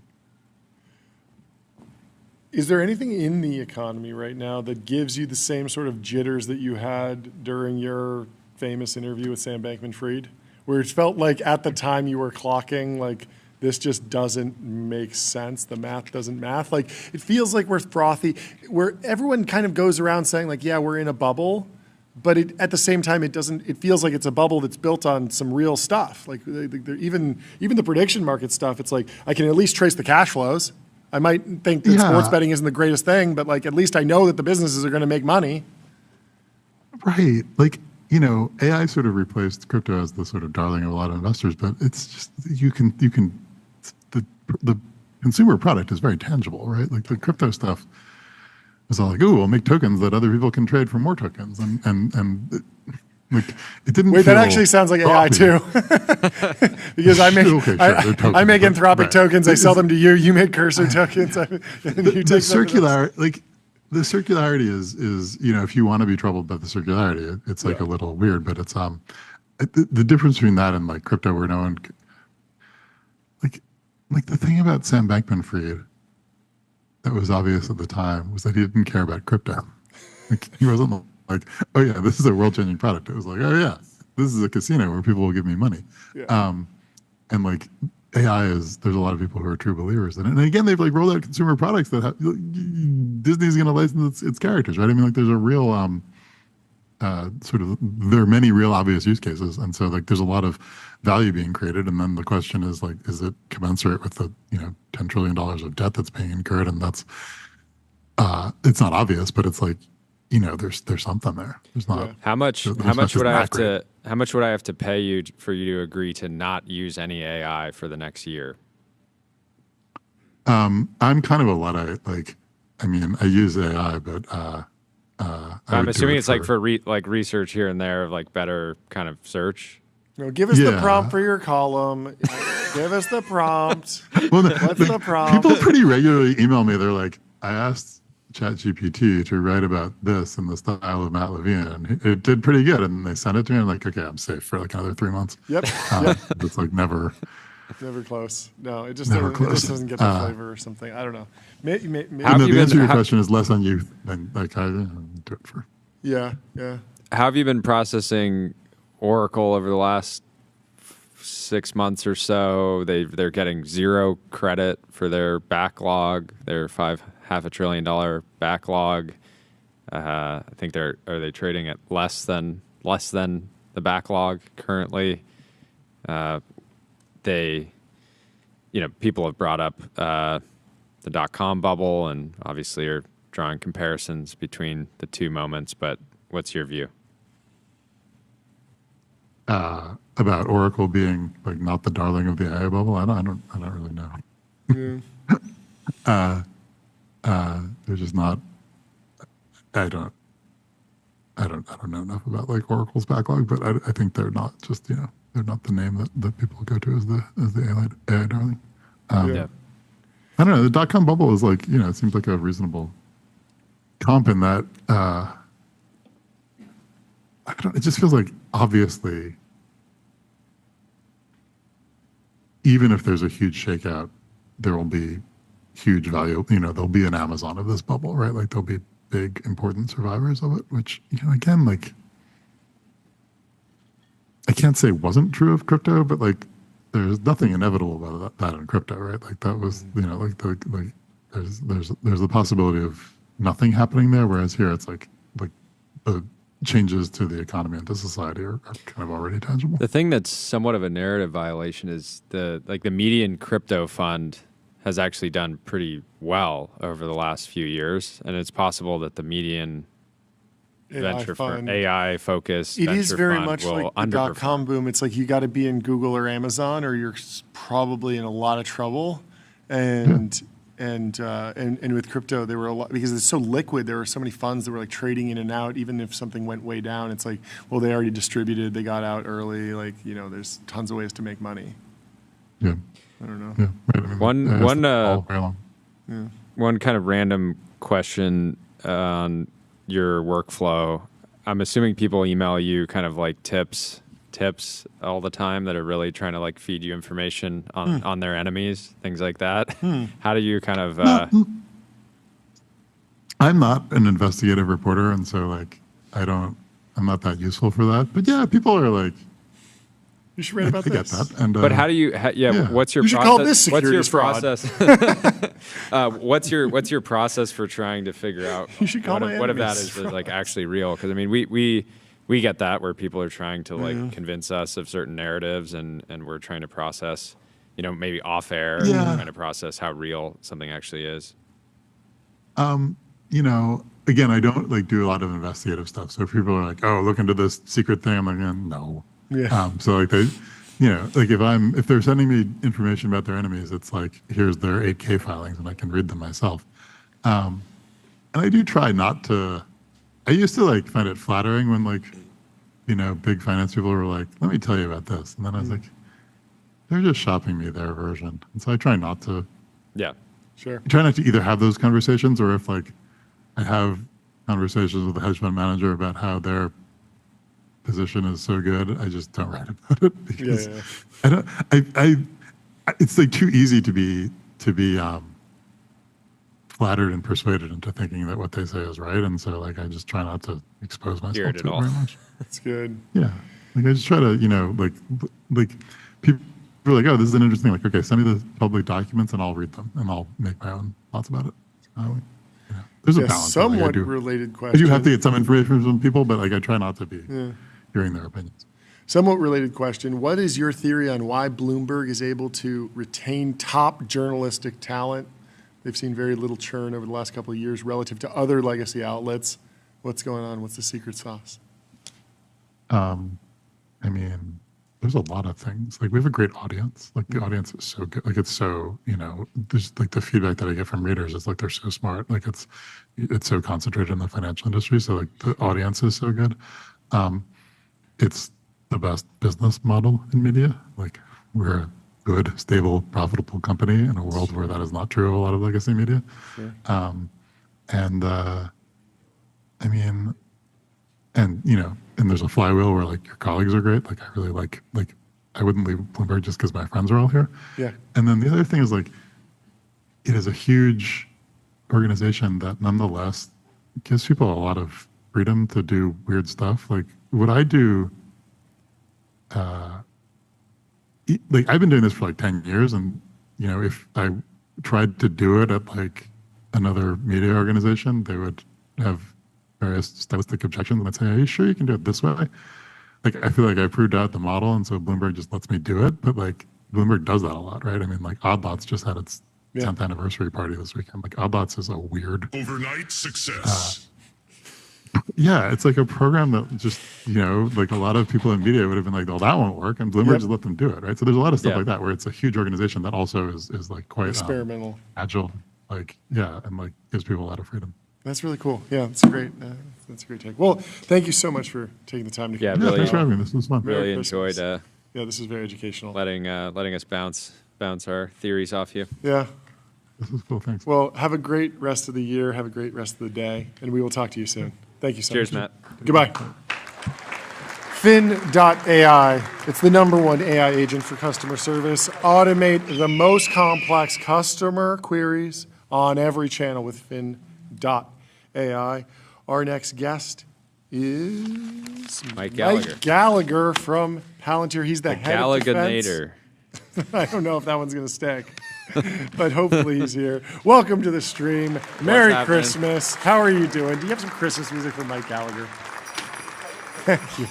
Is there anything in the economy right now that gives you the same sort of jitters that you had during your famous interview with Sam Bankman-Fried, where it felt like at the time you were clocking, like this just doesn't make sense, the math doesn't math? Like it feels like we're frothy, where everyone kind of goes around saying like, yeah, we're in a bubble, but at the same time, it feels like it's a bubble that's built on some real stuff. Like even the prediction market stuff, it's like I can at least trace the cash flows. I might think that sports betting isn't the greatest thing, but like at least I know that the businesses are going to make money. Right. Like, AI sort of replaced crypto as the sort of darling of a lot of investors, but it's just the consumer product is very tangible, right? Like the crypto stuff is all like, oh, we'll make tokens that other people can trade for more tokens, and like it didn't. Wait, that actually sounds like AI too. Because I make Anthropic tokens. I sell them to you. You make Cursor tokens. The circularity is if you want to be troubled by the circularity, it's like a little weird, but it's the difference between that and like crypto, where no one like the thing about Sam Bankman-Fried that was obvious at the time was that he didn't care about crypto. Like he wasn't like, oh yeah, this is a world-changing product. It was like, oh yeah, this is a casino where people will give me money. Yeah. And like AI there's a lot of people who are true believers in it. And again, they've like rolled out consumer products that Disney's going to license its characters, right? I mean, like there's a real there are many real obvious use cases, and so like there's a lot of value being created. And then the question is like, is it commensurate with the $10 trillion of debt that's being incurred? And that's it's not obvious, but it's like, there's something there. There's not. How much would I have to pay you for you to agree to not use any AI for the next year? I'm kind of a Luddite. Like, I mean, I use AI, but I'm assuming it's like for research here and there of like better kind of search. No, give us the prompt for your column. Give us the prompt. Well, what's the prompt? People pretty regularly email me. They're like, I asked ChatGPT to write about this in the style of Matt Levine, and it did pretty good. And they sent it to me, and I'm like, okay, I'm safe for like another 3 months. Yep. It's like never close. No, it just doesn't get the flavor or something. I don't know. Maybe the answer to your question is less on you than like I do it for. Yeah. How have you been processing Oracle over the last 6 months or so? They're getting zero credit for their backlog. Their $500 billion backlog. I think are they trading at less than the backlog currently? People have brought up the .com bubble, and obviously are drawing comparisons between the two moments. But what's your view? About Oracle being like not the darling of the AI bubble? I don't really know. Yeah. They're just not. I don't know enough about like Oracle's backlog, but I think they're not just they're not the name that people go to as the AI darling. I don't know. The .com bubble is like it seems like a reasonable comp in that. It just feels like obviously, even if there's a huge shakeout, there will be huge value. There'll be an Amazon of this bubble, right? Like there'll be big important survivors of it, which, again, like I can't say wasn't true of crypto, but like there's nothing inevitable about that in crypto, right? Like that was, there's the possibility of nothing happening there, whereas here it's like the changes to the economy and to society are kind of already tangible. The thing that's somewhat of a narrative violation is the median crypto fund has actually done pretty well over the last few years, and it's possible that the median AI focused it venture is very fund much will like the dot-com boom. It's like you got to be in Google or Amazon, or you're probably in a lot of trouble. And with crypto, there were a lot, because it's so liquid. There were so many funds that were like trading in and out. Even if something went way down, it's like, well, they already distributed, they got out early. Like, there's tons of ways to make money. Yeah. I don't know. Yeah. One kind of random question on your workflow. I'm assuming people email you kind of like tips all the time that are really trying to like feed you information on their enemies, things like that. How do you kind of I'm not an investigative reporter, and so like I'm not that useful for that. But yeah, people are like, you should read about this. I get that. And, but how do you? What's your? You should call this securities fraud. What's your process for trying to figure out you should call what of that is like actually real? Because I mean, we get that where people are trying to like convince us of certain narratives, and we're trying to process, maybe off air, trying to process how real something actually is. Again, I don't like do a lot of investigative stuff. So if people are like, "Oh, look into this secret thing," I'm like, "No." Yeah. So like they, like if they're sending me information about their enemies, it's like, here's their 8K filings and I can read them myself. And I do try not to. I used to like find it flattering when like, big finance people were like, "Let me tell you about this," and then I was like, they're just shopping me their version, and so I try not to. Yeah. Sure. I try not to either have those conversations, or if like I have conversations with a hedge fund manager about how their position is so good, I just don't write about it because it's like too easy to be flattered and persuaded into thinking that what they say is right, and so like I just try not to expose myself to it very much. That's good. Yeah, like I just try to like people are like, "Oh, this is an interesting," like, okay, send me the public documents and I'll read them and I'll make my own thoughts about it. There's a balance. Somewhat related question. I do have to get some information from people, but like I try not to be hearing their opinions. Somewhat related question. What is your theory on why Bloomberg is able to retain top journalistic talent? They've seen very little churn over the last couple of years relative to other legacy outlets. What's going on? What's the secret sauce? I mean, there's a lot of things. Like we have a great audience. Like the audience is so good. Like it's so, there's like the feedback that I get from readers is like they're so smart. Like it's so concentrated in the financial industry. So like the audience is so good. It's the best business model in media. Like we're a good, stable, profitable company in a world where that is not true of a lot of legacy media. Sure. And there's a flywheel where like your colleagues are great. Like I really like I wouldn't leave Bloomberg just because my friends are all here. Yeah. And then the other thing is like, it is a huge organization that nonetheless gives people a lot of freedom to do weird stuff. Like what I do, like I've been doing this for like 10 years, and if I tried to do it at like another media organization, they would have various stylistic objections, and I'd say, "Are you sure you can do it this way?" Like I feel like I proved out the model, and so Bloomberg just lets me do it. But like Bloomberg does that a lot, right? I mean, like Odd Lots just had its 10th anniversary party this weekend. Like Odd Lots is a weird overnight success. Yeah, it's like a program that just, like a lot of people in media would have been like, "Oh, that won't work," and Bloomberg just let them do it, right? So there's a lot of stuff like that where it's a huge organization that also is like quite experimental, agile, like and like gives people a lot of freedom. That's really cool. Yeah, that's a great take. Well, thank you so much for taking the time to come. Thanks for having me. This was fun. Really enjoyed. This is very educational. Letting us bounce our theories off you. Yeah. This is cool. Thanks. Well, have a great rest of the year. Have a great rest of the day, and we will talk to you soon. Thank you so much. Cheers, Matt. Goodbye. Fin.ai. It's the #1 AI agent for customer service. Automate the most complex customer queries on every channel with Fin.ai. Our next guest is Mike Gallagher. Mike Gallagher from Palantir. He's the head of defense. I don't know if that one's going to stick, but hopefully he's here. Welcome to the stream. Merry Christmas. How are you doing? Do you have some Christmas music for Mike Gallagher? Thank you.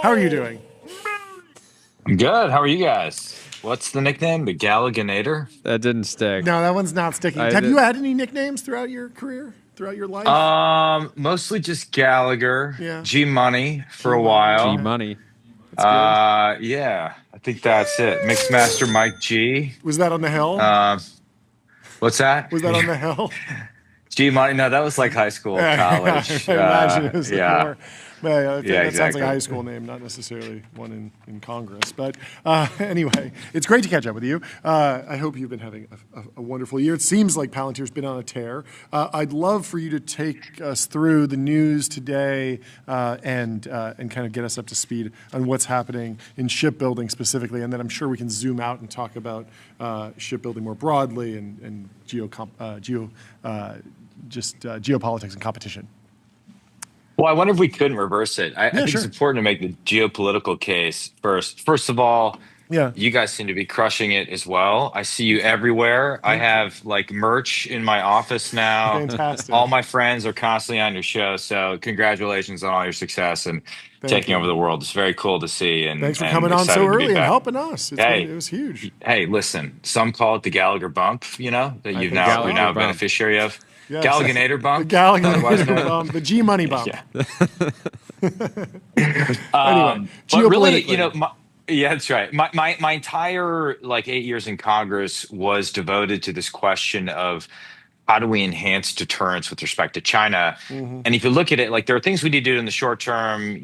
How are you doing? I'm good. How are you guys? What's the nickname? The Gallagher? That didn't stick. No, that one's not sticking. Have you had any nicknames throughout your career, throughout your life? Mostly just Gallagher. Yeah. G Money for a while. G Money. Yeah. I think that's it. Mixmaster Mike G. Was that on the hill? What's that? Was that on the hill? G Money? No, that was like high school, college. I imagine it was more. But that exactly. sounds like a high school name, not necessarily one in Congress. But anyway, it's great to catch up with you. I hope you've been having a wonderful year. It seems like Palantir's been on a tear. I'd love for you to take us through the news today and kind of get us up to speed on what's happening in shipbuilding specifically, and then I'm sure we can zoom out and talk about shipbuilding more broadly and geopolitics and competition. Well, I wonder if we couldn't reverse it. I think sure. it's important to make the geopolitical case first. First of all, you guys seem to be crushing it as well. I see you everywhere. I have like merch in my office now. Fantastic. All my friends are constantly on your show. So congratulations on all your success and taking over the world. It's very cool to see. And thanks for coming on so early and helping us. It was huge. Hey, listen, some call it the Gallagher bump, that you're now a beneficiary of. Yes. Gallagher bump. The Gallagher bump. The G Money bump. Yeah. Anyway, but really, that's right. My entire 8 years in Congress was devoted to this question of how do we enhance deterrence with respect to China? Mm-hmm. And if you look at it, there are things we need to do in the short term,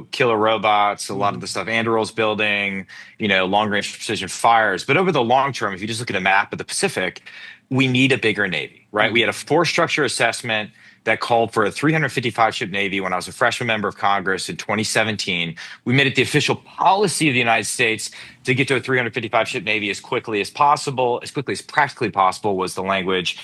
killer robots, a lot of the stuff Anduril's building, long-range precision fires. But over the long term, if you just look at a map of the Pacific, we need a bigger Navy, right? Mm-hmm. We had a force structure assessment that called for a 355-ship Navy when I was a freshman member of Congress in 2017. We made it the official policy of the United States to get to a 355-ship Navy as quickly as possible, as quickly as practically possible was the language.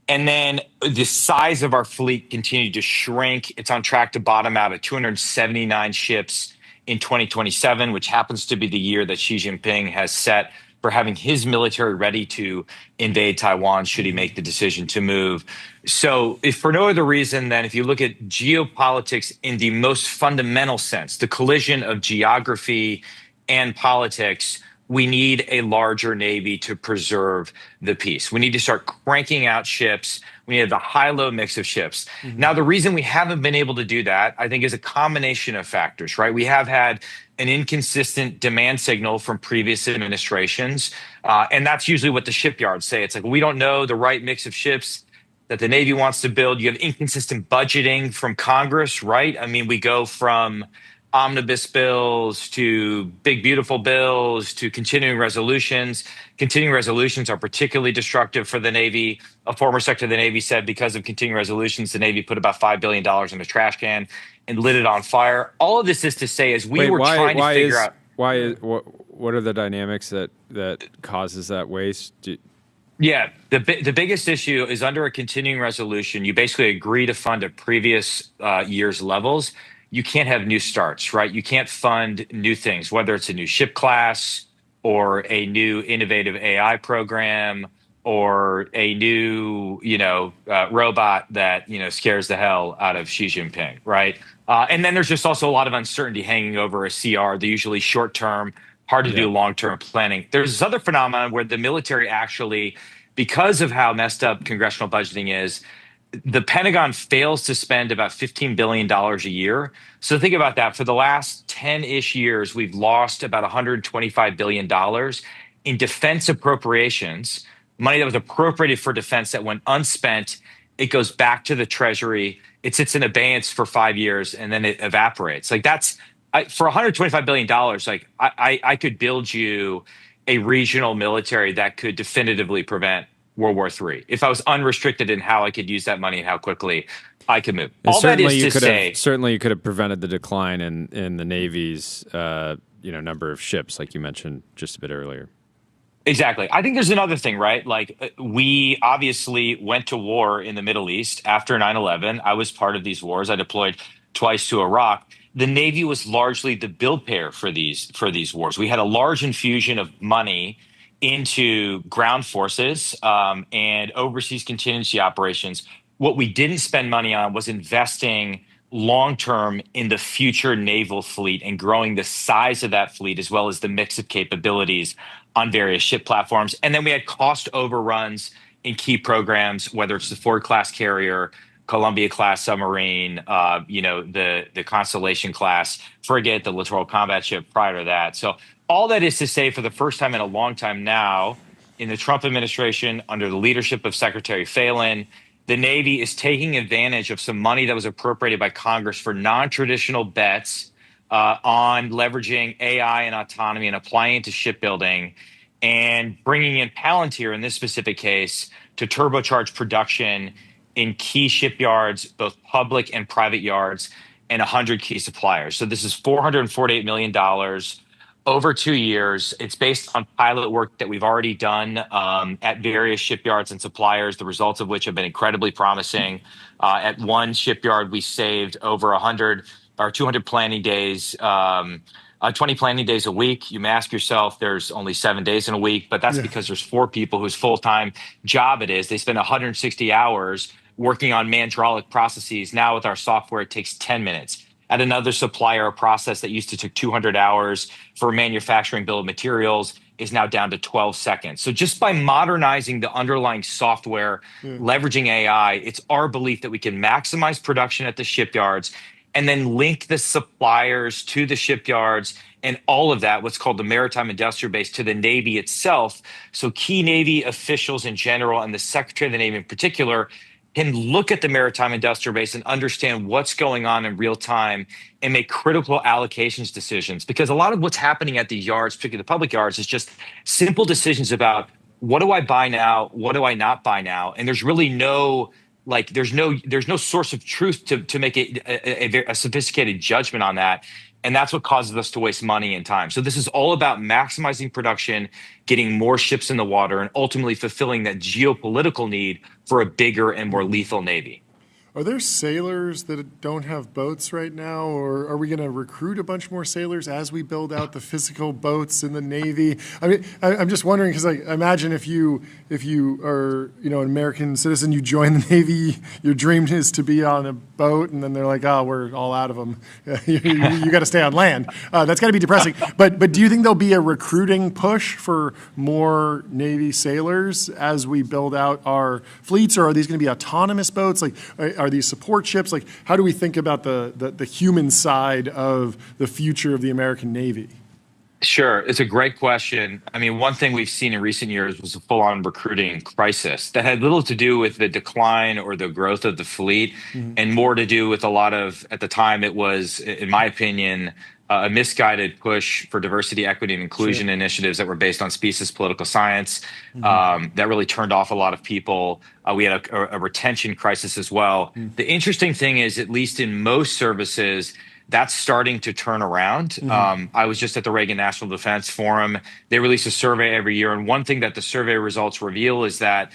And then the size of our fleet continued to shrink. It's on track to bottom out at 279 ships in 2027, which happens to be the year that Xi Jinping has set for having his military ready to invade Taiwan should he make the decision to move. So if for no other reason than if you look at geopolitics in the most fundamental sense, the collision of geography and politics, we need a larger Navy to preserve the peace. We need to start cranking out ships. We need a high-low mix of ships. Mm-hmm. Now, the reason we haven't been able to do that, I think, is a combination of factors, right? We have had an inconsistent demand signal from previous administrations, and that's usually what the shipyards say. It's like, we don't know the right mix of ships that the Navy wants to build. You have inconsistent budgeting from Congress, right? I mean, we go from omnibus bills to big, beautiful bills to continuing resolutions. Continuing resolutions are particularly destructive for the Navy. A former secretary of the Navy said because of continuing resolutions, the Navy put about $5 billion in a trash can and lit it on fire. All of this is to say, as we were trying to figure out... What are the dynamics that causes that waste? Yeah, the biggest issue is under a continuing resolution, you basically agree to fund at previous year's levels. You can't have new starts, right? You can't fund new things, whether it's a new ship class or a new innovative AI program or a new, robot that, scares the hell out of Xi Jinping, right? And then there's just also a lot of uncertainty hanging over a CR. They're usually short-term, hard to do long-term planning. There's this other phenomenon where the military actually, because of how messed up congressional budgeting is, the Pentagon fails to spend about $15 billion a year. So think about that. For the last 10-ish years, we've lost about $125 billion in defense appropriations, money that was appropriated for defense that went unspent. It goes back to the Treasury. It sits in abeyance for 5 years, and then it evaporates. For $125 billion, I could build you a regional military that could definitively prevent World War III. If I was unrestricted in how I could use that money and how quickly I could move. And All that is to say, certainly you could have prevented the decline in the Navy's number of ships, like you mentioned just a bit earlier. Exactly. I think there's another thing, right? Like we obviously went to war in the Middle East after 9/11. I was part of these wars. I deployed twice to Iraq. The Navy was largely the bill payer for these wars. We had a large infusion of money into ground forces and overseas contingency operations. What we didn't spend money on was investing long term in the future naval fleet and growing the size of that fleet as well as the mix of capabilities on various ship platforms. And then we had cost overruns in key programs, whether it's the Ford-class carrier, Columbia-class submarine, the Constellation-class frigate, the littoral combat ship prior to that. So all that is to say, for the first time in a long time now, in the Trump administration, under the leadership of Secretary Phelan, the Navy is taking advantage of some money that was appropriated by Congress for non-traditional bets on leveraging AI and autonomy and applying it to shipbuilding and bringing in Palantir in this specific case to turbocharge production in key shipyards, both public and private yards, and 100 key suppliers. So this is $448 million over 2 years. It's based on pilot work that we've already done at various shipyards and suppliers, the results of which have been incredibly promising. At one shipyard, we saved over 100 or 200 planning days, 20 planning days a week. You may ask yourself, there's only 7 days in a week, but that's because there's 4 people whose full-time job it is. They spend 160 hours working on hydraulic processes. Now with our software, it takes 10 minutes. At another supplier, a process that used to take 200 hours for manufacturing bill of materials is now down to 12 seconds. So just by modernizing the underlying software, leveraging AI, it's our belief that we can maximize production at the shipyards and then link the suppliers to the shipyards and all of that, what's called the maritime industrial base, to the Navy itself. So key Navy officials in general and the Secretary of the Navy in particular can look at the maritime industrial base and understand what's going on in real time and make critical allocations decisions. Because a lot of what's happening at the yards, particularly the public yards, is just simple decisions about what do I buy now, what do I not buy now, and there's really no there's no source of truth to make a sophisticated judgment on that. And that's what causes us to waste money and time. So this is all about maximizing production, getting more ships in the water, and ultimately fulfilling that geopolitical need for a bigger and more lethal Navy. Are there sailors that don't have boats right now, or are we going to recruit a bunch more sailors as we build out the physical boats in the Navy? I mean, I'm just wondering because I imagine if you are an American citizen, you join the Navy, your dream is to be on a boat, and then they're like, oh, we're all out of them. you got to stay on land. That's got to be depressing. But do you think there'll be a recruiting push for more Navy sailors as we build out our fleets, or are these going to be autonomous boats? Are these support ships? How do we think about the human side of the future of the American Navy? Sure. It's a great question. I mean, one thing we've seen in recent years was a full-on recruiting crisis that had little to do with the decline or the growth of the fleet and more to do with a lot of, at the time, it was, in my opinion, a misguided push for diversity, equity, and inclusion initiatives that were based on speciesist political science that really turned off a lot of people. We had a retention crisis as well. The interesting thing is, at least in most services, that's starting to turn around. I was just at the Reagan National Defense Forum. They release a survey every year. And one thing that the survey results reveal is that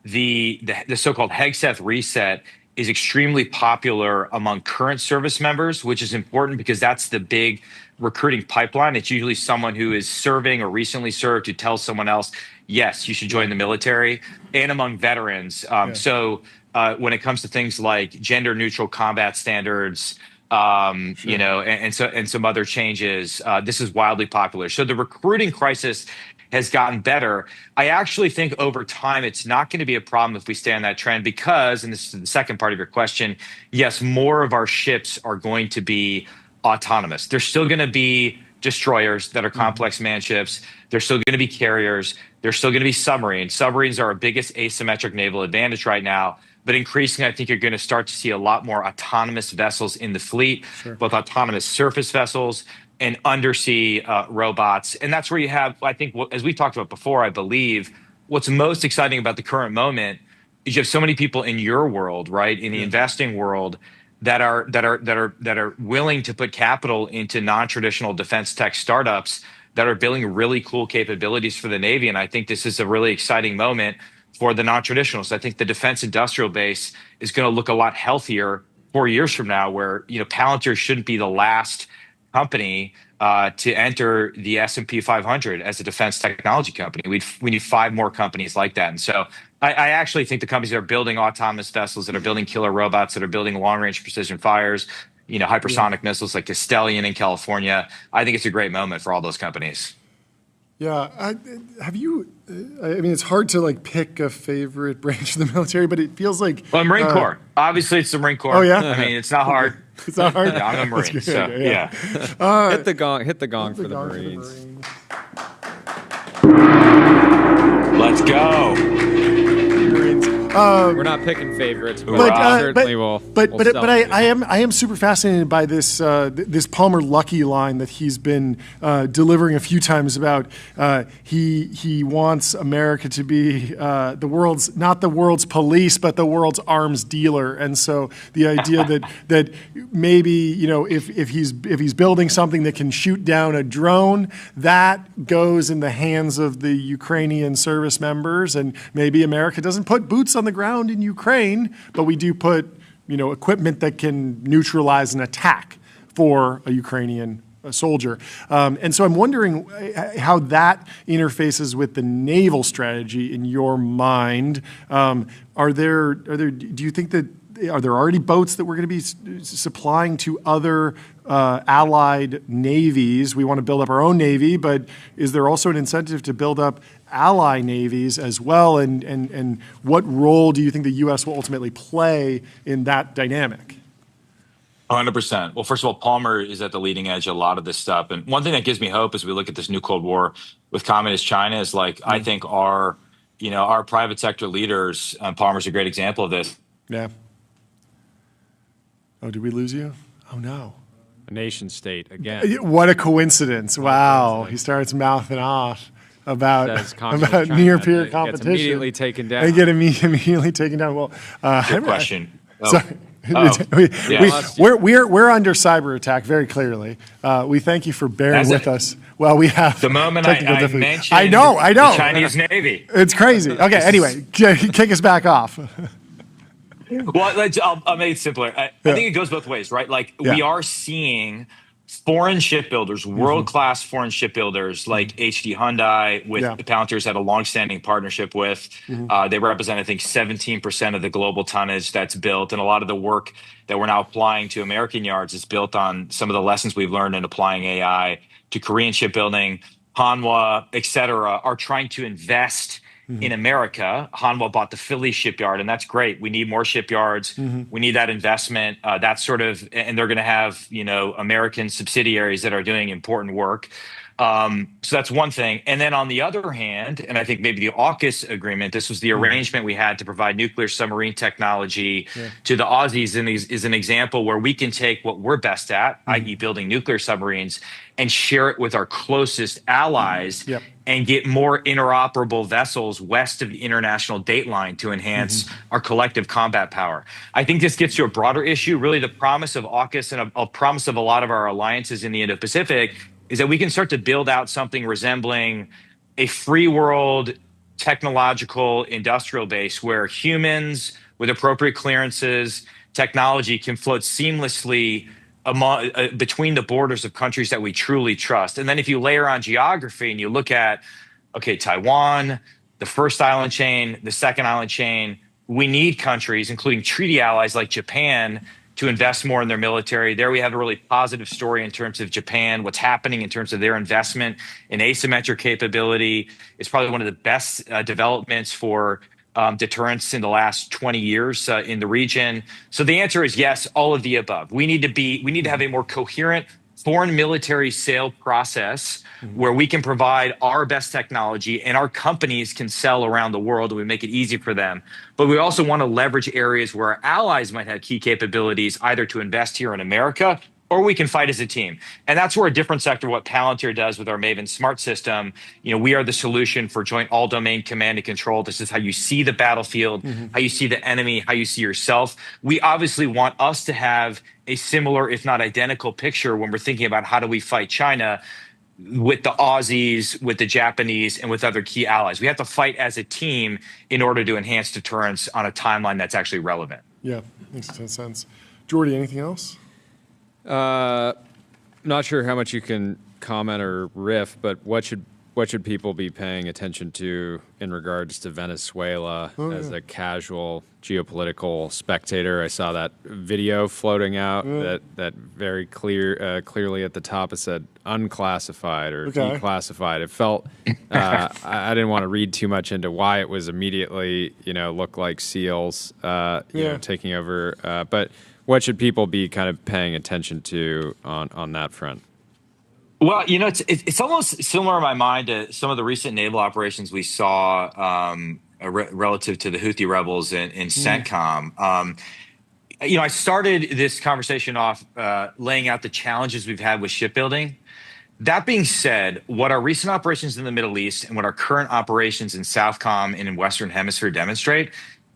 the so-called Hegseth reset is extremely popular among current service members, which is important because that's the big recruiting pipeline. It's usually someone who is serving or recently served who tells someone else, yes, you should join the military, and among veterans. So when it comes to things like gender neutral combat standards, and some other changes, this is wildly popular. So the recruiting crisis has gotten better. I actually think over time, it's not going to be a problem if we stay on that trend because, and this is the second part of your question, yes, more of our ships are going to be autonomous. There's still going to be destroyers that are complex man ships. There's still going to be carriers. There's still going to be submarines. Submarines are our biggest asymmetric naval advantage right now. But increasingly, I think you're going to start to see a lot more autonomous vessels in the fleet, both autonomous surface vessels and undersea robots. And that's where you have, I think, as we talked about before, I believe, what's most exciting about the current moment is you have so many people in your world, right, in the investing world, that are willing to put capital into non-traditional defense tech startups that are building really cool capabilities for the Navy. And I think this is a really exciting moment for the non-traditionals. I think the defense industrial base is going to look a lot healthier 4 years from now, where Palantir shouldn't be the last company to enter the S&P 500 as a defense technology company. We need 5 more companies like that. And so I actually think the companies that are building autonomous vessels, that are building killer robots, that are building long-range precision fires, hypersonic missiles like Castellion in California, I think it's a great moment for all those companies. Yeah, have you? I mean, it's hard to pick a favorite branch of the military, but it feels like Marine Corps. Obviously, it's the Marine Corps. Oh yeah, I mean, it's not hard. It's not hard. Yeah, I'm a Marine, so yeah. Hit the gong for the Marines. Let's go. We're not picking favorites, but certainly will. But I am super fascinated by this this Palmer Luckey line that he's been delivering a few times about he wants America to be not the world's police, but the world's arms dealer. And so the idea that maybe if he's building something that can shoot down a drone, that goes in the hands of the Ukrainian service members, and maybe America doesn't put boots on the ground in Ukraine, but we do put, equipment that can neutralize an attack for a Ukrainian soldier. And so I'm wondering how that interfaces with the naval strategy in your mind. Do you think that, are there already boats that we're going to be supplying to other allied navies? We want to build up our own navy, but is there also an incentive to build up ally navies as well? And what role do you think the U.S. will ultimately play in that dynamic? 100%. Well, first of all, Palmer is at the leading edge of a lot of this stuff. And one thing that gives me hope as we look at this new Cold War with communist China is I think our private sector leaders, Palmer's a great example of this. Yeah. Oh, did we lose you? Oh, no. A nation state again. What a coincidence. Wow. He starts mouthing off about near-peer competition. Gets immediately taken down. And get immediately taken down. Well, good question. Sorry. We're under cyber attack very clearly. We thank you for bearing with us. Well, we have the moment I mentioned. I know. The Chinese Navy. It's crazy. Okay. Anyway, kick us back off. Well, I'll make it simpler. I think it goes both ways, right? We are seeing foreign shipbuilders, world-class foreign shipbuilders like HD Hyundai, with Palantir's had a long-standing partnership with. They represent, I think, 17% of the global tonnage that's built. And a lot of the work that we're now applying to American yards is built on some of the lessons we've learned in applying AI to Korean shipbuilding. Hanwha, et cetera, are trying to invest in America. Hanwha bought the Philly shipyard, and that's great. We need more shipyards. We need that investment. And they're going to have, American subsidiaries that are doing important work. So that's one thing. And then on the other hand, and I think maybe the AUKUS agreement, this was the arrangement we had to provide nuclear submarine technology to the Aussies, and is an example where we can take what we're best at, i.e. building nuclear submarines, and share it with our closest allies and get more interoperable vessels west of the international date line to enhance our collective combat power. I think this gets to a broader issue. Really, the promise of AUKUS and a promise of a lot of our alliances in the Indo-Pacific is that we can start to build out something resembling a free world technological industrial base where humans with appropriate clearances, technology can float seamlessly between the borders of countries that we truly trust. And then if you layer on geography and you look at, Taiwan, the first island chain, the second island chain, we need countries, including treaty allies like Japan, to invest more in their military. There we have a really positive story in terms of Japan, what's happening in terms of their investment in asymmetric capability. It's probably one of the best developments for deterrence in the last 20 years in the region. So the answer is yes, all of the above. We need to have a more coherent foreign military sale process where we can provide our best technology and our companies can sell around the world and we make it easy for them. But we also want to leverage areas where our allies might have key capabilities, either to invest here in America or we can fight as a team. And that's where a different sector, what Palantir does with our Maven Smart system, we are the solution for joint all-domain command and control. This is how you see the battlefield, how you see the enemy, how you see yourself. We obviously want us to have a similar, if not identical, picture when we're thinking about how do we fight China with the Aussies, with the Japanese, and with other key allies. We have to fight as a team in order to enhance deterrence on a timeline that's actually relevant. Yeah, makes sense. Jordy, anything else? Not sure how much you can comment or riff, but what should people be paying attention to in regards to Venezuela as a casual geopolitical spectator? I saw that video floating out that very clearly at the top it said unclassified or declassified. It felt I didn't want to read too much into why it was immediately looked like SEALs taking over, but what should people be kind of paying attention to on that front? Well, it's almost similar in my mind to some of the recent naval operations we saw relative to the Houthi rebels in CENTCOM. I started this conversation off laying out the challenges we've had with shipbuilding. That being said, what our recent operations in the Middle East and what our current operations in Southcom and in Western Hemisphere demonstrate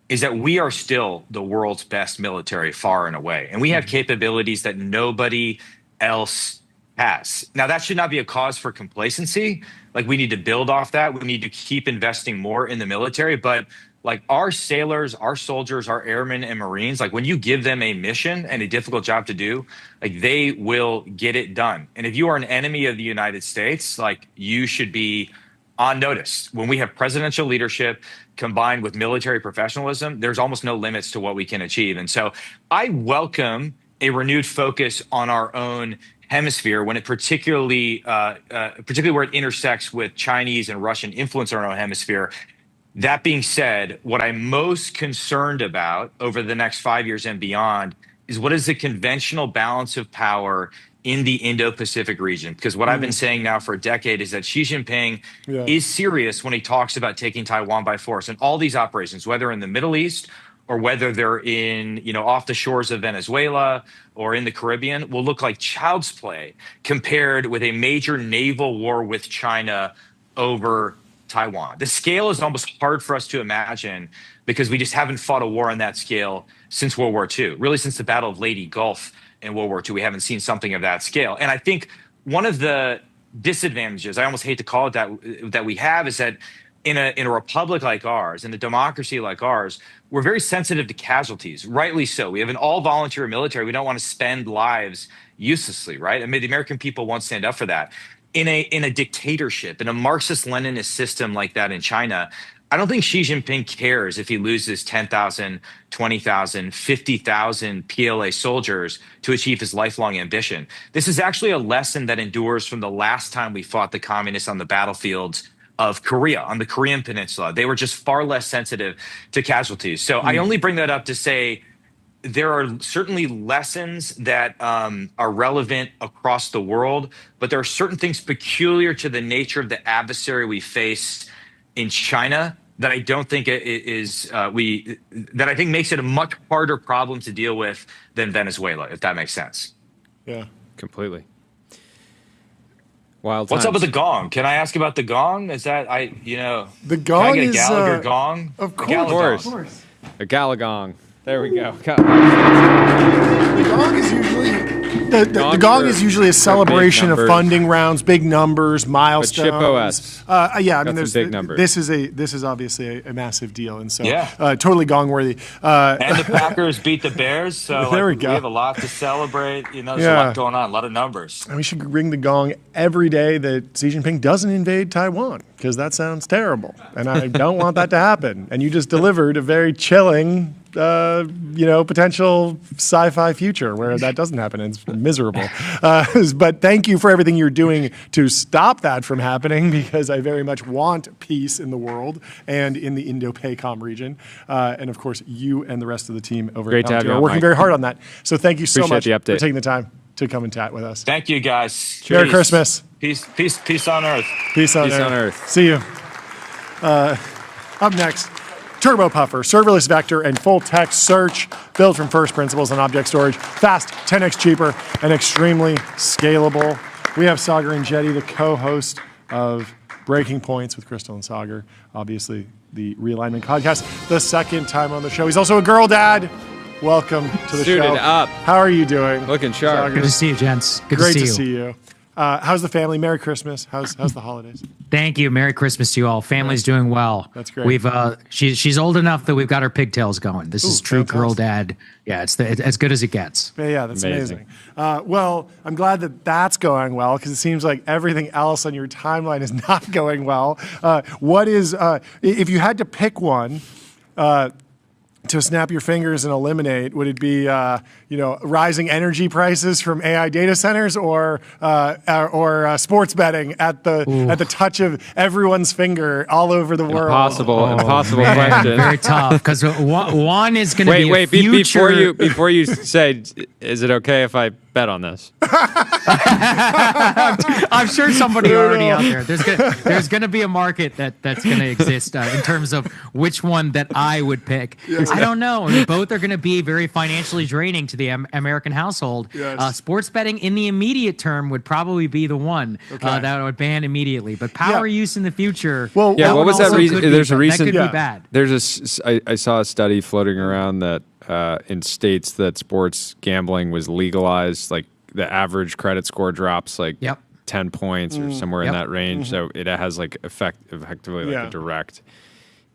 is that we are still the world's best military far and away. And we have capabilities that nobody else has. Now, that should not be a cause for complacency. Like, we need to build off that. We need to keep investing more in the military. But like, our sailors, our soldiers, our airmen and Marines, like, when you give them a mission and a difficult job to do, like, they will get it done. And if you are an enemy of the United States, like, you should be on notice. When we have presidential leadership combined with military professionalism, there's almost no limits to what we can achieve. And so I welcome a renewed focus on our own hemisphere when it particularly where it intersects with Chinese and Russian influence on our own hemisphere. That being said, what I'm most concerned about over the next 5 years and beyond is what is the conventional balance of power in the Indo-Pacific region. Because what I've been saying now for a decade is that Xi Jinping is serious when he talks about taking Taiwan by force. And all these operations, whether in the Middle East or whether they're in, off the shores of Venezuela or in the Caribbean, will look like child's play compared with a major naval war with China over Taiwan. The scale is almost hard for us to imagine because we just haven't fought a war on that scale since World War II, really since the Battle of Leyte Gulf in World War II. We haven't seen something of that scale. And I think one of the disadvantages, I almost hate to call it that we have, is that in a republic like ours, in a democracy like ours, we're very sensitive to casualties, rightly so. We have an all-volunteer military. We don't want to spend lives uselessly, right? I mean, the American people won't stand up for that. In a dictatorship, in a Marxist-Leninist system like that in China, I don't think Xi Jinping cares if he loses 10,000, 20,000, 50,000 PLA soldiers to achieve his lifelong ambition. This is actually a lesson that endures from the last time we fought the communists on the battlefields of Korea, on the Korean Peninsula. They were just far less sensitive to casualties. So I only bring that up to say there are certainly lessons that are relevant across the world, but there are certain things peculiar to the nature of the adversary we face in China that I don't think that I think makes it a much harder problem to deal with than Venezuela, if that makes sense. Yeah, completely. Wild What's times. up with the gong? Can I ask about the gong? Is that the gong can I get is a Gallagher gong? Of course. A Galagong. There we go. The gong is usually the gong is usually a celebration of funding rounds, big numbers, milestones. Chip OS. Yeah, I mean, there's big numbers. This is obviously a massive deal, and so Yeah. totally gong worthy. And the Packers beat the Bears, so There we go. we have a lot to celebrate. There's a lot going on, a lot of numbers. And we should ring the gong every day that Xi Jinping doesn't invade Taiwan, because that sounds terrible, and I don't want that to happen. And you just delivered a very chilling, potential sci-fi future where that doesn't happen. It's miserable. But thank you for everything you're doing to stop that from happening, because I very much want peace in the world and in the Indo-PACOM region. And of course, you and the rest of the team over Great at to have Palantir you are on, working Mike. very hard on that. So thank you so Appreciate much the update. for taking the time to come and chat with us. Thank you, guys. Merry Peace. Christmas. Peace on earth. Peace on Peace earth. on earth. See you. Up next, Turbo Puffer, serverless vector and full text search, built from first principles and object storage, fast, 10x cheaper, and extremely scalable. We have Saagar and Enjeti, the co-host of Breaking Points with Crystal and Saagar, obviously the Realignment podcast, the second time on the show. He's also a girl dad. Welcome to the show. Suited up. How are you doing? Looking sharp. Saagar? Good to see you, gents. Great to see you. How's the family? Merry Christmas. How's the holidays? Thank you. Merry Christmas to you all. Family's doing well. That's great. We've she's old enough that we've got her pigtails going. This is true girl dad. Yeah, it's as good as it gets. Yeah, that's amazing. Well, I'm glad that that's going well because it seems like everything else on your timeline is not going well. What is if you had to pick one? To snap your fingers and eliminate, would it be rising energy prices from AI data centers or sports betting at the touch of everyone's finger all over the world? Impossible question. Very tough because one is going to be wait. Future... Before you say, is it okay if I bet on this? I'm sure somebody already out there. There's going to be a market that's going to exist in terms of which one that I would pick. Yes. I don't know. I mean, both are going to be very financially draining to the American household. Yes. Sports betting in the immediate term would probably be the one that I would ban immediately. But power use in the future. Well, what was that reason? There's a recent. That could be bad. I saw a study floating around that in states that sports gambling was legalized, like the average credit score drops 10 points or somewhere in that range. So it has like effectively a direct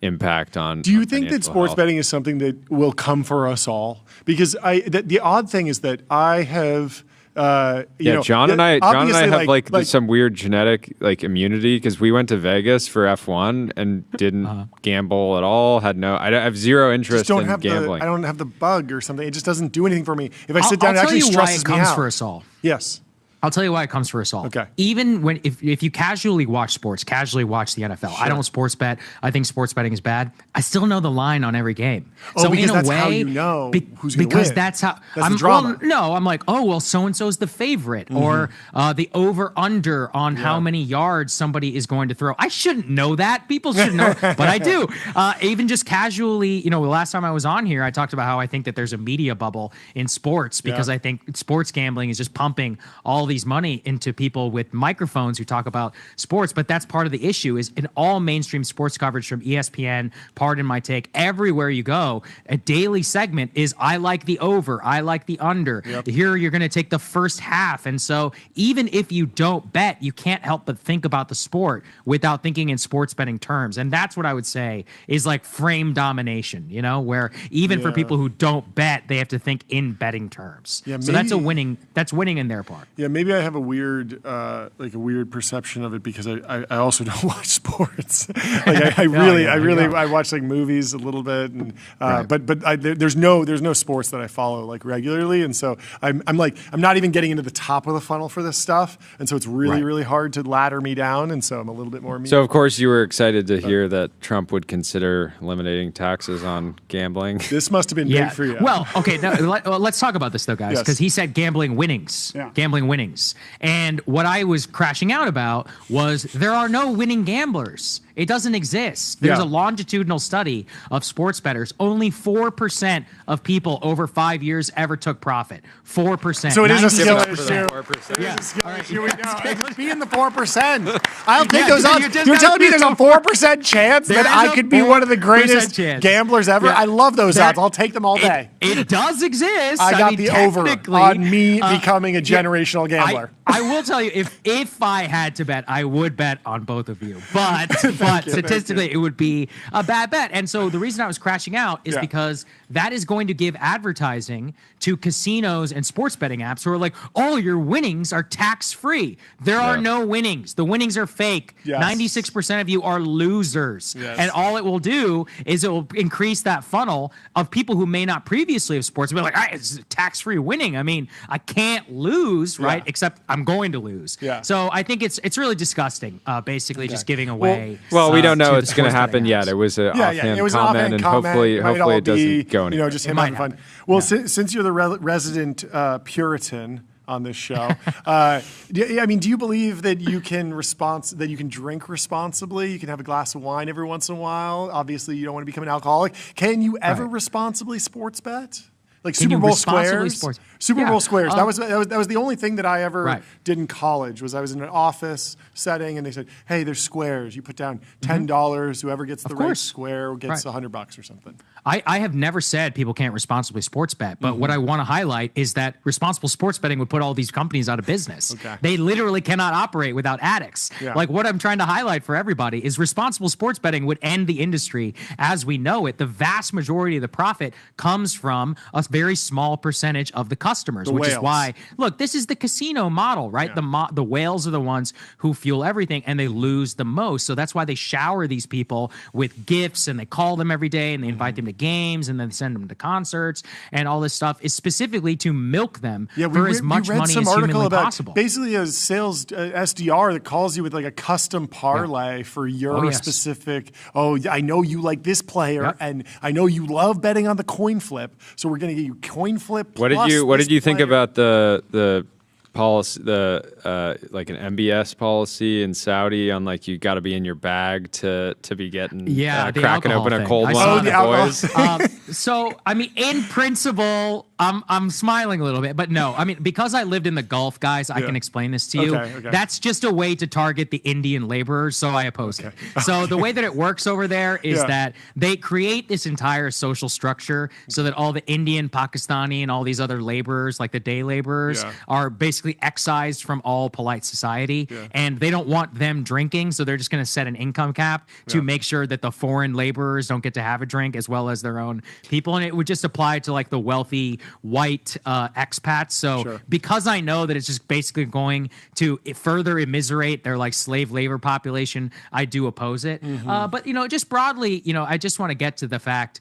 impact on. Do you think that sports betting is something that will come for us all? Because the odd thing is that I have. John and I have some weird genetic immunity because we went to Vegas for F1 and didn't gamble at all. I have zero interest in gambling. I don't have the bug or something. It just doesn't do anything for me. If I sit down, it actually stresses me out. I'll tell you why it comes for us all. Yes. I'll tell you why it comes for us all. Okay. Even if you casually watch sports, casually watch the NFL. Sure. I don't sports bet. I think sports betting is bad. I still know the line on every game. So because that's how you know who's going to win. Because that's how the drama. I'm like, so and so is the favorite, or the over under on how many yards somebody is going to throw. I shouldn't know that. People should know, but I do. Even just casually, the last time I was on here, I talked about how I think that there's a media bubble in sports because I think sports gambling is just pumping all these money into people with microphones who talk about sports. But that's part of the issue is in all mainstream sports coverage from ESPN, Pardon My Take, everywhere you go, a daily segment is I like the over, I like the under. Yep. Here you're going to take the first half. And so even if you don't bet, you can't help but think about the sport without thinking in sports betting terms. And that's what I would say is like frame domination, where even for people who don't bet, they have to think in betting terms. Yeah, so that's winning in their part. Yeah, maybe I have a weird perception of it because I also don't watch sports. I watch movies a little bit, and but there's no sports that I follow regularly, and so I'm not even getting into the top of the funnel for this stuff, and so it's really hard to ladder me down, and so I'm a little bit more. So of course you were excited to hear that Trump would consider eliminating taxes on gambling. This must have been big for you. Well, okay, let's talk about this though, guys, because he said gambling winnings. And what I was crashing out about was there are no winning gamblers. It doesn't exist. There's a longitudinal study of sports bettors. Only 4% of people over 5 years ever took profit. 4%. So it is a skill issue. Yeah. All right. Here we go. Just be in the 4%. I'll take those odds. You're telling me there's a 4% chance that I could be one of the greatest gamblers ever? Yeah. I love those odds. I'll take them all day. It does exist. I got the over on me becoming a generational gambler. I will tell you, if I had to bet, I would bet on both of you. But statistically, it would be a bad bet. And so the reason I was crashing out is because that is going to give advertising to casinos and sports betting apps who are like, all your winnings are tax-free. There are no winnings. The winnings are fake. Yes. 96% of you are losers. Yes. And all it will do is it will increase that funnel of people who may not previously have sports. Be like, it's tax-free winning. I mean, I can't lose, right? Except I'm going to lose. Yeah. So I think it's really disgusting, basically just giving away. Well, we don't know it's going to happen yet. It was an offhand comment, and hopefully it doesn't go anywhere. Just him having fun. Well, since you're the resident Puritan on this show. Do you believe that you can drink responsibly? You can have a glass of wine every once in a while. Obviously, you don't want to become an alcoholic. Can you ever responsibly sports bet? Like Super Bowl squares. Super Bowl squares. That was the only thing that I ever did in college. Was I was in an office setting and they said, "Hey, there's squares. You put down $10. Whoever gets the right square gets $100 or something." I have never said people can't responsibly sports bet, but what I want to highlight is that responsible sports betting would put all these companies out of business. Okay. They literally cannot operate without addicts. Yeah. Like what I'm trying to highlight for everybody is responsible sports betting would end the industry as we know it. The vast majority of the profit comes from a very small percentage of the customers, which is why, look, this is the casino model, right? Yeah. The whales are the ones who fuel everything and they lose the most. So that's why they shower these people with gifts and they call them every day and they invite them to games and then send them to concerts and all this stuff is specifically to milk them for as much money as humanly possible. Basically a sales SDR that calls you with like a custom parlay for your specific, I know you like this player and I know you love betting on the coin flip, so we're going to get you coin flip. What did you think about the policy, like an MBS policy in Saudi on like you got to be in your bag to be getting cracking open a cold one on the boys? So I mean, in principle, I'm smiling a little bit, but no, I mean because I lived in the Gulf, guys, I can explain this to you. Okay. That's just a way to target the Indian laborers, so I oppose it. So the way that it works over there is that they create this entire social structure so that all the Indian, Pakistani, and all these other laborers, like the day laborers, are basically excised from all polite society, and they don't want them drinking, so they're just going to set an income cap to make sure that the foreign laborers don't get to have a drink as well as their own people, and it would just apply to like the wealthy white expats. So because I know that it's just basically going to further immiserate their like slave labor population, I do oppose it. But just broadly, I just want to get to the fact,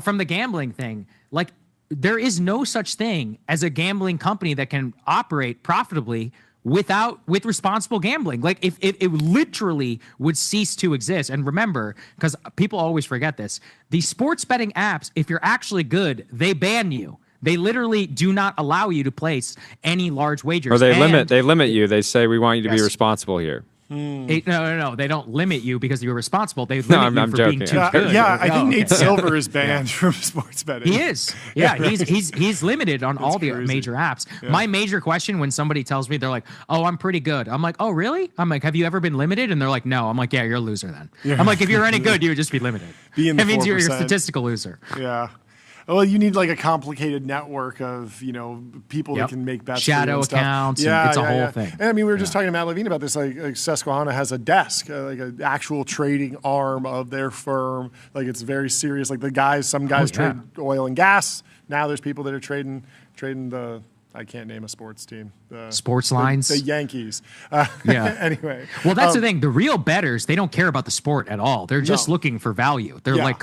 from the gambling thing, like there is no such thing as a gambling company that can operate profitably with responsible gambling. Like if it literally would cease to exist. And remember, because people always forget this, these sports betting apps, if you're actually good, they ban you. They literally do not allow you to place any large wagers. Or they limit you. They say we want you to be responsible here. No. They don't limit you because you're responsible. They limit you for joking. being too good. I think Nate Silver is banned from sports betting. He is. Yeah, he's limited on all the major apps. My major question when somebody tells me they're like, "Oh, I'm pretty good," I'm like, "Oh, really?" I'm like, "Have you ever been limited?" And they're like, "No." I'm like, "Yeah, you're a loser then." I'm like, "If you're any good, you would just be limited. That means you're a statistical loser." Yeah. Well, you need like a complicated network of people that can make bets. Shadow accounts. And it's a whole thing. And I mean, we were just talking to Matt Levine about this. Like Susquehanna has a desk, like an actual trading arm of their firm. Like it's very serious. Like some guys trade oil and gas. Now there's people that are trading the. I can't name a sports team. Sports lines? The Yankees. Anyway. Well, that's the thing. The real bettors, they don't care about the sport at all. They're just looking for value. They're like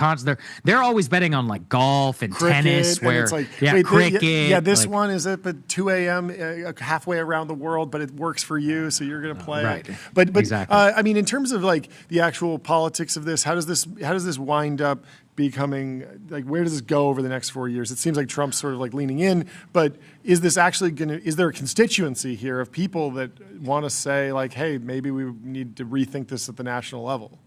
they're always betting on like golf and cricket, tennis. Where and it's like, cricket. This one is up at 2 a.m. Halfway around the world, but it works for you, so you're going to play. Right. But exactly. I mean, in terms of like the actual politics of this, how does this wind up becoming, like, where does this go over the next 4 years? It seems like Trump's sort of like leaning in, but is this actually is there a constituency here of people that want to say like, hey, maybe we need to rethink this at the national level?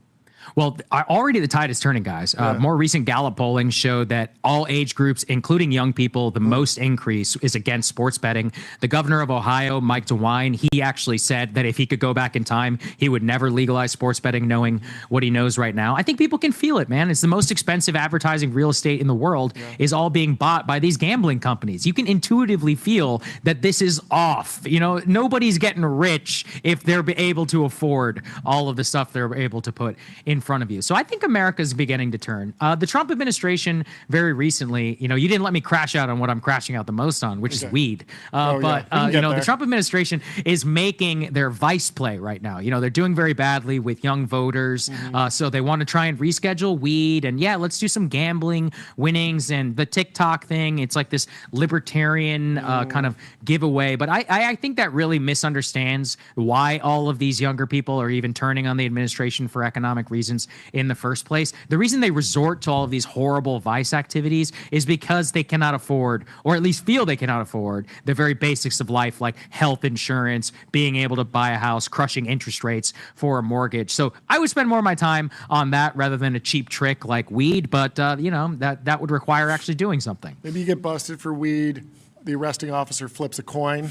Well, already the tide is turning, guys. More recent Gallup polling showed that all age groups, including young people, the most increase is against sports betting. The governor of Ohio, Mike DeWine, he actually said that if he could go back in time, he would never legalize sports betting, knowing what he knows right now. I think people can feel it, man. It's the most expensive advertising real estate in the world is all being bought by these gambling companies. You can intuitively feel that this is off. Nobody's getting rich if they're able to afford all of the stuff they're able to put in front of you. So I think America's beginning to turn. The Trump administration very recently, you didn't let me crash out on what I'm crashing out the most on, which is weed. The Trump administration is making their vice play right now. They're doing very badly with young voters. So they want to try and reschedule weed and let's do some gambling winnings and the TikTok thing. It's like this libertarian kind of giveaway. But I think that really misunderstands why all of these younger people are even turning on the administration for economic reasons. reasons in the first place. The reason they resort to all of these horrible vice activities is because they cannot afford, or at least feel they cannot afford, the very basics of life, like health insurance, being able to buy a house, crushing interest rates for a mortgage. So I would spend more of my time on that rather than a cheap trick like weed, but that would require actually doing something. Maybe you get busted for weed, the arresting officer flips a coin,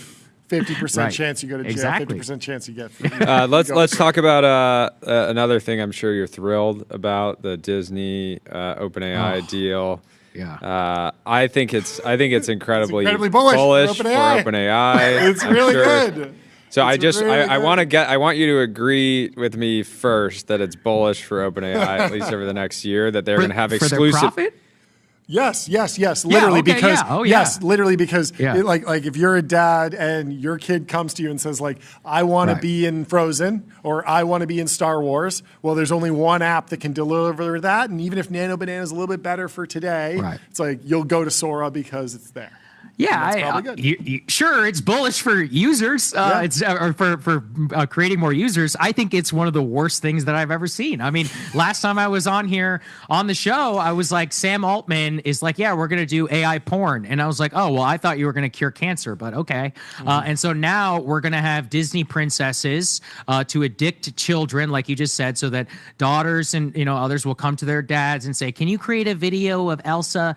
50% chance you go to jail, exactly. 50% chance you get. Let's talk about another thing. I'm sure you're thrilled about the Disney OpenAI deal. Yeah, I think it's incredibly bullish for OpenAI. It's really good. So I want you to agree with me first that it's bullish for OpenAI at least over the next year, that they're going to have exclusive. For their profit? Yes. Literally, because literally because Yeah. like if you're a dad and your kid comes to you and says like, I want to be in Frozen or I want to be in Star Wars. Well, there's only one app that can deliver that, and even if Nano Banana is a little bit better for today, it's like you'll go to Sora because it's there. Yeah, sure, it's bullish for users. It's for creating more users. I think it's one of the worst things that I've ever seen. I mean, last time I was on here on the show, I was like, Sam Altman is like, yeah, we're going to do AI porn. And I was like, oh, well, I thought you were going to cure cancer, but okay. And so now we're going to have Disney princesses to addict children, like you just said, so that daughters and others will come to their dads and say, can you create a video of Elsa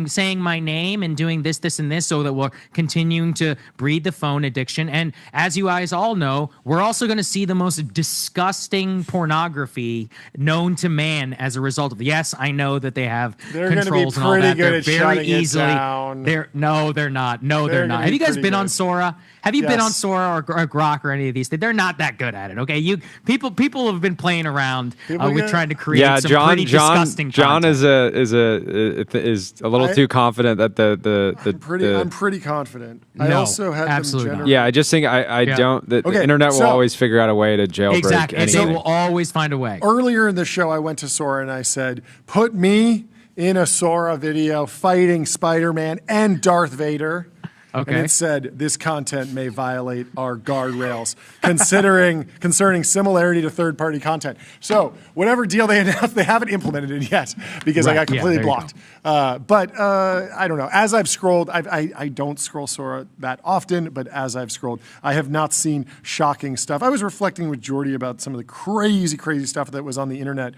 saying my name and doing this, and this, so that we're continuing to breed the phone addiction. And as you guys all know, we're also going to see the most disgusting pornography known to man as a result of. Yes, I know that they have controls and all that. They're very easily. They're not. No, they're not. Have you guys been on Sora? Have you been on Sora or Grok or any of these things? They're not that good at it. Okay, people have been playing around with trying to create some pretty disgusting. John is a little too confident that I'm pretty confident. I also had absolutely them not. Yeah, I just think I don't. The internet will always figure out a way to jailbreak. Exactly, anything. they will always find a way. Earlier in the show, I went to Sora and I said, "Put me in a Sora video fighting Spider-Man and Darth Vader." Okay. And it said, this content may violate our guardrails concerning similarity to third-party content. So whatever deal they announced, they haven't implemented it yet because I got completely blocked. But I don't know. As I've scrolled, I don't scroll Sora that often, but as I've scrolled, I have not seen shocking stuff. I was reflecting with Jordy about some of the crazy stuff that was on the internet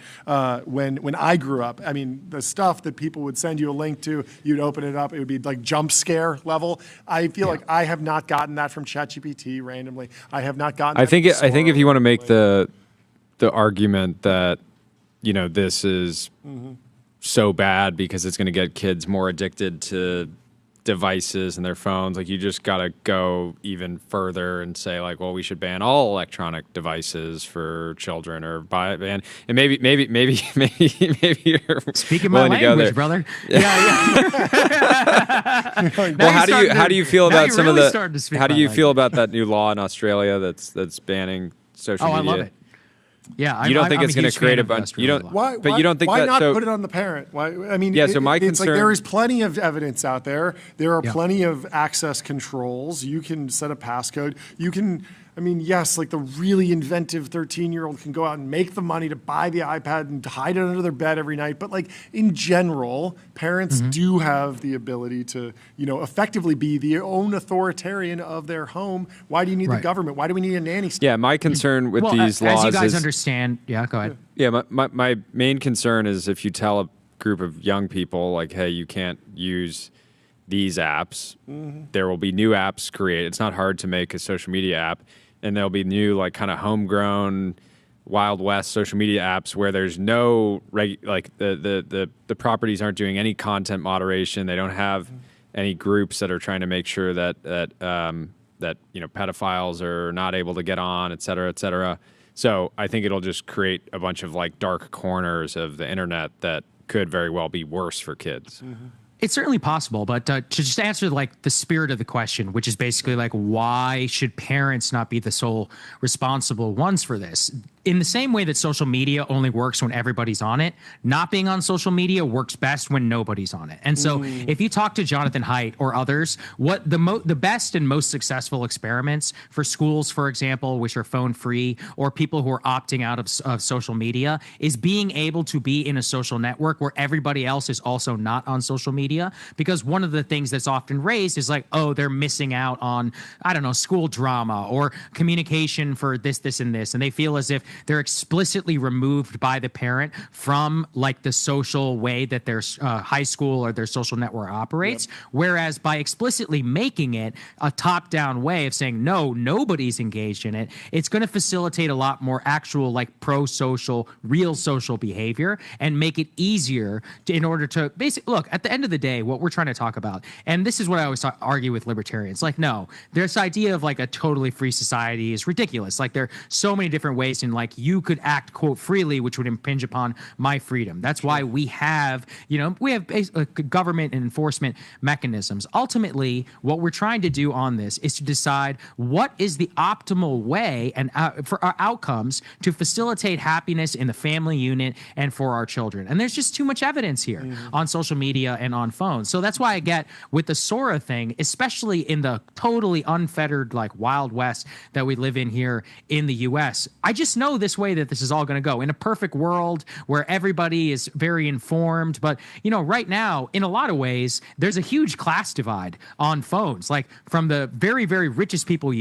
when I grew up. I mean, the stuff that people would send you a link to, you'd open it up, it would be like jump scare level. I feel like I have not gotten that from ChatGPT randomly. I have not gotten. I think if you want to make the argument that this is so bad because it's going to get kids more addicted to devices and their phones, like you just got to go even further and say like, well, we should ban all electronic devices for children or ban, and maybe you're speaking my language, brother. Yeah. Well, how do you feel about some of the? How do you feel about that new law in Australia that's banning social media? I love it. Yeah, you don't think it's going to create a bunch? You don't. Why? But you don't think why that? not put it on the parent? Why? I mean, So my concern. It's like there is plenty of evidence out there. There are plenty of access controls. You can set a passcode. You can. I mean, yes, like the really inventive 13-year-old can go out and make the money to buy the iPad and hide it under their bed every night. But like in general, parents do have the ability to, effectively be the own authoritarian of their home. Why do you need the government? Why do we need a nanny state? Yeah, my concern with these laws as you guys is, understand. Yeah, go ahead. Yeah, my main concern is if you tell a group of young people like, hey, you can't use these apps, there will be new apps created. It's not hard to make a social media app. And there'll be new, like, kind of homegrown, Wild West social media apps where there's no the properties aren't doing any content moderation. They don't have any groups that are trying to make sure that pedophiles are not able to get on, et cetera, et cetera. So I think it'll just create a bunch of like dark corners of the internet that could very well be worse for kids. It's certainly possible, but to just answer like the spirit of the question, which is basically like, why should parents not be the sole responsible ones for this? in the same way that social media only works when everybody's on it, not being on social media works best when nobody's on it. And so if you talk to Jonathan Haidt or others, what the best and most successful experiments for schools, for example, which are phone free, or people who are opting out of social media, is being able to be in a social network where everybody else is also not on social media. Because one of the things that's often raised is like, oh, they're missing out on, I don't know, school drama or communication for this, and this. And they feel as if they're explicitly removed by the parent from like the social way that their high school or their social network operates. Yep. Whereas by explicitly making it a top-down way of saying, no, nobody's engaged in it, it's going to facilitate a lot more actual like pro-social, real social behavior and make it easier in order to basically, look, at the end of the day, what we're trying to talk about, and this is what I always argue with libertarians, like, no, this idea of like a totally free society is ridiculous. Like there are so many different ways in like you could act, quote, freely, which would impinge upon my freedom. That's why we have, government and enforcement mechanisms. Ultimately, what we're trying to do on this is to decide what is the optimal way and for our outcomes to facilitate happiness in the family unit and for our children. And there's just too much evidence here on social media and on phones. So that's why I get with the Sora thing, especially in the totally unfettered, like Wild West that we live in here in the US. I just know this way that this is all going to go. In a perfect world where everybody is very informed, but right now, in a lot of ways, there's a huge class divide on phones. Like from the very, very richest people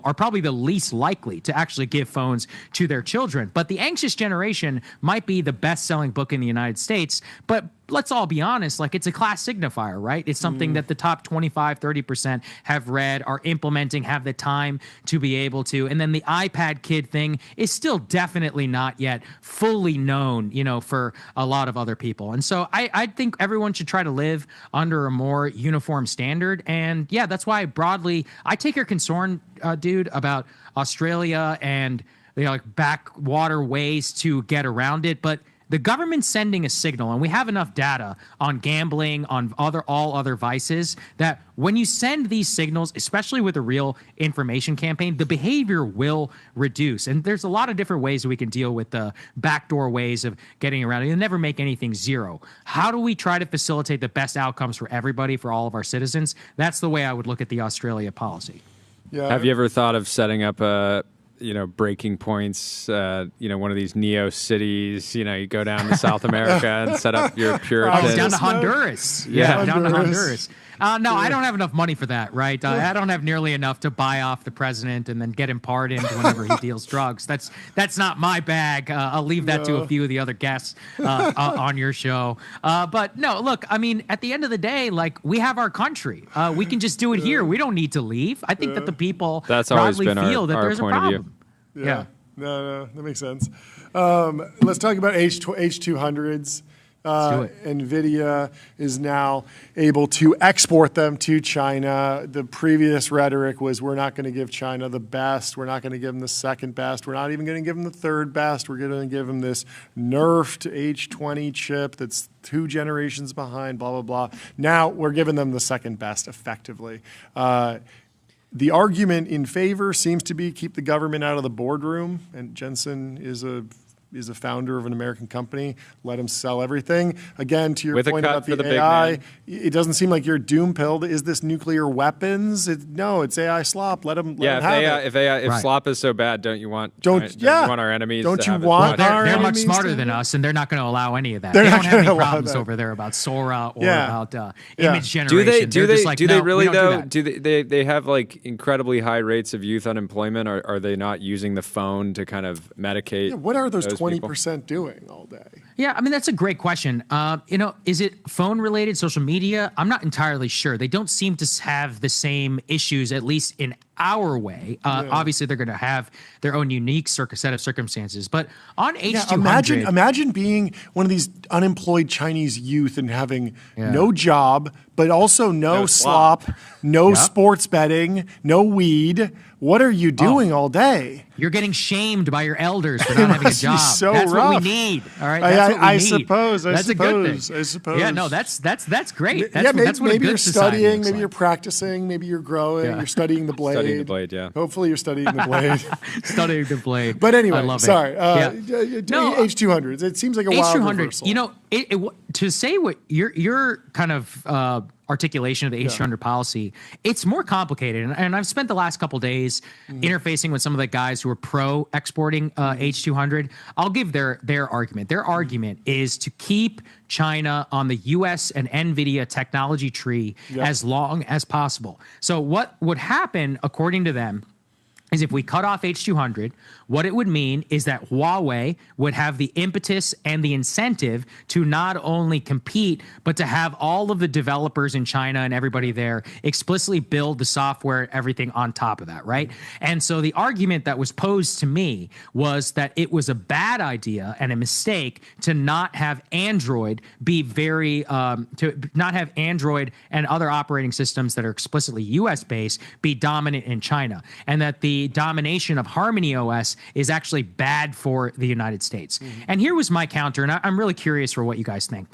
are probably the least likely to actually give phones to their children. But The Anxious Generation might be the best-selling book in the United States, but let's all be honest, like it's a class signifier, right? It's something that the top 25, 30% have read, are implementing, have the time to be able to. And then the iPad kid thing is still definitely not yet fully known, for a lot of other people. And so I think everyone should try to live under a more uniform standard. And yeah, that's why broadly, I take your concern, dude, about Australia and like backwater ways to get around it. But the government's sending a signal, and we have enough data on gambling, on all other vices, that when you send these signals, especially with a real information campaign, the behavior will reduce. And there's a lot of different ways that we can deal with the backdoor ways of getting around it. You'll never make anything zero. How do we try to facilitate the best outcomes for everybody, for all of our citizens? That's the way I would look at the Australia policy. Yeah. Have you ever thought of setting up breaking points, one of these neo cities, you go down to South America and set up your Puritans. Down to Honduras. Yeah. Down to Honduras. No, I don't have enough money for that, right? I don't have nearly enough to buy off the president and then get him pardoned whenever he deals drugs. That's not my bag. I'll leave that to a few of the other guests on your show. But no, look, I mean, at the end of the day, like we have our country. We can just do it here. We don't need to leave. I think that the people broadly feel that there's a problem. Yeah. No, that makes sense. Let's talk about H200s. NVIDIA is now able to export them to China. The previous rhetoric was we're not going to give China the best. We're not going to give them the second best. We're not even going to give them the third best. We're going to give them this nerfed H20 chip that's 2 generations behind, blah, blah, blah. Now we're giving them the second best effectively. The argument in favor seems to be keep the government out of the boardroom, and Jensen is a founder of an American company. Let him sell everything. Again, to your point about the AI, it doesn't seem like you're doom-pilled. Is this nuclear weapons? No, it's AI slop. Let them have it. If slop is so bad, don't you want our enemies? Don't to you have want our They're much smarter than us, and they're not going to allow any of that. They don't have any problems over there about Sora or about image generation. Do they really though? Do they have like incredibly high rates of youth unemployment? Are they not using the phone to kind of medicate? Yeah, what are those 20% doing all day? Yeah, I mean, that's a great question. Is it phone related, social media? I'm not entirely sure. They don't seem to have the same issues, at least in our way. Obviously, they're going to have their own unique set of circumstances. But on H200... Imagine being one of these unemployed Chinese youth and having no job, but also no slop, no sports betting, no weed. What are you doing all day? You're getting shamed by your elders for not having a job. So That's rough. what we need. All right, That's what we need. Suppose. That's a good thing. I suppose. Yeah, no, that's great. That's what maybe you're studying, maybe like. you're practicing, maybe you're growing, you're studying the blade. Studying the blade, yeah. Hopefully you're studying the blade. Studying the blade. But anyway, I love sorry. it. H200s. It seems like a wild H200. reversal. You know, to say what your kind of articulation of the H200 policy, it's more complicated. And I've spent the last couple days interfacing with some of the guys who are pro exporting H200. I'll give their argument. Their argument is to keep China on the US and NVIDIA technology tree as long as possible. So what would happen, according to them, is if we cut off H200, what it would mean is that Huawei would have the impetus and the incentive to not only compete, but to have all of the developers in China and everybody there explicitly build the software, everything on top of that, right? And so the argument that was posed to me was that it was a bad idea and a mistake to not have Android be to not have Android and other operating systems that are explicitly US based be dominant in China, and that the domination of Harmony OS is actually bad for the United States. And here was my counter, and I'm really curious for what you guys think,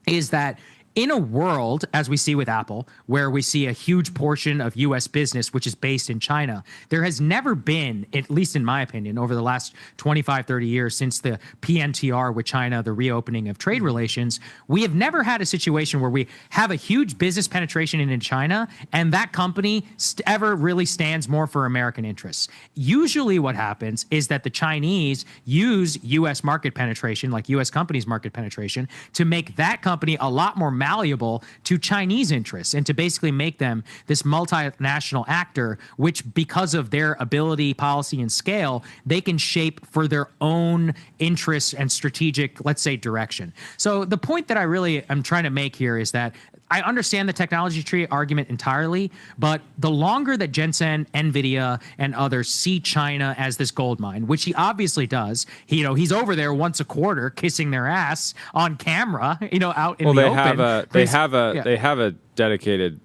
is that in a world, as we see with Apple, where we see a huge portion of U.S. business, which is based in China, there has never been, at least in my opinion, over the last 25, 30 years since the PNTR with China, the reopening of trade relations, we have never had a situation where we have a huge business penetration in China and that company ever really stands more for American interests. Usually what happens is that the Chinese use U.S. market penetration, like U.S. companies' market penetration, to make that company a lot more malleable to Chinese interests and to basically make them this multinational actor, which because of their ability, policy, and scale, they can shape for their own interests and strategic, let's say, direction. So the point that I really am trying to make here is that I understand the technology tree argument entirely, but the longer that Jensen, NVIDIA, and others see China as this gold mine, which he obviously does, he's over there once a quarter kissing their ass on camera, out in the open. They have a dedicated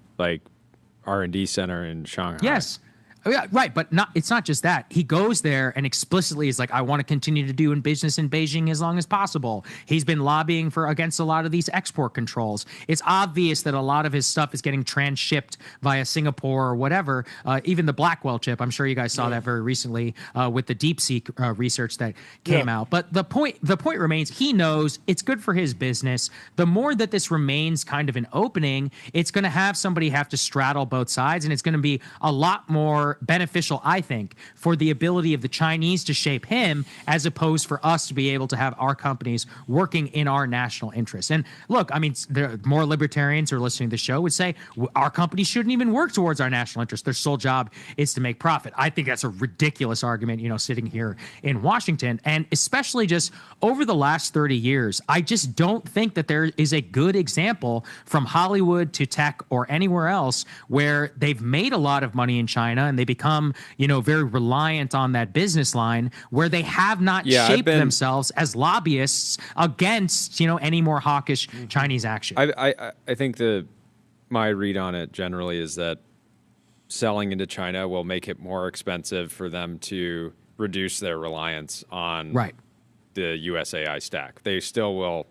R&D center in Shanghai. Yes. Yeah, right, but it's not just that. He goes there and explicitly is like, I want to continue to do business in Beijing as long as possible. He's been lobbying against a lot of these export controls. It's obvious that a lot of his stuff is getting transshipped via Singapore or whatever. Even the Blackwell chip, I'm sure you guys saw that very recently with the DeepSeek research that came out. But the point remains, he knows it's good for his business. The more that this remains kind of an opening, it's going to have somebody have to straddle both sides, and it's going to be a lot more beneficial, I think, for the ability of the Chinese to shape him as opposed for us to be able to have our companies working in our national interests. And look, I mean, there are more libertarians who are listening to the show would say our companies shouldn't even work towards our national interests. Their sole job is to make profit. I think that's a ridiculous argument, sitting here in Washington. And especially just over the last 30 years, I just don't think that there is a good example from Hollywood to tech or anywhere else where they've made a lot of money in China and they become, very reliant on that business line where they have not shaped themselves as lobbyists against, any more hawkish Chinese action. I think my read on it generally is that selling into China will make it more expensive for them to reduce their reliance on the US AI stack. They still will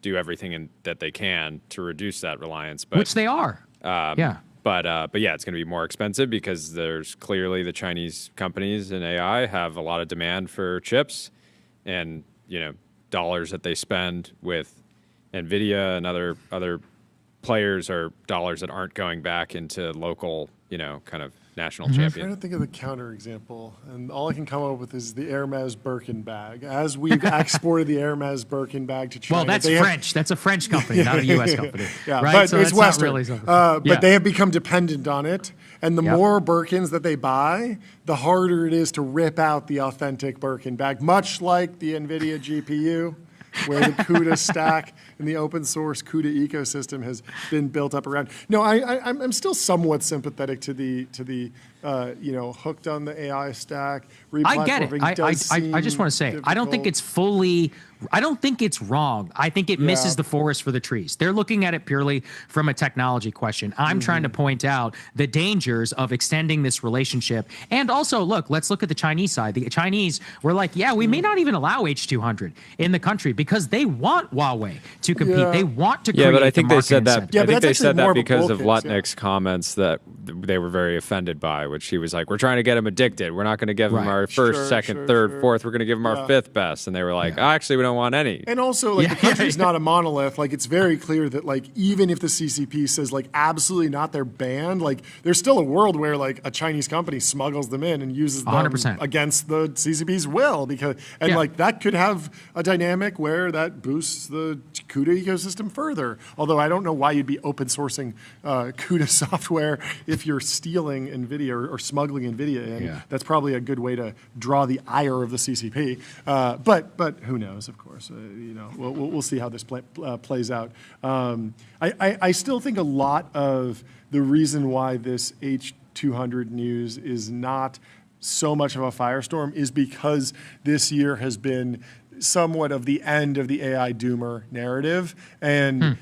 do everything that they can to reduce that reliance, but which they are. But yeah, it's going to be more expensive because there's clearly the Chinese companies in AI have a lot of demand for chips, and dollars that they spend with NVIDIA and other players are dollars that aren't going back into local, kind of national champion. I'm trying to think of the counterexample, and all I can come up with is the Hermes Birkin bag. As we've exported the Hermes Birkin bag to China, well, that's French. That's a French company, not a U.S. company. Right? But so it's Western. Really but they have become dependent on it, and the more Birkins that they buy, the harder it is to rip out the authentic Birkin bag, much like the NVIDIA GPU, where the CUDA stack and the open source CUDA ecosystem has been built up around. No, I'm still somewhat sympathetic to the hooked on the AI stack. I get it. I just want to say, difficult. I don't think it's fully. I don't think it's wrong. I think it misses the forest for the trees. They're looking at it purely from a technology question. I'm trying to point out the dangers of extending this relationship. And also, let's look at the Chinese side. The Chinese were like, yeah, we may not even allow H200 in the country because they want Huawei to compete. Yeah. They want to create but I think the they said that. incentive. Yeah, I but think that's they said actually more that of a because of bull case, Lutnick's comments that they were very offended by, which he was like, "We're trying to get him addicted. We're not going to give him our first, second, third, fourth. We're going to give him our fifth best." And they were like, "Actually, we don't want any." And also, the country's not a monolith. Like, it's very clear that, even if the CCP says, absolutely not, they're banned, there's still a world where, a Chinese company smuggles them in and uses them 100%. against the CCP's will. That could have a dynamic where that boosts the CUDA ecosystem further. Although I don't know why you'd be open sourcing CUDA software if you're stealing NVIDIA or smuggling NVIDIA in. Yeah. That's probably a good way to draw the ire of the CCP. But who knows, of course. We'll see how this plays out. I still think a lot of the reason why this H200 news is not so much of a firestorm is because this year has been somewhat of the end of the AI doomer narrative. And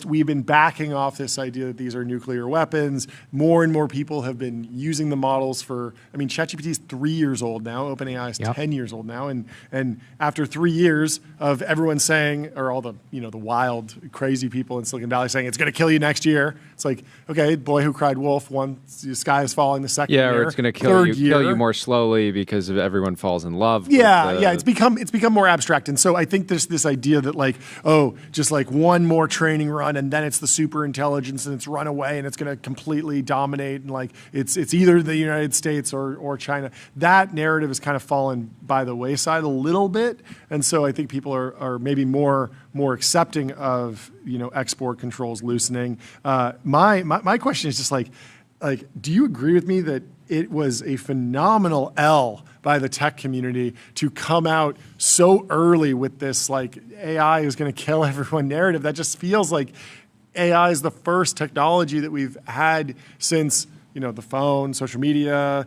we've been backing off this idea that these are nuclear weapons. More and more people have been using the models ChatGPT is 3 years old now. OpenAI is 10 years old now. And after 3 years of everyone saying, or all the wild, crazy people in Silicon Valley saying it's going to kill you next year, it's like, okay, boy who cried wolf, the sky is falling the second year. Yeah, or it's going to kill you more slowly because everyone falls in love. It's become more abstract. And so I think there's this idea that just one more training run and then it's the super intelligence and it's run away and it's going to completely dominate and it's either the United States or China. That narrative has kind of fallen by the wayside a little bit. And so I think people are maybe more accepting of export controls loosening. My question is just do you agree with me that it was a phenomenal L by the tech community to come out so early with this AI is going to kill everyone narrative? That just feels like AI is the first technology that we've had since the phone, social media,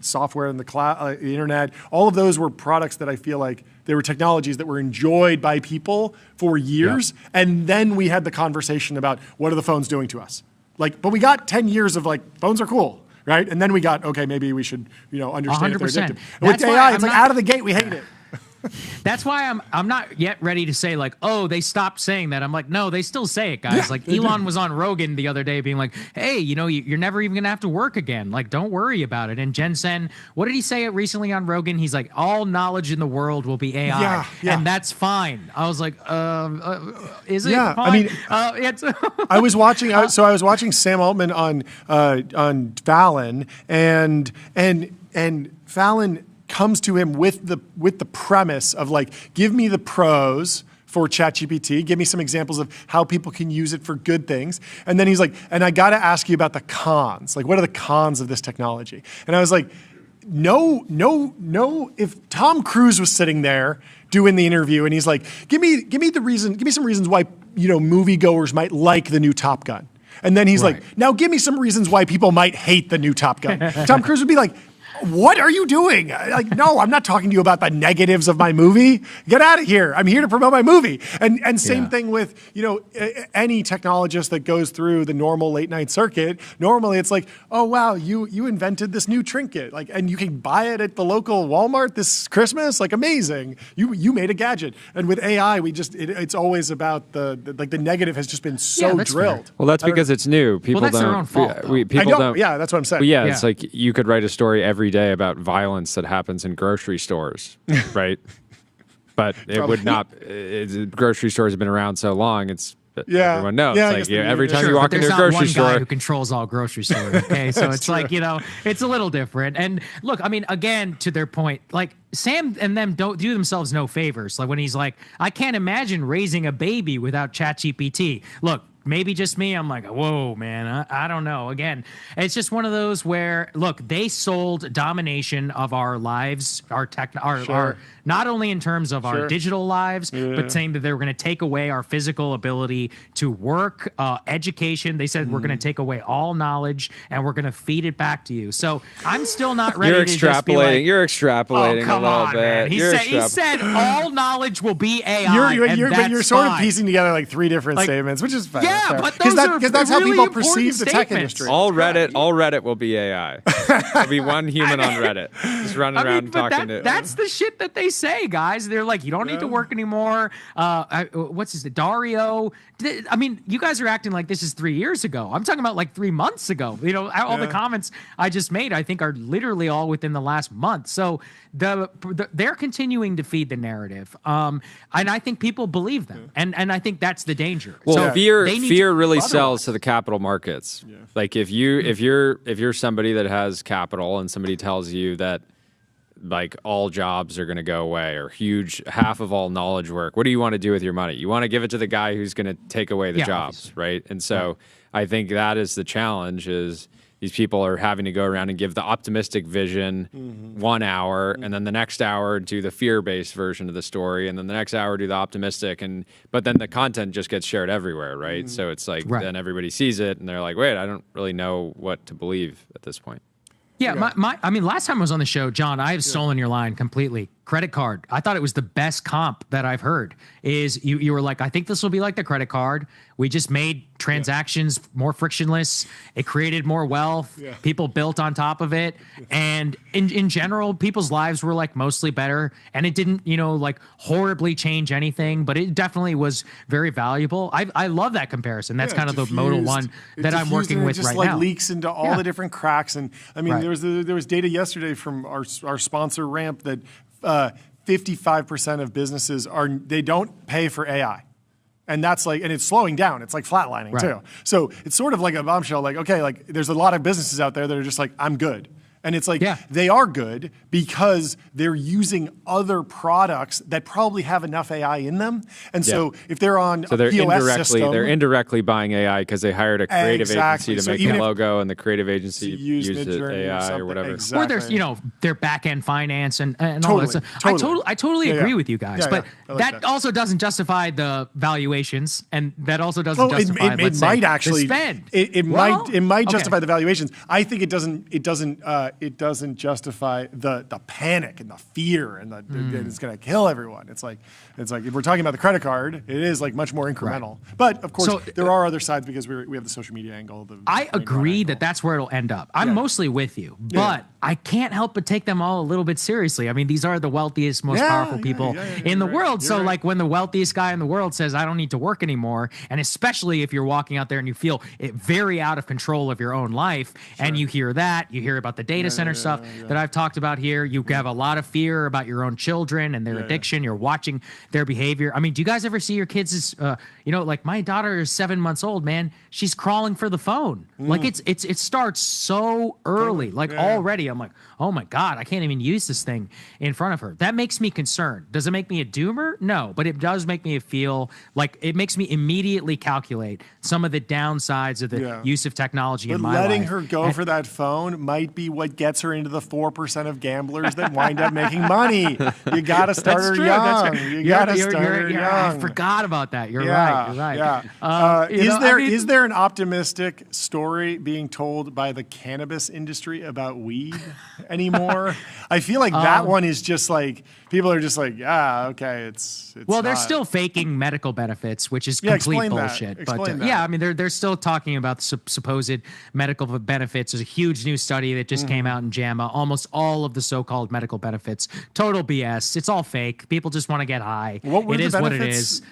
software in the cloud, the internet. All of those were products that I feel like they were technologies that were enjoyed by people for years. Yep. And then we had the conversation about what are the phones doing to us? But we got 10 years of phones are cool. Right? And then we got, okay, maybe we should, understand if they're addictive. And with AI, it's out of the gate, we hate it. That's why I'm not yet ready to say they stopped saying that. I'm like, no, they still say it, guys. Yeah, Elon was on Rogan the other day being like, hey, you're never even gonna have to work again. Don't worry about it. And Jensen, what did he say recently on Rogan? He's like, all knowledge in the world will be AI. Yeah. And that's fine. I was like, is it fine? I mean, I was watching Sam Altman on Fallon and Fallon comes to him with the premise of give me the pros for ChatGPT, give me some examples of how people can use it for good things. And then he's like, and I got to ask you about the cons. What are the cons of this technology? And I was like, no. If Tom Cruise was sitting there doing the interview and he's like, give me some reasons why, moviegoers might like the new Top Gun. And then he's like, now give me some reasons why people might hate the new Top Gun. Tom Cruise would be like, what are you doing? No, I'm not talking to you about the negatives of my movie. Get out of here. I'm here to promote my movie. And same thing with, any technologist that goes through the normal late night circuit. Normally it's like, oh, wow, you invented this new trinket. And you can buy it at the local Walmart this Christmas. Amazing. You made a gadget. And with AI, it's always about the negative has just been so drilled. Fair. Well, that's because it's new. People that's don't. Their own fault, people don't. Yeah, that's what I'm saying. Well, yeah, it's like you could write a story every day about violence that happens in grocery stores, right? But it would not. Grocery stores have been around so long. Everyone knows. Every time you walk into a grocery store, one guy who controls all grocery stores. Okay, so it's it's a little different. And look, I mean, again, to their point, Sam and them don't do themselves no favors. When he's like, I can't imagine raising a baby without ChatGPT. Look, maybe just me. I'm like, whoa, man, I don't know. Again, it's just one of those where, look, they sold domination of our lives, our not only in terms of our digital lives, but saying that they were going to take away our physical ability to work, education. They said we're going to take away all knowledge and we're going to feed it back to you. So I'm still not ready to just be like, you're extrapolating come a little on, bit. Man. He said all knowledge will be AI. But you're sort of piecing together like three different statements, which is fair. Yeah, but those are because that's really how people perceive the tech statements. industry. All Reddit will be AI. There'll be one human on Reddit just running around talking to. That's the shit that they say, guys. They're like, you don't need to work anymore. What's his name? Dario. I mean, you guys are acting like this is 3 years ago. I'm talking about like 3 months ago. You know, all the comments I just made, I think, are literally all within the last month. So they're continuing to feed the narrative, and I think people believe them, and I think that's the danger. Well, so fear really sells to the capital markets. Yeah. Like if you're somebody that has capital and somebody tells you that like all jobs are going to go away or half of all knowledge work, what do you want to do with your money? You want to give it to the guy who's going to take away the jobs, obviously. Right? And so I think that is the challenge is these people are having to go around and give the optimistic vision 1 hour, and then the next hour do the fear-based version of the story, and then the next hour do the optimistic, but then the content just gets shared everywhere, right? So it's like then everybody sees it, and they're like, wait, I don't really know what to believe at this point. Yeah, I mean, last time I was on the show, John, I have stolen your line completely. Credit card. I thought it was the best comp that I've heard. Is you were like, I think this will be like the credit card. We just made transactions more frictionless. It created more wealth. People built on top of it. And in general, people's lives were like mostly better. And it didn't, like horribly change anything, but it definitely was very valuable. I love that comparison. That's kind of the modal one that I'm working with right now. It just like leaks into all the different cracks. And I mean, there was data yesterday from our sponsor Ramp that 55% of businesses they don't pay for AI. And that's like, and it's slowing down. It's like flatlining too. So it's sort of like a bombshell. Like, okay, like there's a lot of businesses out there that are just like, I'm good. And it's like, they are good because they're using other products that probably have enough AI in them. And so if they're on a POS system, they're indirectly buying AI because they hired a creative agency to make a logo, and the creative agency used AI or whatever. Or there's, their back end finance and all that stuff. I totally agree with you guys, but that also doesn't justify the valuations, and that also doesn't justify the spend. It might justify the valuations. I think it doesn't justify the panic and the fear and that it's going to kill everyone. It's like if we're talking about the credit card, it is like much more incremental. But of course, there are other sides because we have the social media angle. I agree that that's where it'll end up. I'm mostly with you, but I can't help but take them all a little bit seriously. I mean, these are the wealthiest, most powerful people in the world. So like when the wealthiest guy in the world says, I don't need to work anymore, and especially if you're walking out there and you feel very out of control of your own life, and you hear about the data center stuff that I've talked about here. You have a lot of fear about your own children and their addiction. You're watching their behavior. I mean, do you guys ever see your kids like my daughter is 7 months old, man. She's crawling for the phone. Like it starts so early. Like already I'm like, oh my God, I can't even use this thing in front of her. That makes me concerned. Does it make me a doomer? No, but it does make me feel like it makes me immediately calculate some of the downsides of the use of technology in my life. But letting her go for that phone might be what gets her into the 4% of gamblers that wind up making money. You got to start her young. You got to start her young. I forgot about that. You're right. Yeah. Is there an optimistic story being told by the cannabis industry about weed anymore? I feel like that one is just like people are just like, okay, it's well, they're still faking medical benefits, which is complete bullshit. But I mean, they're still talking about supposed medical benefits. There's a huge new study that just came out in JAMA. Almost all of the so-called medical benefits, total BS. It's all fake. People just want to get high. What is what it is.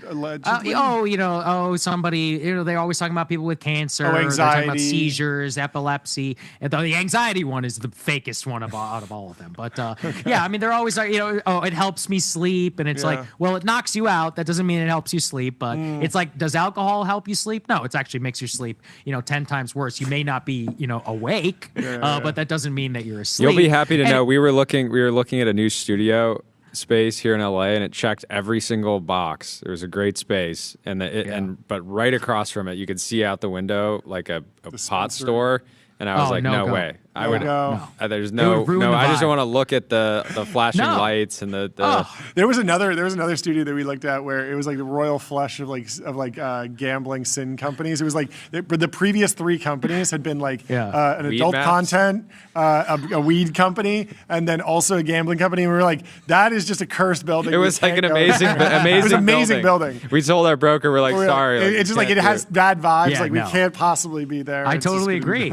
Somebody. They're always talking about people with cancer. Anxiety. They're talking about seizures, epilepsy. And the anxiety one is the fakest one out of all of them. But I mean, they're always like, it helps me sleep, and it's like, well, it knocks you out. That doesn't mean it helps you sleep. But it's like, does alcohol help you sleep? No, it actually makes your sleep, 10 times worse. You may not be, awake, but that doesn't mean that you're asleep. You'll be happy to know we were looking at a new studio space here in LA, and it checked every single box. There was a great space, but right across from it, you could see out the window like a pot store. And I was like, no way. I would. There's no. I just don't want to look at the flashing lights and the. There was another studio that we looked at where it was like the royal flush of gambling sin companies. It was like the previous 3 companies had been like an adult content, a weed company, and then also a gambling company. And we were like, that is just a cursed building. It was like an amazing building. We told our broker, we're like, sorry. It's just like it has bad vibes. We can't possibly be there. I totally agree.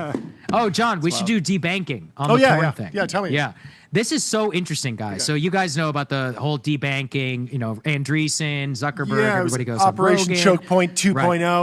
Oh, John, we should do debanking on the porn thing. Yeah, tell me. Yeah. This is so interesting, guys. Okay. So you guys know about the whole debanking, Andreessen, Zuckerberg, everybody goes Operation Choke Point 2.0,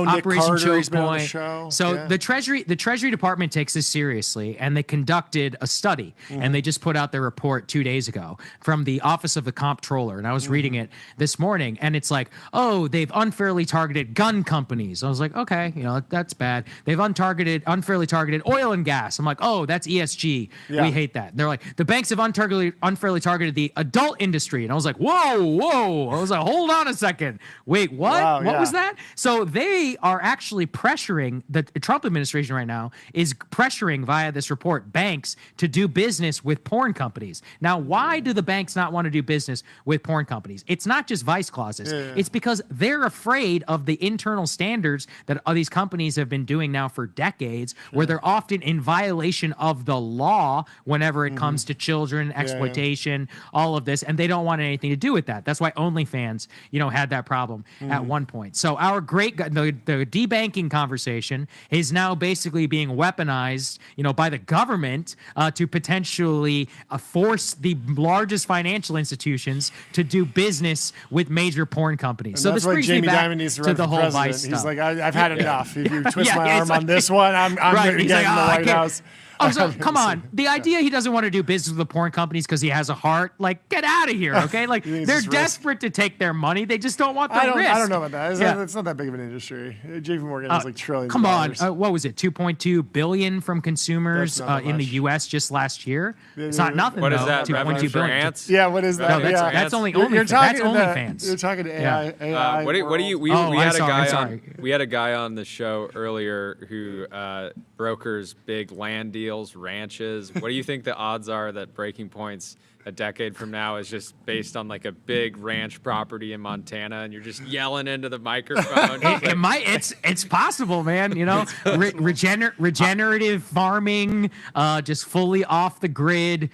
right. Nick Carter's been on the show. So the Treasury Department takes this seriously, and they conducted a study, and they just put out their report 2 days ago from the Office of the Comptroller, and I was reading it this morning, and it's like, oh, they've unfairly targeted gun companies. I was like, okay, that's bad. They've unfairly targeted oil and gas. I'm like, oh, that's ESG. Yeah. We hate that. And they're like, the banks have unfairly targeted the adult industry. And I was like, whoa. I was like, hold on a second. Wait, what? Wow, what was that? So they are actually pressuring, the Trump administration right now is pressuring via this report banks to do business with porn companies. Now, why do the banks not want to do business with porn companies? It's not just vice clauses. It's because they're afraid of the internal standards that these companies have been doing now for decades, where they're often in violation of the law whenever it comes to children, exploitation, all of this, and they don't want anything to do with that. That's why OnlyFans, had that problem at one point. So our the debanking conversation is now basically being weaponized, by the government to potentially force the largest financial institutions to do business with major porn companies. And so this brings Jamie me back Dimon needs to to run the for whole president. vice stuff. He's like, I've had enough. If you twist my arm on this one, I'm going to get in the White House. So, come on. The idea he doesn't want to do business with the porn companies because he has a heart, get out of here, okay? They're desperate to take their money. They just don't want the risk. I don't know about that. It's not that big of an industry. JP Morgan has trillions of dollars. Come on. What was it? $2.2 billion from consumers in the U.S. just last year? It's not nothing, What is that? $2.2 billion. Ants? Yeah, what is that? No, that's only OnlyFans. You're talking to AI. What do you? We had a guy on the show earlier who brokers big land deals, ranches. What do you think the odds are that Breaking Point's a decade from now is just based on a big ranch property in Montana, and you're just yelling into the microphone? It's possible, man. Regenerative farming, just fully off the grid,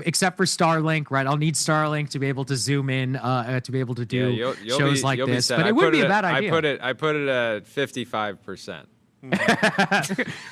except for Starlink. Right, I'll need Starlink to be able to zoom in, to be able to do shows like this. But it would be a bad idea. I put it at 55%.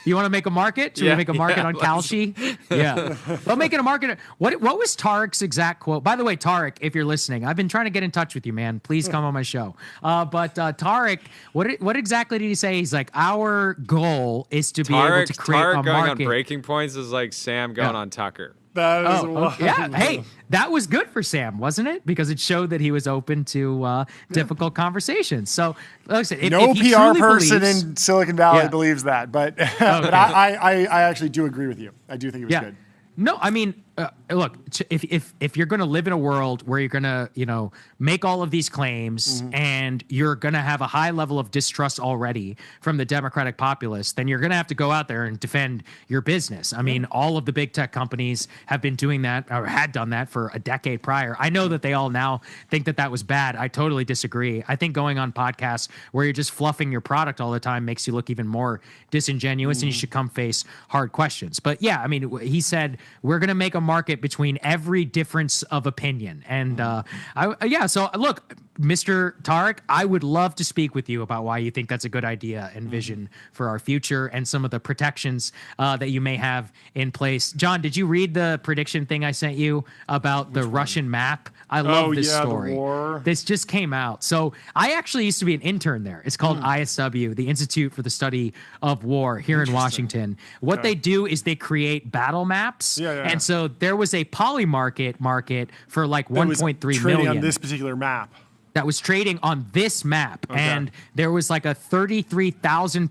You want to make a market? Should we make a market on Kalshi? Yeah. Well, making a market. What was Tariq's exact quote? By the way, Tariq, if you're listening, I've been trying to get in touch with you, man. Please come on my show. But Tariq, what exactly did he say? He's like, our goal is to be able to create a market. Going on Breaking Points is like Sam going on Tucker. That is wild. Yeah. Hey, that was good for Sam, wasn't it? Because it showed that he was open to difficult conversations. So, like I said, if he PR person in Silicon Valley believes that, but I actually do agree with you. I do think it was good. No, I mean, look, if you're going to live in a world where you're going to, make all of these claims and you're going to have a high level of distrust already from the Democratic populace, then you're going to have to go out there and defend your business. I mean, all of the big tech companies have been doing that or had done that for a decade prior. I know that they all now think that was bad. I totally disagree. I think going on podcasts where you're just fluffing your product all the time makes you look even more disingenuous, and you should come face hard questions. But yeah, I mean, he said, we're going to make a market between every difference of opinion. And so look, Mr. Tariq, I would love to speak with you about why you think that's a good idea and vision for our future and some of the protections that you may have in place. John, did you read the prediction thing I sent you about the Russian map? I love this story. The war. This just came out. So I actually used to be an intern there. It's called ISW, the Institute for the Study of War here in Washington. What they do is they create battle maps. And so there was a poly market for like 1.3 million on this particular map. that was trading on this map, and there was like a 33,000%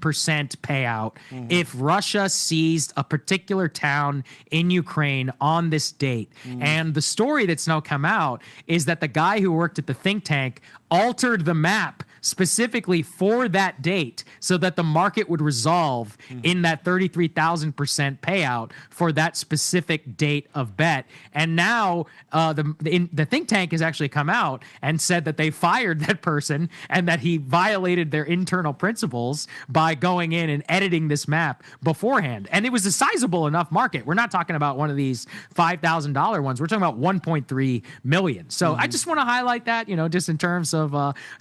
payout if Russia seized a particular town in Ukraine on this date. And the story that's now come out is that the guy who worked at the think tank altered the map specifically for that date so that the market would resolve in that 33,000% payout for that specific date of bet. And now the think tank has actually come out and said that they fired that person and that he violated their internal principles by going in and editing this map beforehand. And it was a sizable enough market. We're not talking about one of these $5,000 ones. We're talking about 1.3 million. So I just want to highlight that, just in terms of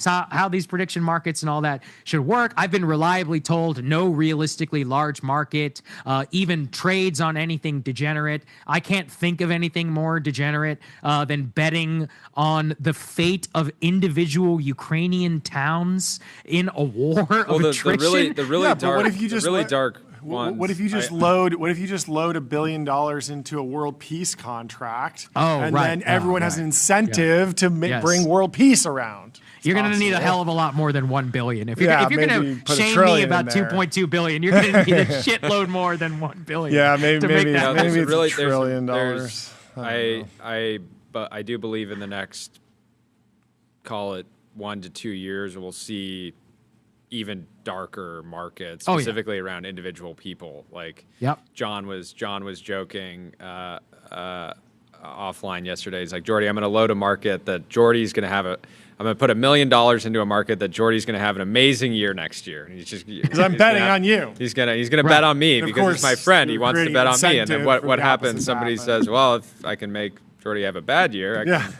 how these prediction markets and all that should work. I've been reliably told no realistically large market, even trades on anything degenerate. I can't think of anything more degenerate than betting on the fate of individual Ukrainian towns in a war of attrition. The really dark, but what if you just dark ones. What if you just load $1 billion into a world peace contract, and then everyone has an incentive to bring world peace around? You're going to need a hell of a lot more than 1 billion. If you're going to shame me about 2.2 billion, you're going to need a shitload more than 1 billion. Yeah, maybe it's really, $1 trillion. But I do believe in the next, call it 1 to 2 years, we'll see even darker markets, specifically around individual people. Like John was joking offline yesterday. He's like, Jordy, I'm going to load a market that Jordy's going to have I'm going to put $1 million into a market that Jordy's going to have an amazing year next year. And because I'm betting on you. He's gonna bet on me because he's my friend. He wants to bet on me. And then what happens? Somebody says, well, if I can make Jordy have a bad year, I can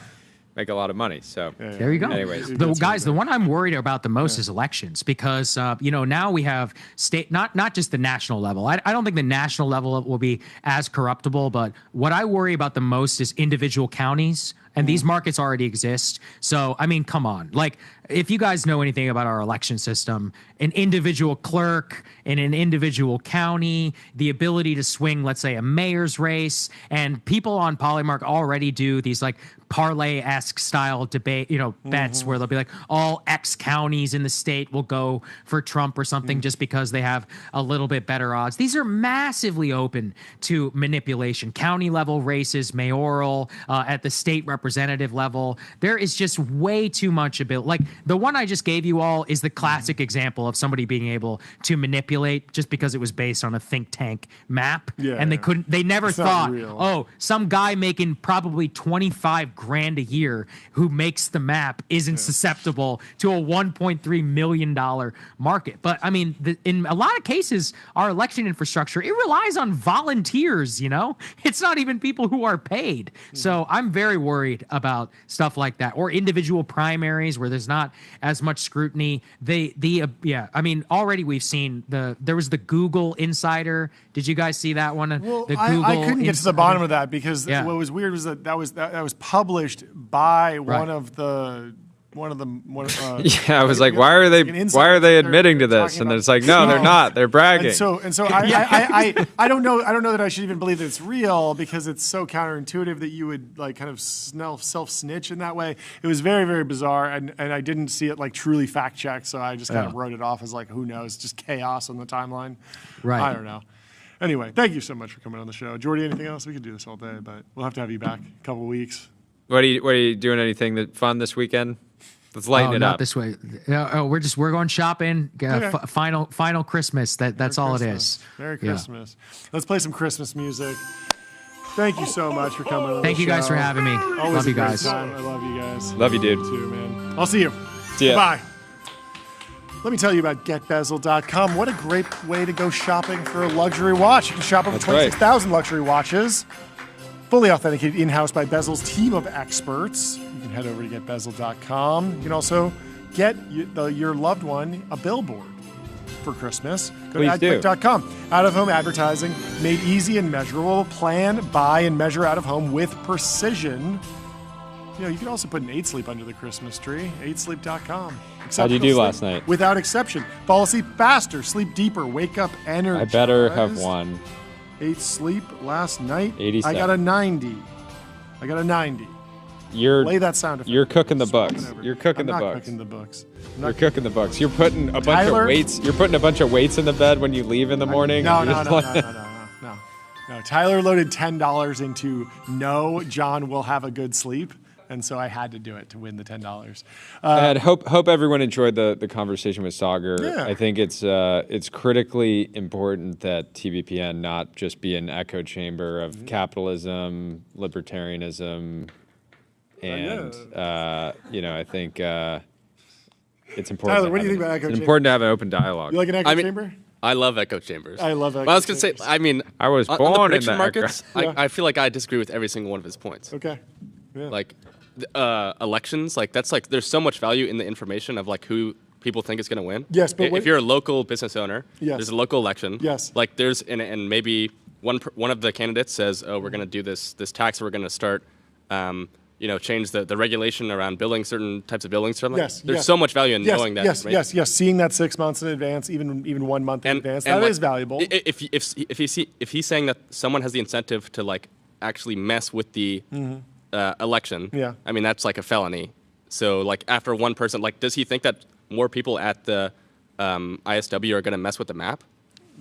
make a lot of money. So there you go. Anyways, the one I'm worried about the most is elections, because now we have state, not just the national level. I don't think the national level will be as corruptible, but what I worry about the most is individual counties. And these markets already exist. So, I mean, come on. Like, if you guys know anything about our election system, an individual clerk in an individual county, the ability to swing, let's say, a mayor's race, and people on Polymark already do these like parlay-esque style debate, bets where they'll be like, all X counties in the state will go for Trump or something just because they have a little bit better odds. These are massively open to manipulation. County level races, mayoral, at the state representative level. There is just way too much ability. Like the one I just gave you all is the classic example of somebody being able to manipulate just because it was based on a think tank map. And they never thought, some guy making probably 25 grand a year who makes the map isn't susceptible to a $1.3 million market. But I mean, in a lot of cases, our election infrastructure, it relies on volunteers, It's not even people who are paid. So I'm very worried about stuff like that, or individual primaries where there's not as much scrutiny. I mean, already we've seen there was the Google Insider. Did you guys see that one? Well, the Google I couldn't get to the bottom of that because what was weird was that was published by one of the. I was like, why are they admitting to this? And it's like, no, they're not. They're bragging. And so I don't know that I should even believe that it's real, because it's so counterintuitive that you would like kind of self-snitch in that way. It was very, very bizarre, and I didn't see it like truly fact checked, so I just kind of wrote it off as like, who knows, just chaos on the timeline. Right. I don't know. Anyway, thank you so much for coming on the show, Jordy. Anything else? We could do this all day, but we'll have to have you back in a couple of weeks. What are you doing? Anything fun this weekend? Let's lighten it up. Not this way. We're going shopping. Final Christmas. That's all it is. Merry Christmas. Let's play some Christmas music. Thank you so much for coming on. Thank you guys for having me. Always love you guys. I love you guys. Love you, dude. You too, man. I'll see you. See ya. Bye. Let me tell you about GetBezel.com. What a great way to go shopping for a luxury watch. You can shop over 26,000 luxury watches, fully authenticated in-house by Bezel's team of experts. You can head over to GetBezel.com. You can also get your loved one a billboard for Christmas. Go to AdQuick.com. Out-of-home advertising made easy and measurable. Plan, buy, and measure out-of-home with precision. You can also put an 8-sleep under the Christmas tree. 8sleep.com. How'd you do last night? Without exception. Fall asleep faster, sleep deeper, wake up energized. I better have won. 8 sleep last night. 87. I got a 90. Lay that sound effect. You're cooking the books. You're cooking the books. Cooking the books. You're cooking the books. You're putting a bunch of weights. You're putting a bunch of weights in the bed when you leave in the morning. No. Tyler loaded $10 into no, John will have a good sleep. And so I had to do it to win the $10. And hope everyone enjoyed the conversation with Saagar. Yeah. I think it's critically important that TBPN not just be an echo chamber of capitalism, libertarianism, and I think it's important. Tyler, what do you think about echo chambers? It's important to have an open dialogue. You like an echo chamber? I love echo chambers. I love echo chambers. I was going to say, I mean, I was born on the in prediction the markets, echo. I feel like I disagree with every single one of his points. Okay. Yeah. Like, elections, like that's like there's so much value in the information of like who people think is going to win. Yes, but if you're a local business owner, yes. there's a local election. Yes. Like there's and maybe one of the candidates says, oh, we're going to do this tax. We're going to start, change the regulation around building certain types of buildings. Yes. There's so much value in knowing that. Yes. Seeing that 6 months in advance, even 1 month in advance, that is valuable. If he's saying that someone has the incentive to like actually mess with the election, I mean that's like a felony. So like after one person, like does he think that more people at the ISW are going to mess with the map?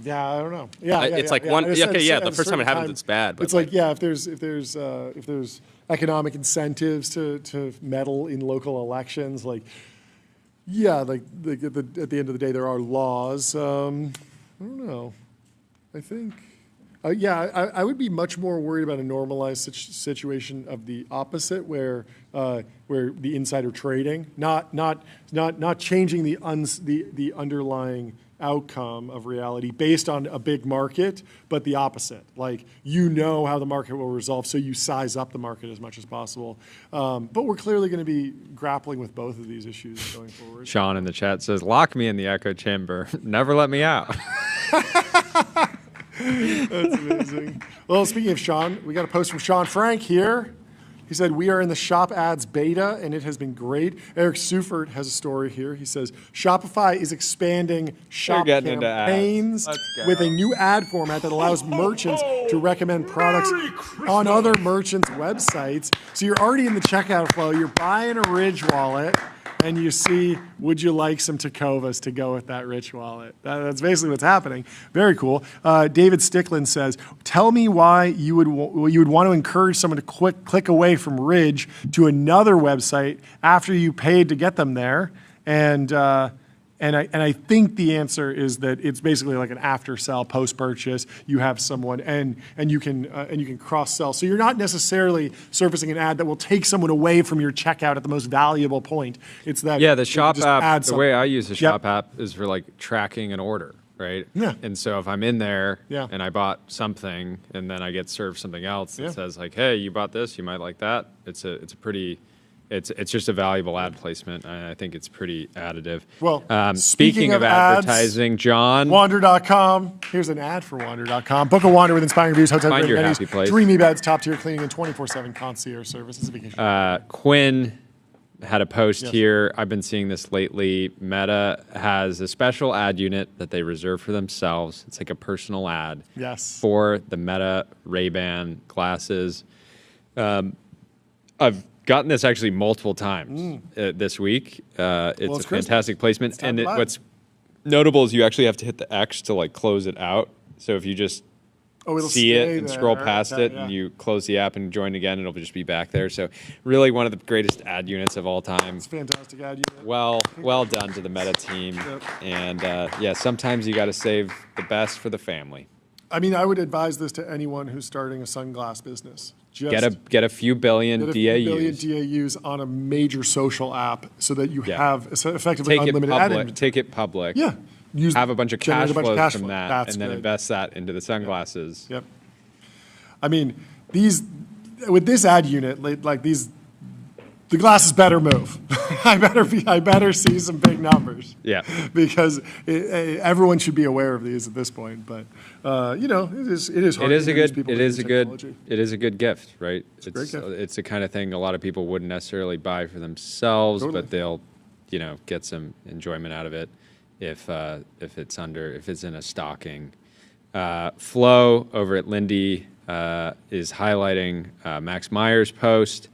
Yeah, I don't know. Yeah, it's like one. The first time it happens, it's bad. But it's like if there's economic incentives to meddle in local elections, like at the end of the day, there are laws. I don't know. I think. I would be much more worried about a normalized situation of the opposite, where the insider trading, not changing the underlying outcome of reality based on a big market, but the opposite. Like how the market will resolve, so you size up the market as much as possible. But we're clearly going to be grappling with both of these issues going forward. Sean in the chat says, "Lock me in the echo chamber. Never let me out." That's amazing. Well, speaking of Sean, we got a post from Sean Frank here. He said, we are in the Shop Ads beta, and it has been great. Eric Seufert has a story here. He says, Shopify is expanding shop campaigns with a new ad format that allows merchants to recommend products on other merchants' websites. So you're already in the checkout flow. You're buying a Ridge wallet, and you see, would you like some Tacovas to go with that Rich wallet? That's basically what's happening. Very cool. David Stickland says, tell me why you would want to encourage someone to click away from Ridge to another website after you paid to get them there. And I think the answer is that it's basically like an after sell, post purchase. You have someone and you can cross sell. So you're not necessarily surfacing an ad that will take someone away from your checkout at the most valuable point. It's that the Shop app. The way I use the Shop app is for like tracking an order, right? Yeah. And so if I'm in there and I bought something and then I get served something else that says like, hey, you bought this, you might like that. It's just a valuable ad placement. I think it's pretty additive. Well, speaking of advertising, John. Wander.com. Here's an ad for Wander.com. Book a Wander with inspiring reviews, hotel Find great your amenities, happy place. dreamy beds, top-tier cleaning, and 24/7 concierge service. It's a vacation. Quinn had a post here. I've been seeing this lately. Meta has a special ad unit that they reserve for themselves. It's like a personal ad for the Meta Ray-Ban glasses. I've gotten this actually multiple times this week. It's a fantastic placement. And what's notable is you actually have to hit the X to like close it out. So if you just see it and scroll past it and you close the app and join again, it'll just be back there. So really one of the greatest ad units of all time. It's a fantastic ad unit. Well done to the Meta team. And sometimes you got to save the best for the family. I mean, I would advise this to anyone who's starting a sunglass business. Just get a few billion DAUs on a major social app so that you have effectively unlimited ad inventory. Take it public. Yeah. Have a bunch of cash flows from that, and then invest that into the sunglasses. Yep. I mean, with this ad unit, like these, the glasses better move. I better see some big numbers. Yeah. Because everyone should be aware of these at this point. But it is hard. It is a good gift, right? It's a great gift. It's the kind of thing a lot of people wouldn't necessarily buy for themselves, but they'll, get some enjoyment out of it if it's in a stocking. Flo over at Lindy is highlighting Max Meyer's post.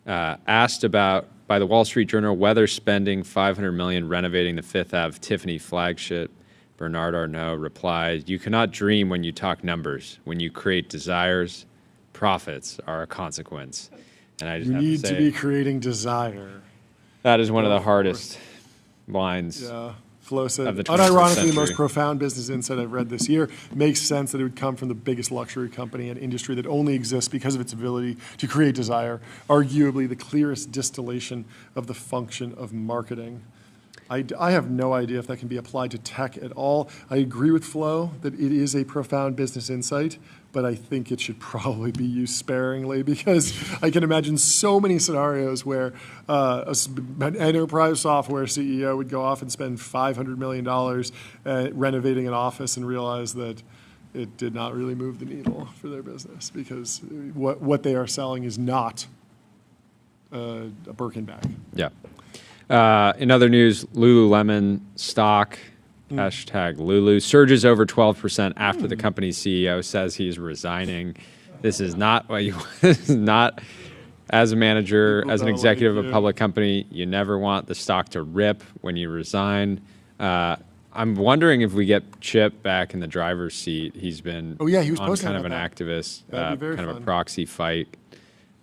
Asked about by the Wall Street Journal whether spending $500 million renovating the Fifth Ave Tiffany flagship, Bernard Arnault replied, "You cannot dream when you talk numbers. When you create desires, profits are a consequence." And I just you have need to say, to be creating desire. that is one of the hardest lines. Yeah. Flo said, Of the 21st unironically, the century. most profound business insight I've read this year. Makes sense that it would come from the biggest luxury company and industry that only exists because of its ability to create desire, arguably the clearest distillation of the function of marketing. I have no idea if that can be applied to tech at all. I agree with Flo that it is a profound business insight, but I think it should probably be used sparingly because I can imagine so many scenarios where an enterprise software CEO would go off and spend $500 million renovating an office and realize that it did not really move the needle for their business because what they are selling is not a Birkin bag. Yeah. In other news, Lululemon stock, hashtag Lulu, surges over 12% after the company's CEO says he's resigning. This is not what you, this is not, as a manager, as an executive of a public company, you never want the stock to rip when you resign. I'm wondering if we get Chip back in the driver's seat. He's been he was on posting kind of an about that. activist, That'd be very kind of a fun. proxy fight.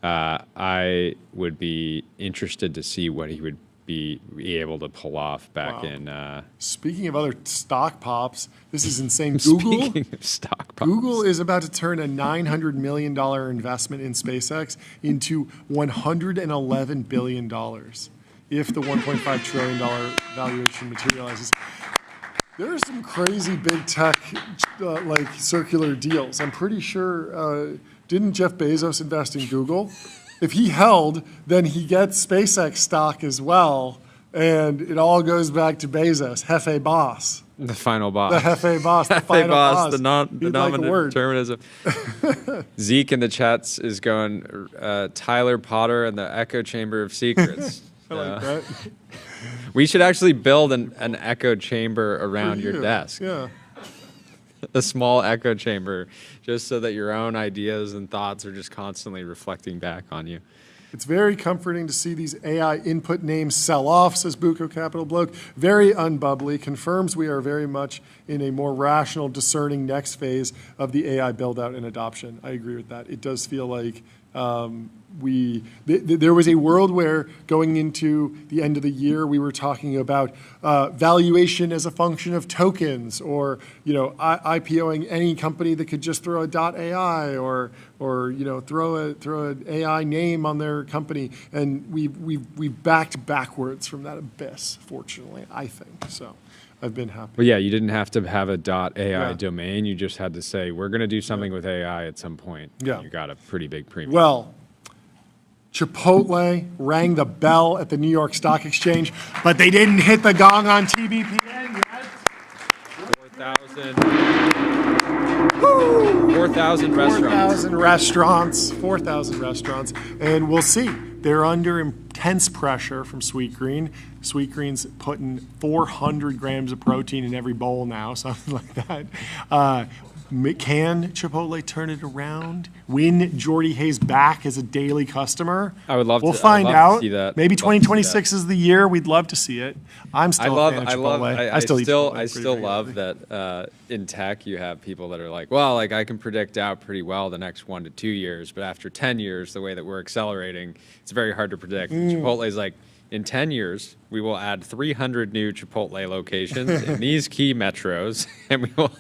I would be interested to see what he would be able to pull off back in. Speaking of other stock pops, this is insane. Speaking of stock pops. Google is about to turn a $900 million investment in SpaceX into $111 billion if the $1.5 trillion valuation materializes. There are some crazy big tech, like circular deals. I'm pretty sure, didn't Jeff Bezos invest in Google? If he held, then he gets SpaceX stock as well, and it all goes back to Bezos, Hefe boss. The final boss. The Hefe boss, the Hefe final boss, boss. the non-determinism. Zeke in the chats is going, Tyler Potter and the echo chamber of secrets. I like that. We should actually build an echo chamber around your desk. Yeah. A small echo chamber, just so that your own ideas and thoughts are just constantly reflecting back on you. It's very comforting to see these AI input names sell off, says Buco Capital Bloke. Very unbubbly, confirms we are very much in a more rational, discerning next phase of the AI build-out and adoption. I agree with that. It does feel like there was a world where going into the end of the year, we were talking about valuation as a function of tokens, or IPOing any company that could just throw a .ai or throw an AI name on their company, and we've backed backwards from that abyss. Fortunately, I think so. I've been happy. Well, yeah, you didn't have to have a .ai domain. You just had to say, we're going to do something with AI at some point. Yeah. You got a pretty big premium. Well, Chipotle rang the bell at the New York Stock Exchange, but they didn't hit the gong on TBPN yet. 4,000 restaurants. 4,000 restaurants. And we'll see. They're under intense pressure from Sweetgreen. Sweetgreen's putting 400 grams of protein in every bowl now, something like that. Can Chipotle turn it around? Win Jordy Hayes back as a daily customer? I would love We'll to. find out. To see that. Maybe Love to see 2026 is the year. We'd love to see it. I'm still a fan of Chipotle. I still eat Chipotle I still love that in tech you have people that are like, well, like I can predict out pretty well the next 1 to 2 years, but after 10 years, the way that we're accelerating, it's very hard to predict. Chipotle's like, in 10 years, we will add 300 new Chipotle locations in these key metros, and we will.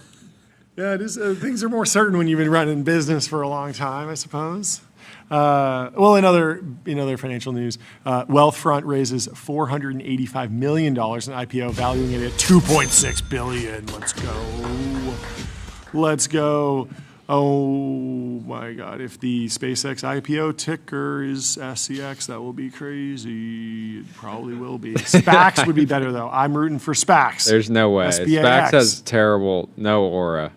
Yeah, it is. Things are more certain when you've been running business for a long time, I suppose. Well, in other financial news, Wealthfront raises $485 million in IPO, valuing it at $2.6 billion. Let's go. Oh my God! If the SpaceX IPO ticker is SCX, that will be crazy. It probably will be. SPACs would be better though. I'm rooting for SPACs. There's no way. SPAX. SPACs has no aura.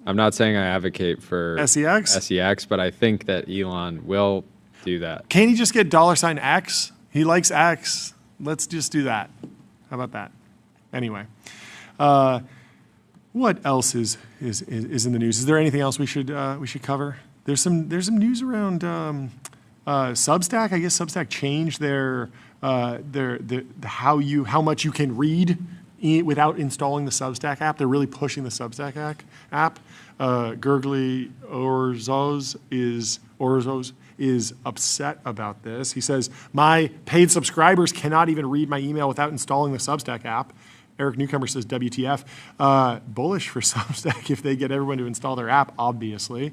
I'm not saying I advocate for SEX, but I think that Elon will do that. Can't he just get $X? He likes X. Let's just do that. How about that? Anyway, what else is in the news? Is there anything else we should cover? There's some news around Substack, I guess Substack changed their how much you can read without installing the Substack app. They're really pushing the Substack app. Gurgly Orzos is upset about this. He says, my paid subscribers cannot even read my email without installing the Substack app. Eric Newcomer says, WTF. Bullish for Substack if they get everyone to install their app, obviously.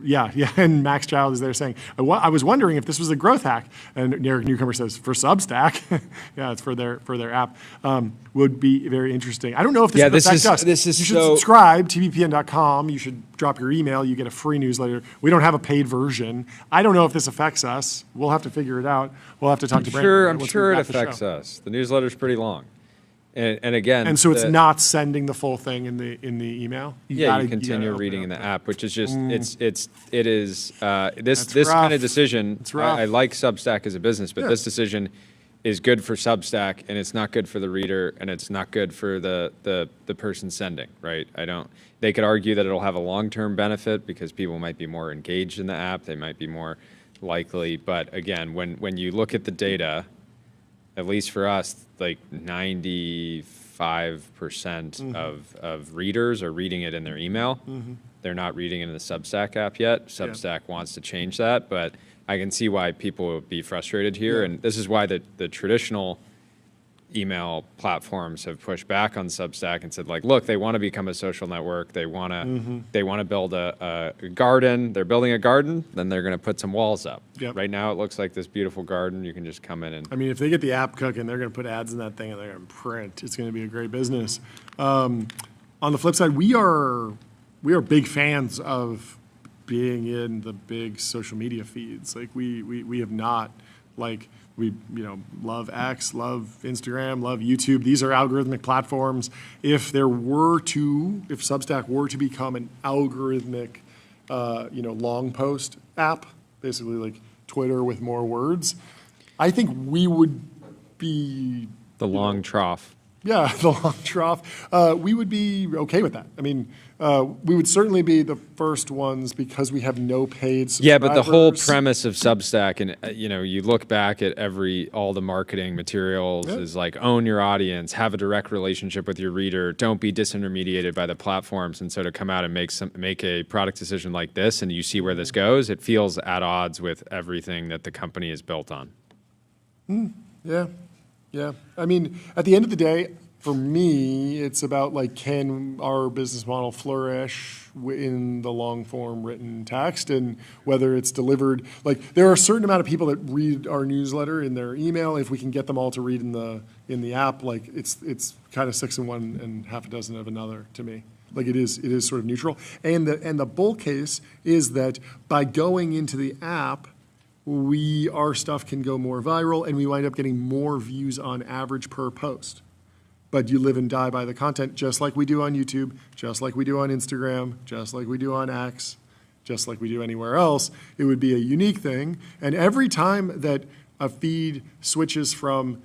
Yeah, and Max Child is there saying, I was wondering if this was a growth hack. And Eric Newcomer says, for Substack, yeah, it's for their app, would be very interesting. I don't know if this would affect us. You should subscribe, TBPN.com. You should drop your email. You get a free newsletter. We don't have a paid version. I don't know if this affects us. We'll have to figure it out. We'll have to talk to Brandon. I'm sure it affects us. The newsletter's pretty long. And again, and so it's not sending the full thing in the email. You continue reading in the app, which is just this kind of decision. I like Substack as a business, but this decision is good for Substack, and it's not good for the reader, and it's not good for the person sending. Right? They could argue that it'll have a long-term benefit because people might be more engaged in the app. They might be more likely, but again, when you look at the data, at least for us, like 95% of readers are reading it in their email. They're not reading it in the Substack app yet. Substack wants to change that, but I can see why people would be frustrated here. And this is why the traditional email platforms have pushed back on Substack and said, like, look, they want to become a social network. They want to build a garden. They're building a garden, then they're going to put some walls up. Right now, it looks like this beautiful garden. You can just come in and. I mean, if they get the app cooking, they're going to put ads in that thing and they're going to print. It's going to be a great business. On the flip side, we are big fans of being in the big social media feeds. Like we have not like. We love X, love Instagram, love YouTube. These are algorithmic platforms. If Substack were to become an algorithmic, long post app, basically like Twitter with more words, I think we would be the long trough. Yeah, the long trough. We would be okay with that. I mean, we would certainly be the first ones because we have no paid subscribers. Yeah, but the whole premise of Substack, and you look back at all the marketing materials is like own your audience, have a direct relationship with your reader, don't be disintermediated by the platforms. And so to come out and make a product decision like this, and you see where this goes, it feels at odds with everything that the company is built on. Yeah. Yeah, I mean, at the end of the day, for me, it's about like, can our business model flourish in the long form written text, and whether it's delivered. Like, there are a certain amount of people that read our newsletter in their email. If we can get them all to read in the app, like it's kind of 6 in one and half a dozen of another to me. Like it is sort of neutral. And the bull case is that by going into the app, our stuff can go more viral, and we wind up getting more views on average per post. But you live and die by the content, just like we do on YouTube, just like we do on Instagram, just like we do on X, just like we do anywhere else. It would be a unique thing. And every time that a feed switches from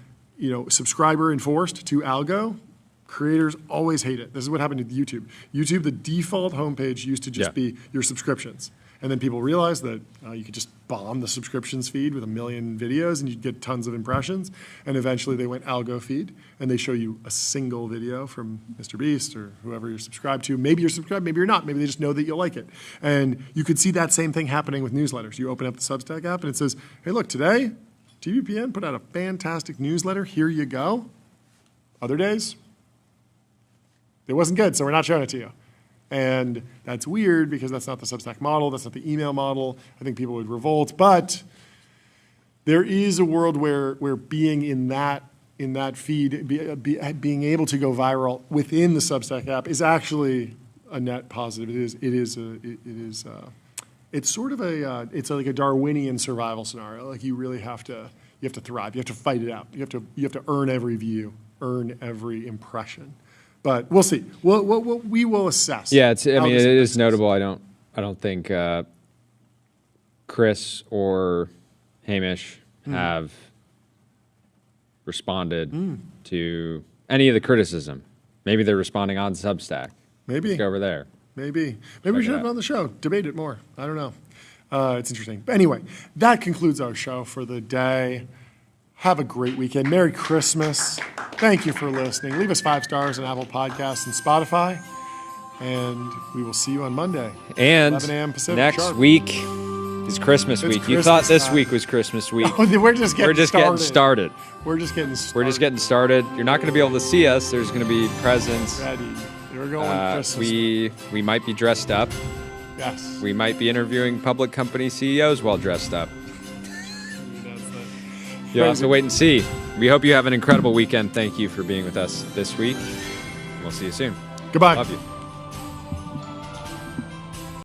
subscriber enforced to algo, creators always hate it. This is what happened with YouTube. YouTube, the default homepage used to just be your subscriptions. And then people realized that you could just bomb the subscriptions feed with 1 million videos and you'd get tons of impressions. And eventually they went algo feed, and they show you a single video from Mr. Beast or whoever you're subscribed to. Maybe you're subscribed, maybe you're not. Maybe they just know that you'll like it. And you could see that same thing happening with newsletters. You open up the Substack app and it says, hey, look, today, TBPN put out a fantastic newsletter. Here you go. Other days, it wasn't good, so we're not showing it to you. And that's weird because that's not the Substack model. That's not the email model. I think people would revolt. But there is a world where being in that feed, being able to go viral within the Substack app is actually a net positive. It's sort of it's like a Darwinian survival scenario. Like you really have to thrive. You have to fight it out. You have to earn every view, earn every impression. But we'll see. We will assess. Yeah, it is notable. I don't think Chris or Hamish have responded to any of the criticism. Maybe they're responding on Substack. Maybe. Let's go over there. Maybe we should have it on the show. Debate it more. I don't know. It's interesting. But anyway, that concludes our show for the day. Have a great weekend. Merry Christmas. Thank you for listening. Leave us 5 stars on Apple Podcasts and Spotify. And we will see you on Monday. And 11 a.m. Pacific next sharp. week is Christmas week. You thought this week was Christmas week. Oh, we're just getting started. We're just getting started. We're just getting started. You're not going to be able to see us. There's going to be presents. Ready. We're going Christmas. We might be dressed up. Yes. We might be interviewing public company CEOs while dressed up. You'll have to wait and see. We hope you have an incredible weekend. Thank you for being with us this week. We'll see you soon. Goodbye. Love you.